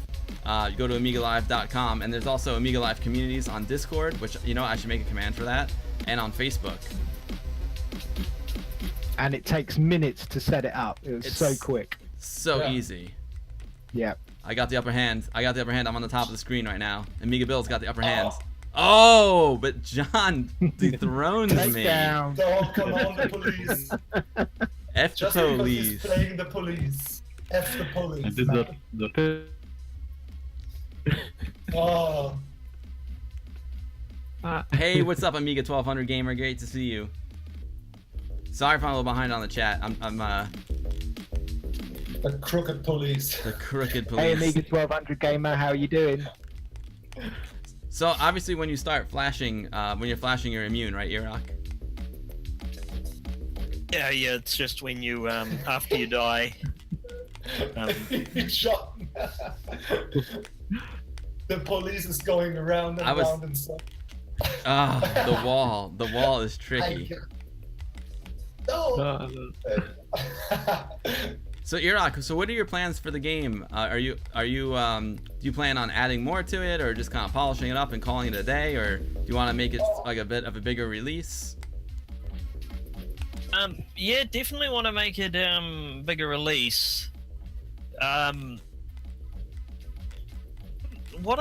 you go to AmigaLive.com, and there's also Amiga Live communities on Discord, which, I should make a command for that, and on Facebook. and it takes minutes to set it up. It was It's- so quick. So Yeah. easy. Yeah. I got the upper hand. I'm on the top of the screen right now. Amiga Bill's got the upper hand. Oh, but John dethrones me. Takedown. Don't come on, the police. F the Just because police. he's playing the police. F the police. I did man. the Oh, Hey, what's up, Amiga 1200 gamer? Great to see you. Sorry if I'm a little behind on the chat. I'm the crooked police. the crooked Hey, police. Amiga 1200 gamer, how you doing? So obviously, when you start flashing, when you're flashing, you're immune, right, Iraq? Yeah, it's just when you after you die. He shot. The police is going around and round and stuff. Ah, the wall is tricky. No. So Iraq, so what are your plans for the game? Do you plan on adding more to it, or just kind of polishing it up and calling it a day, or do you want to make it like a bit of a bigger release? Yeah, definitely want to make it bigger release. What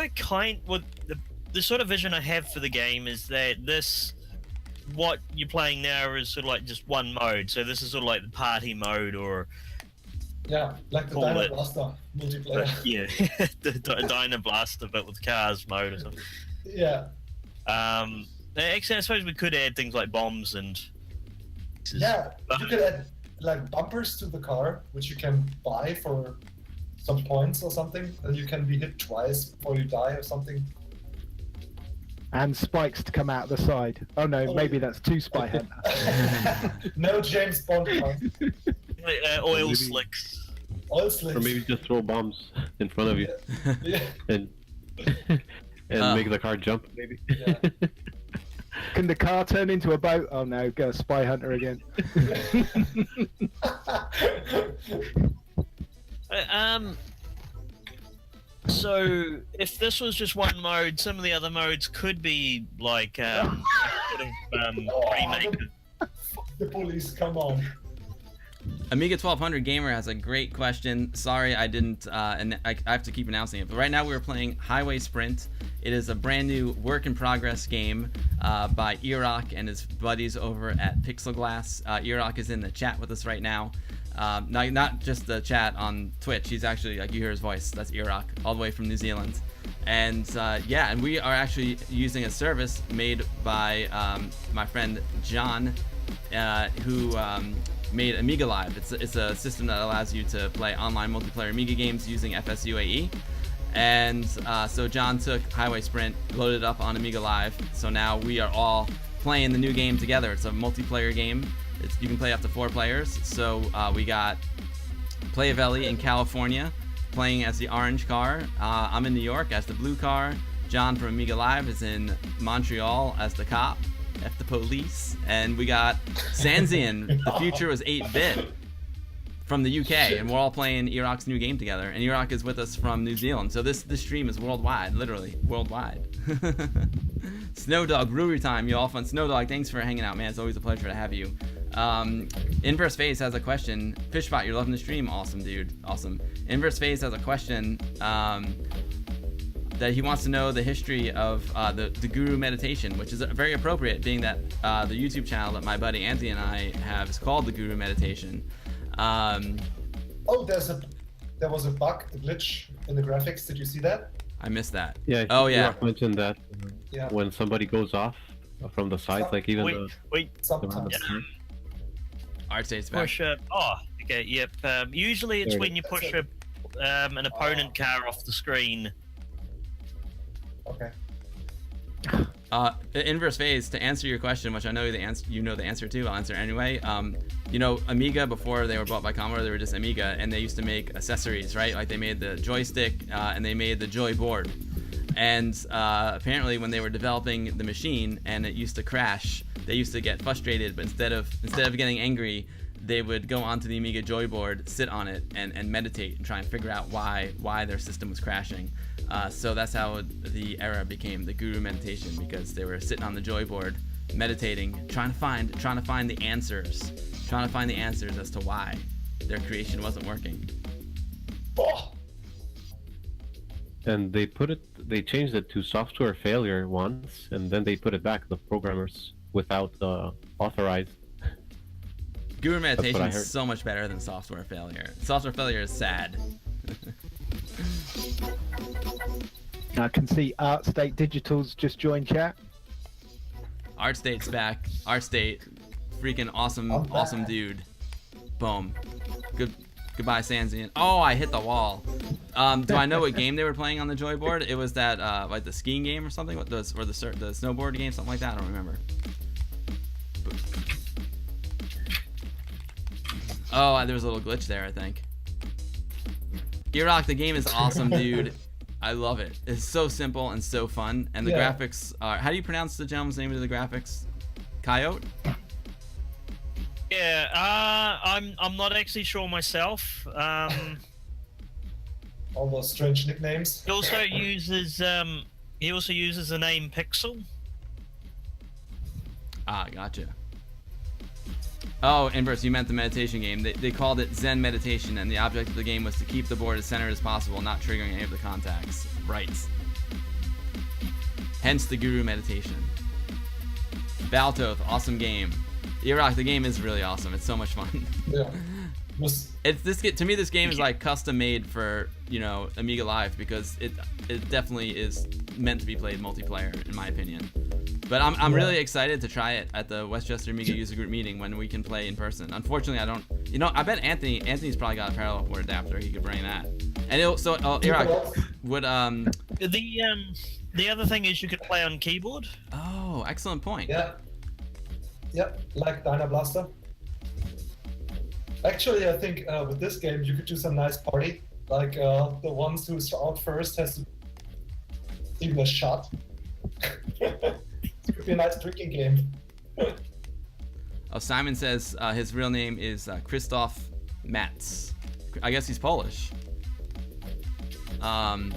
the sort of vision I have for the game is that what you're playing now is sort of like just one mode. So this is sort of like the party mode, or Yeah, like the Call Dino it. Blaster multiplayer. yeah, the Dino Blaster, but with cars mode or something. Yeah. Actually, I suppose we could add things like bombs and. Yeah, you could add like bumpers to the car, which you can buy for some points or something, and you can be hit twice before you die or something. And spikes to come out the side. Oh no, maybe that's two Spy Hunter. No James Bond car. Oil Maybe- slicks. Oil slicks. or maybe just throw bombs in front of you Yeah. and make the car jump. Maybe. Yeah. Can the car turn into a boat? Oh no, go Spy Hunter again. So if this was just one mode, some of the other modes could be like sort of remake. The police, come on. Amiga 1200 gamer has a great question. Sorry, I didn't, and I have to keep announcing it. But right now we are playing Highway Sprint. It is a brand new work in progress game by Iraq and his buddies over at Pixel Glass. Iraq is in the chat with us right now. Not just the chat on Twitch. He's actually, like, you hear his voice. That's Iraq, all the way from New Zealand. And yeah, and we are actually using a service made by my friend John, who made Amiga Live. It's a system that allows you to play online multiplayer Amiga games using FSUAE. And so John took Highway Sprint, loaded it up on Amiga Live. So now we are all playing the new game together. It's a multiplayer game. You can play up to 4 players. So we got Playavelli in California playing as the orange car. I'm in New York as the blue car. John from Amiga Live is in Montreal as the cop. F the police. And we got Sanzian. The future was 8-bit from the UK, and we're all playing Iraq's new game together. And Iraq is with us from New Zealand. So this stream is worldwide, literally worldwide. Snowdog, brewery time, you all fun. Snowdog, thanks for hanging out, man. It's always a pleasure to have you. Inverse Phase has a question. Fishbot, you're loving the stream. Awesome, dude. Awesome. Inverse Phase has a question that he wants to know the history of the Guru meditation, which is very appropriate, being that the YouTube channel that my buddy Anthony and I have is called the Guru Meditation. Oh, there was a bug, a glitch in the graphics. Did you see that? I missed that. Yeah. Oh, yeah. Mark mentioned that Yeah. when somebody goes off from the side, like even Wait, the Sometimes. Art states back. push a. Oh, okay, yep. Usually it's There it when you push an opponent car off the screen. Okay. The Inverse Phase, to answer your question, which I know you know the answer to, I'll answer anyway. You know, Amiga, before they were bought by Commodore, they were just Amiga, and they used to make accessories, right? Like they made the joystick and they made the Joy board. And apparently, when they were developing the machine and it used to crash, they used to get frustrated. But instead of getting angry, they would go onto the Amiga Joy board, sit on it, and meditate and try and figure out why their system was crashing. So that's how the era became the Guru Meditation, because they were sitting on the Joy board, meditating, trying to find the answers, trying to find the answers as to why their creation wasn't working. Oh, And they changed it to software failure once, and then they put it back, the programmers, without authorized. Guru what Meditation I is heard. so much better than software failure. Software failure is sad. I can see Art State Digital's just joined chat. Art State's back. Art State, freaking awesome dude. Boom. Goodbye, Sanzian. Oh, I hit the wall. Do I know what game they were playing on the Joyboard? It was that like the skiing game or something, or the snowboard game, something like that. I don't remember. Oh, there was a little glitch there, I think. Iraq, the game is awesome, dude. I love it. It's so simple and so fun, and the graphics are. How do you pronounce the gentleman's name of the graphics? Coyote? Yeah, I'm not actually sure myself. all those strange nicknames. He also uses the name Pixel. Ah, gotcha. Oh, Inverse, you meant the meditation game. They called it Zen Meditation, and the object of the game was to keep the board as centered as possible, not triggering any of the contacts. Right. Hence the Guru Meditation. Baltoth, awesome game. Iraq, the game is really awesome. It's so much fun. Yeah. To me, this game is like custom made for, Amiga Live, because it definitely is meant to be played multiplayer, in my opinion. But I'm really excited to try it at the Westchester Amiga user group meeting when we can play in person. Unfortunately, I don't. I bet Anthony's probably got a parallel port adapter. He could bring that. And Iraq would The other thing is you could play on keyboard. Oh, excellent point. Yeah. Yep, like Dyna Blaster. Actually, I think with this game you could do some nice party. Like the ones who's out first has to even a shot. It could be a nice drinking game. Oh, Simon says his real name is Krzysztof Matz. I guess he's Polish. Hey, I'm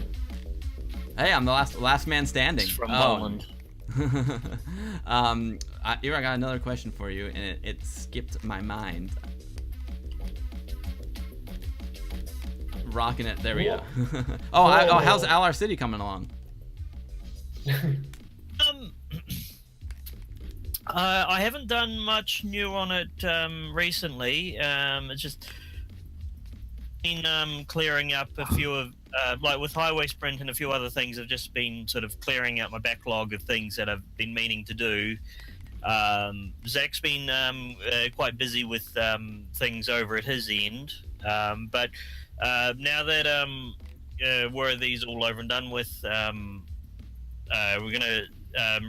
the last man standing. It's from Poland. Ira, I got another question for you, and it skipped my mind. Rocking it. There we go. How's Alar City coming along? I haven't done much new on it recently. It's just been clearing up a few of, like with Highway Sprint and a few other things. I've just been sort of clearing out my backlog of things that I've been meaning to do. Zach's been quite busy with things over at his end, but now that were these all over and done with, we're gonna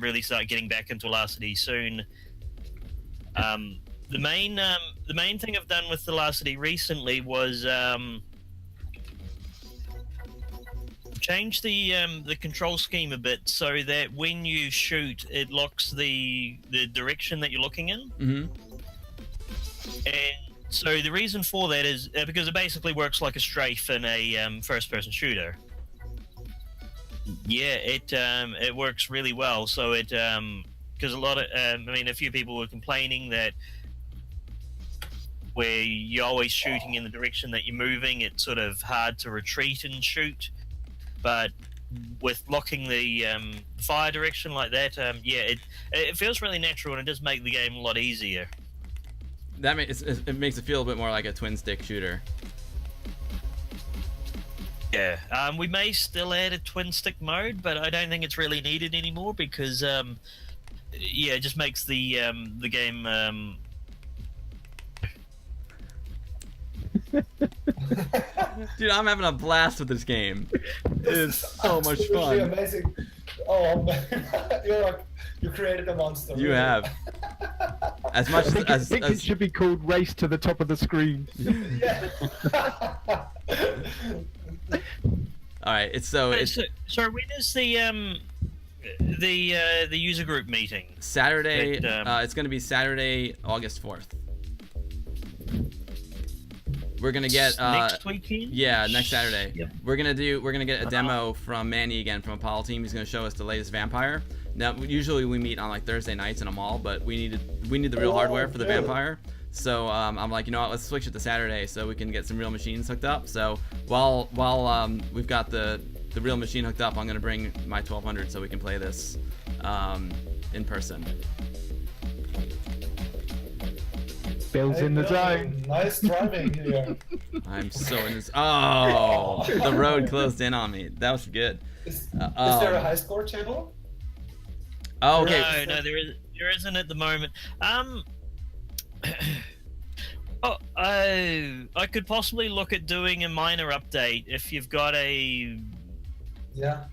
really start getting back into Velocity soon. The main thing I've done with Velocity recently was change the control scheme a bit so that when you shoot, it locks the direction that you're looking in. Mm-hmm. And so the reason for that is because it basically works like a strafe in a first-person shooter. Yeah, it works really well. So it because a lot of a few people were complaining that where you're always shooting in the direction that you're moving, it's sort of hard to retreat and shoot. But with locking the fire direction like that, it feels really natural, and it does make the game a lot easier. It makes it feel a bit more like a twin stick shooter. Yeah, we may still add a twin stick mode, but I don't think it's really needed anymore because it just makes the game. Dude, I'm having a blast with this game. It is so much fun. Amazing. Oh man, you created a monster. You really. have. As much I think it should be called Race to the Top of the Screen. Yeah. All right, So when is the user group meeting? Saturday. It's going to be Saturday, August 4th. We're gonna get next weekend. Yeah, next Saturday. Yep. We're gonna get a demo from Manny again from Apollo Team. He's gonna show us the latest Vampire. Now, usually we meet on like Thursday nights in a mall, but we need the real hardware for the Vampire. So I'm like, you know what? Let's switch it to Saturday so we can get some real machines hooked up. So while we've got the real machine hooked up, I'm gonna bring my 1200 so we can play this in person. Bill's in the zone. Nice driving here. I'm so in this. Oh, the road closed in on me. That was good. Is there a high score table? Oh, okay. No, there isn't at the moment. Oh, I could possibly look at doing a minor update if you've got a Yeah.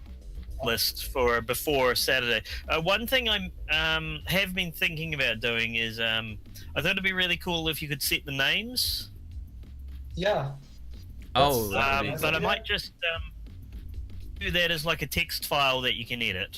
list for before Saturday. One thing I'm have been thinking about doing is I thought it'd be really cool if you could set the names. Yeah. Oh, that would be but I cool. might just do that as like a text file that you can edit.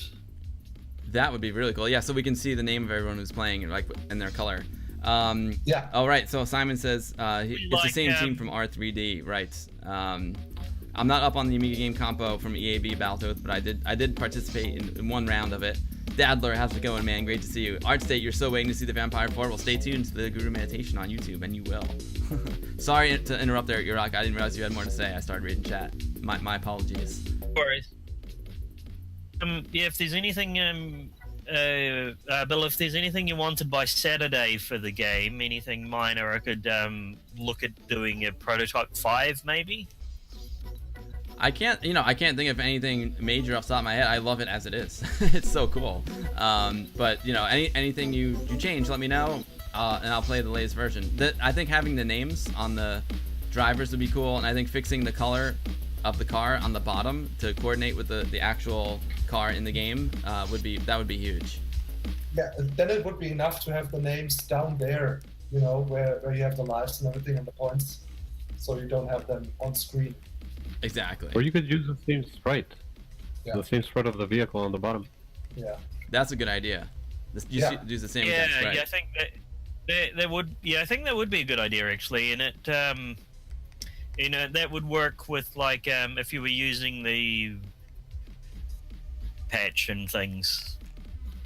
That would be really cool. Yeah, so we can see the name of everyone who's playing, like, in their color. Yeah. All right. So Simon says it's the Like, same team from R3D, right? I'm not up on the Amiga game compo from EAB Battletoads, but I did participate in one round of it. Dadler, how's it going, man? Great to see you. Artstate, you're so waiting to see the Vampire 4. Well, stay tuned to the Guru Meditation on YouTube, and you will. Sorry to interrupt there, Urok. I didn't realize you had more to say. I started reading chat. My apologies. No worries. Yeah, if there's anything, Bill, if there's anything you wanted by Saturday for the game, anything minor, I could look at doing a prototype 5, maybe. I can't think of anything major off the top of my head. I love it as it is. It's so cool. But anything you change, let me know, and I'll play the latest version. I think having the names on the drivers would be cool, and I think fixing the color of the car on the bottom to coordinate with the actual car in the game would be huge. Yeah. Then it would be enough to have the names down there, where you have the lives and everything and the points, so you don't have them on screen. Exactly. Or you could use the same sprite. Yeah. The same sprite of the vehicle on the bottom. Yeah. That's a good idea. Use the same exact sprite. Yeah, I think that would. Yeah, I think that would be a good idea actually, and it, that would work with like if you were using the patch and things.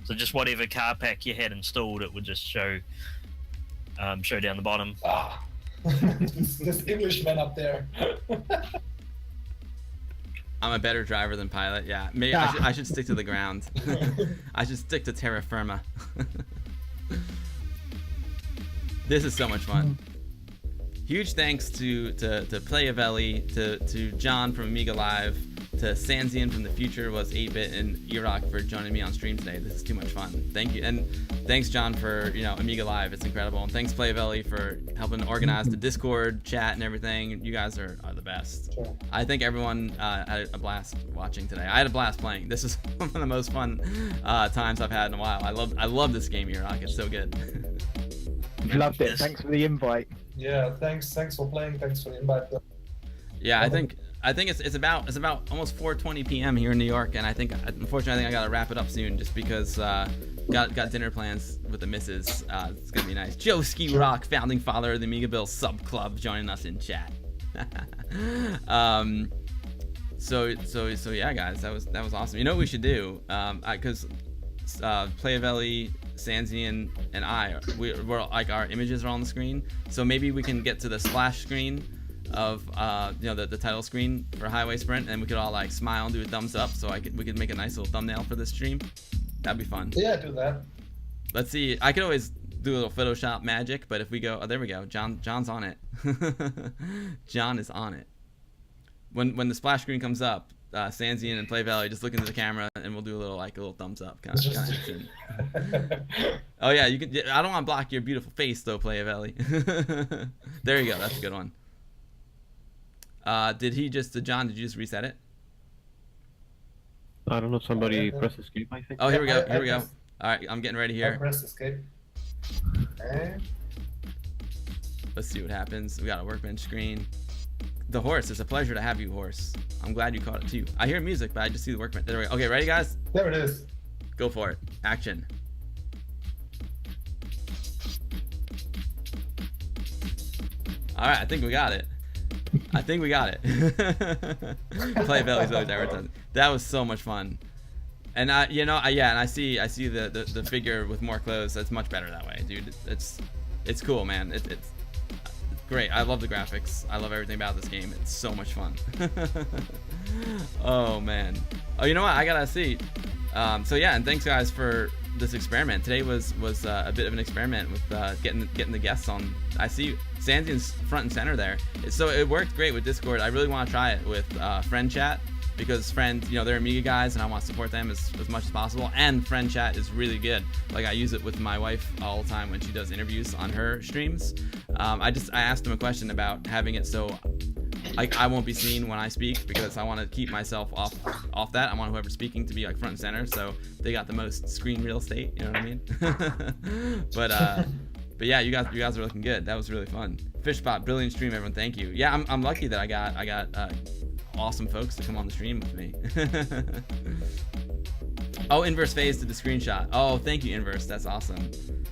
So just whatever car pack you had installed, it would just show down the bottom. Ah, this Englishman up there. I'm a better driver than pilot. Yeah, maybe I should stick to the ground. I should stick to terra firma. This is so much fun. Huge thanks to Playavelli, to John from Amiga Live, to Sanzian from the future was 8-bit, and Iraq for joining me on stream today. This is too much fun. Thank you, and thanks John for Amiga Live. It's incredible, and thanks Playavelli for helping organize the Discord chat and everything. You guys are the best. Sure. I think everyone had a blast watching today. I had a blast playing. This is one of the most fun times I've had in a while. I love this game, Iraq. It's so good. Loved it. Thanks for the invite. Yeah, thanks for playing. Thanks for the invite. Yeah, I think it's about almost 4:20 p.m. here in New York, and unfortunately I gotta wrap it up soon just because got dinner plans with the missus. It's gonna be nice. Joe Ski Rock, founding father of the Amiga Bill Sub Club, joining us in chat. So yeah, guys, that was awesome. You know what we should do? Because Playavelli, Sanzian, and we're like our images are on the screen, so maybe we can get to the splash screen of the title screen for Highway Sprint, and we could all like smile and do a thumbs up, so we could make a nice little thumbnail for this stream. That'd be fun. Yeah, do that. Let's see. I could always do a little Photoshop magic, but if we go, there we go. John's on it. John is on it. When the splash screen comes up, Sanzian and Playavelli just look into the camera, and we'll do a little thumbs up kind of action. Oh yeah, you can. I don't want to block your beautiful face though, Playavelli. There you go. That's a good one. John, did you just reset it? I don't know. Somebody press escape, I think. Oh, here we go. Here we go. pressed- All right, I'm getting ready I here. press escape. And Let's see what happens. We got a workbench screen. The horse. It's a pleasure to have you, horse. I'm glad you caught it too. I hear music, but I just see the workbench. There we go. Okay, ready, guys? there it is. Go for it. Action. All right, I think we got it. Playavelli's always advertising. That was so much fun. And and I see the figure with more clothes. That's much better that way, dude. It it's cool, man. It's great. I love the graphics. I love everything about this game. It's so much fun. Oh man. Oh, you know what? I gotta see. So yeah, and thanks guys for this experiment. Today was a bit of an experiment with getting the guests on. I see Sanzian's front and center there. So it worked great with Discord. I really want to try it with friend chat, because friends, they're Amiga guys, and I want to support them as much as possible. And friend chat is really good. Like, I use it with my wife all the time when she does interviews on her streams. I asked them a question about having it so I won't be seen when I speak, because I want to keep myself off that. I want whoever's speaking to be like front and center, so they got the most screen real estate. You know what I mean? But yeah, you guys are looking good. That was really fun. Fishbot, brilliant stream, everyone. Thank you. Yeah, I'm lucky that I got awesome folks to come on the stream with me. Oh, Inverse Phase did the screenshot. Oh, thank you, Inverse. That's awesome.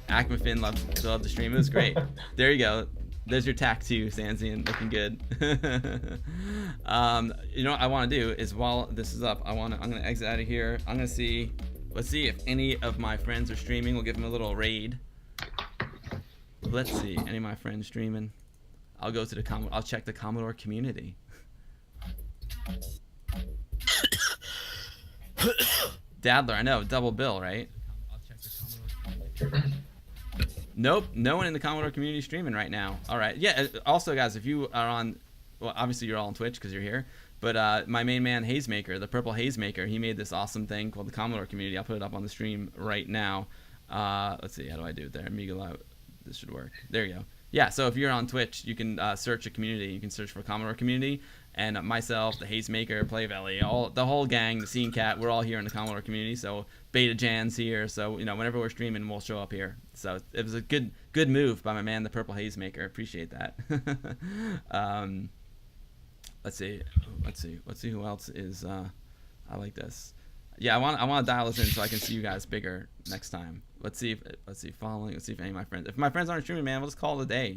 Acmafin loved the stream. It was great. There you go. There's your tack too, Sanzian, looking good. You know what I want to do is, while this is up, I'm gonna exit out of here. Let's see if any of my friends are streaming. We'll give them a little raid. Let's see, any of my friends streaming. I'll go to I'll check the Commodore community. Dadler, I know, double bill, right? I'll check the Commodore community. Nope, no one in the Commodore community streaming right now. All right, yeah. Also, guys, if you are on, well, obviously you're all on Twitch because you're here. But my main man, Hazemaker, the Purple Hazemaker, he made this awesome thing called the Commodore community. I'll put it up on the stream right now. Let's see, how do I do it there? Amiga Live. This should work. There you go. Yeah, so if you're on Twitch, you can search a community. You can search for Commodore community, and myself, the Hazemaker, Playavelli, the whole gang, the Scene Cat, we're all here in the Commodore community. So Beta Jan's here. So whenever we're streaming, we'll show up here. So it was a good move by my man, the Purple Hazemaker. Appreciate that. Let's see who else is. I like this. Yeah, I want to dial this in so I can see you guys bigger next time. Let's see if any of my friends. If my friends aren't streaming, man, we'll just call it a day.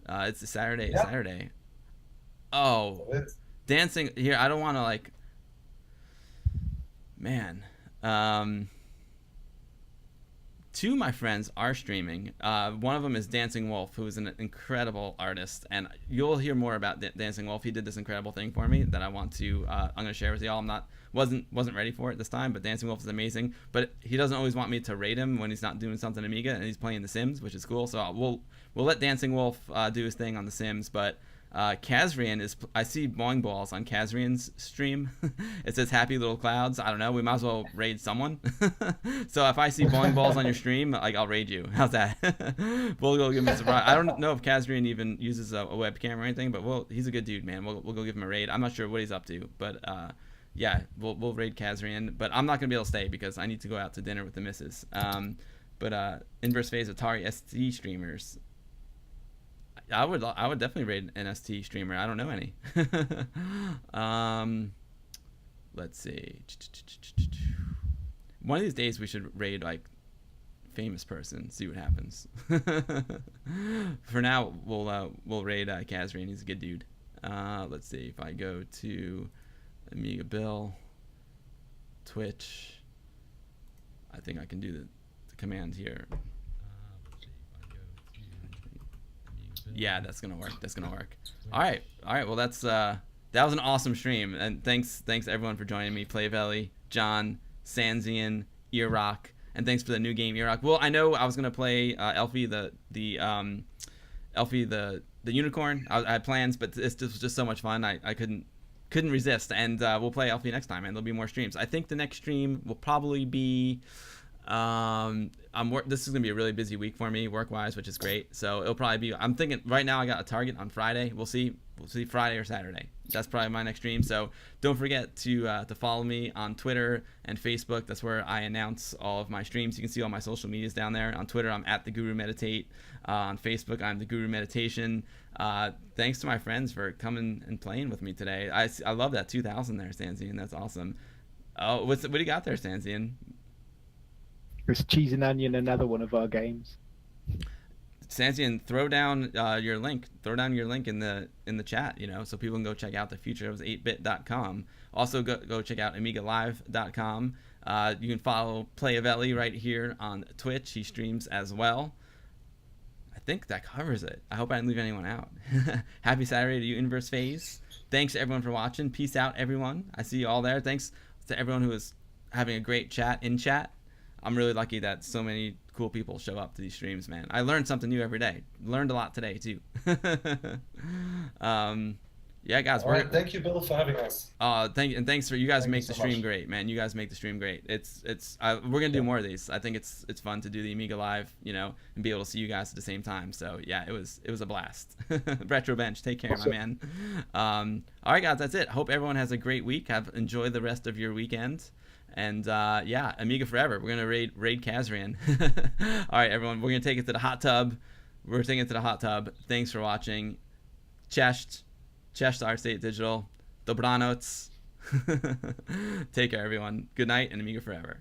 It's a Saturday. Yeah. Saturday. Oh, dancing here. I don't want to man. Two of my friends are streaming. One of them is Dancing Wolf, who is an incredible artist, and you'll hear more about Dancing Wolf. He did this incredible thing for me that I want to. I'm going to share with y'all. Wasn't ready for it this time, but Dancing Wolf is amazing. But he doesn't always want me to rate him when he's not doing something Amiga and he's playing The Sims, which is cool. So we'll let Dancing Wolf do his thing on The Sims, but. Kazrian is. I see Boing Balls on Kazrian's stream. It says happy little clouds. I don't know. We might as well raid someone. So if I see Boing Balls on your stream, I'll raid you. How's that? We'll go give him a surprise. I don't know if Kazrian even uses a webcam or anything, but he's a good dude, man. We'll go give him a raid. I'm not sure what he's up to, but yeah, we'll raid Kazrian. But I'm not gonna be able to stay because I need to go out to dinner with the missus. But Inverse Phase Atari ST streamers. I would definitely raid an ST streamer. I don't know any. Let's see. One of these days we should raid famous person. See what happens. For now, we'll raid Kazrian. He's a good dude. Let's see if I go to Amiga Bill, Twitch. I think I can do the command here. Yeah, that's gonna work. All right. Well, that was an awesome stream, and thanks everyone for joining me. Playavelli, John, Sanzian, Earrock, and thanks for the new game, Earrock. Well, I know I was gonna play Elfie the unicorn. I had plans, but this was just so much fun. I couldn't resist, and we'll play Elfie next time, and there'll be more streams. I think the next stream will probably be. This is gonna be a really busy week for me work-wise, which is great. So it'll probably be. I'm thinking right now I got a target on Friday. We'll see Friday or Saturday. That's probably my next stream. So don't forget to follow me on Twitter and Facebook. That's where I announce all of my streams. You can see all my social medias down there. On Twitter, I'm at the Guru Meditate. On Facebook, I'm the Guru Meditation. Thanks to my friends for coming and playing with me today. I love that 2000 there, Sanzian. That's awesome. Oh, what do you got there, Sanzian? It's Cheese and Onion, another one of our games. Sanzian, throw down your link. Throw down your link in the chat, so people can go check out the future of 8bit.com. Also, go check out AmigaLive.com. You can follow Playavelli right here on Twitch. He streams as well. I think that covers it. I hope I didn't leave anyone out. Happy Saturday to you, Inverse Phase. Thanks to everyone for watching. Peace out, everyone. I see you all there. Thanks to everyone who is having a great chat in chat. I'm really lucky that so many cool people show up to these streams, man. I learned something new every day. Learned a lot today too. Yeah, guys. All right, thank you, Bill, for having us. Thanks for you guys. Thank Make you the so stream much. great, man. You guys make the stream great. We're gonna do more of these. I think it's fun to do the Amiga Live, you know, and be able to see you guys at the same time. So yeah, it was a blast. Retro Bench, take care, my man. All right, guys, that's it. Hope everyone has a great week. Enjoy the rest of your weekend. And yeah, Amiga forever. We're gonna raid Kazrian. All right, everyone. We're gonna take it to the hot tub. We're taking it to the hot tub. Thanks for watching. Cześć Our State Digital. Dobranoc. Take care, everyone. Good night and Amiga forever.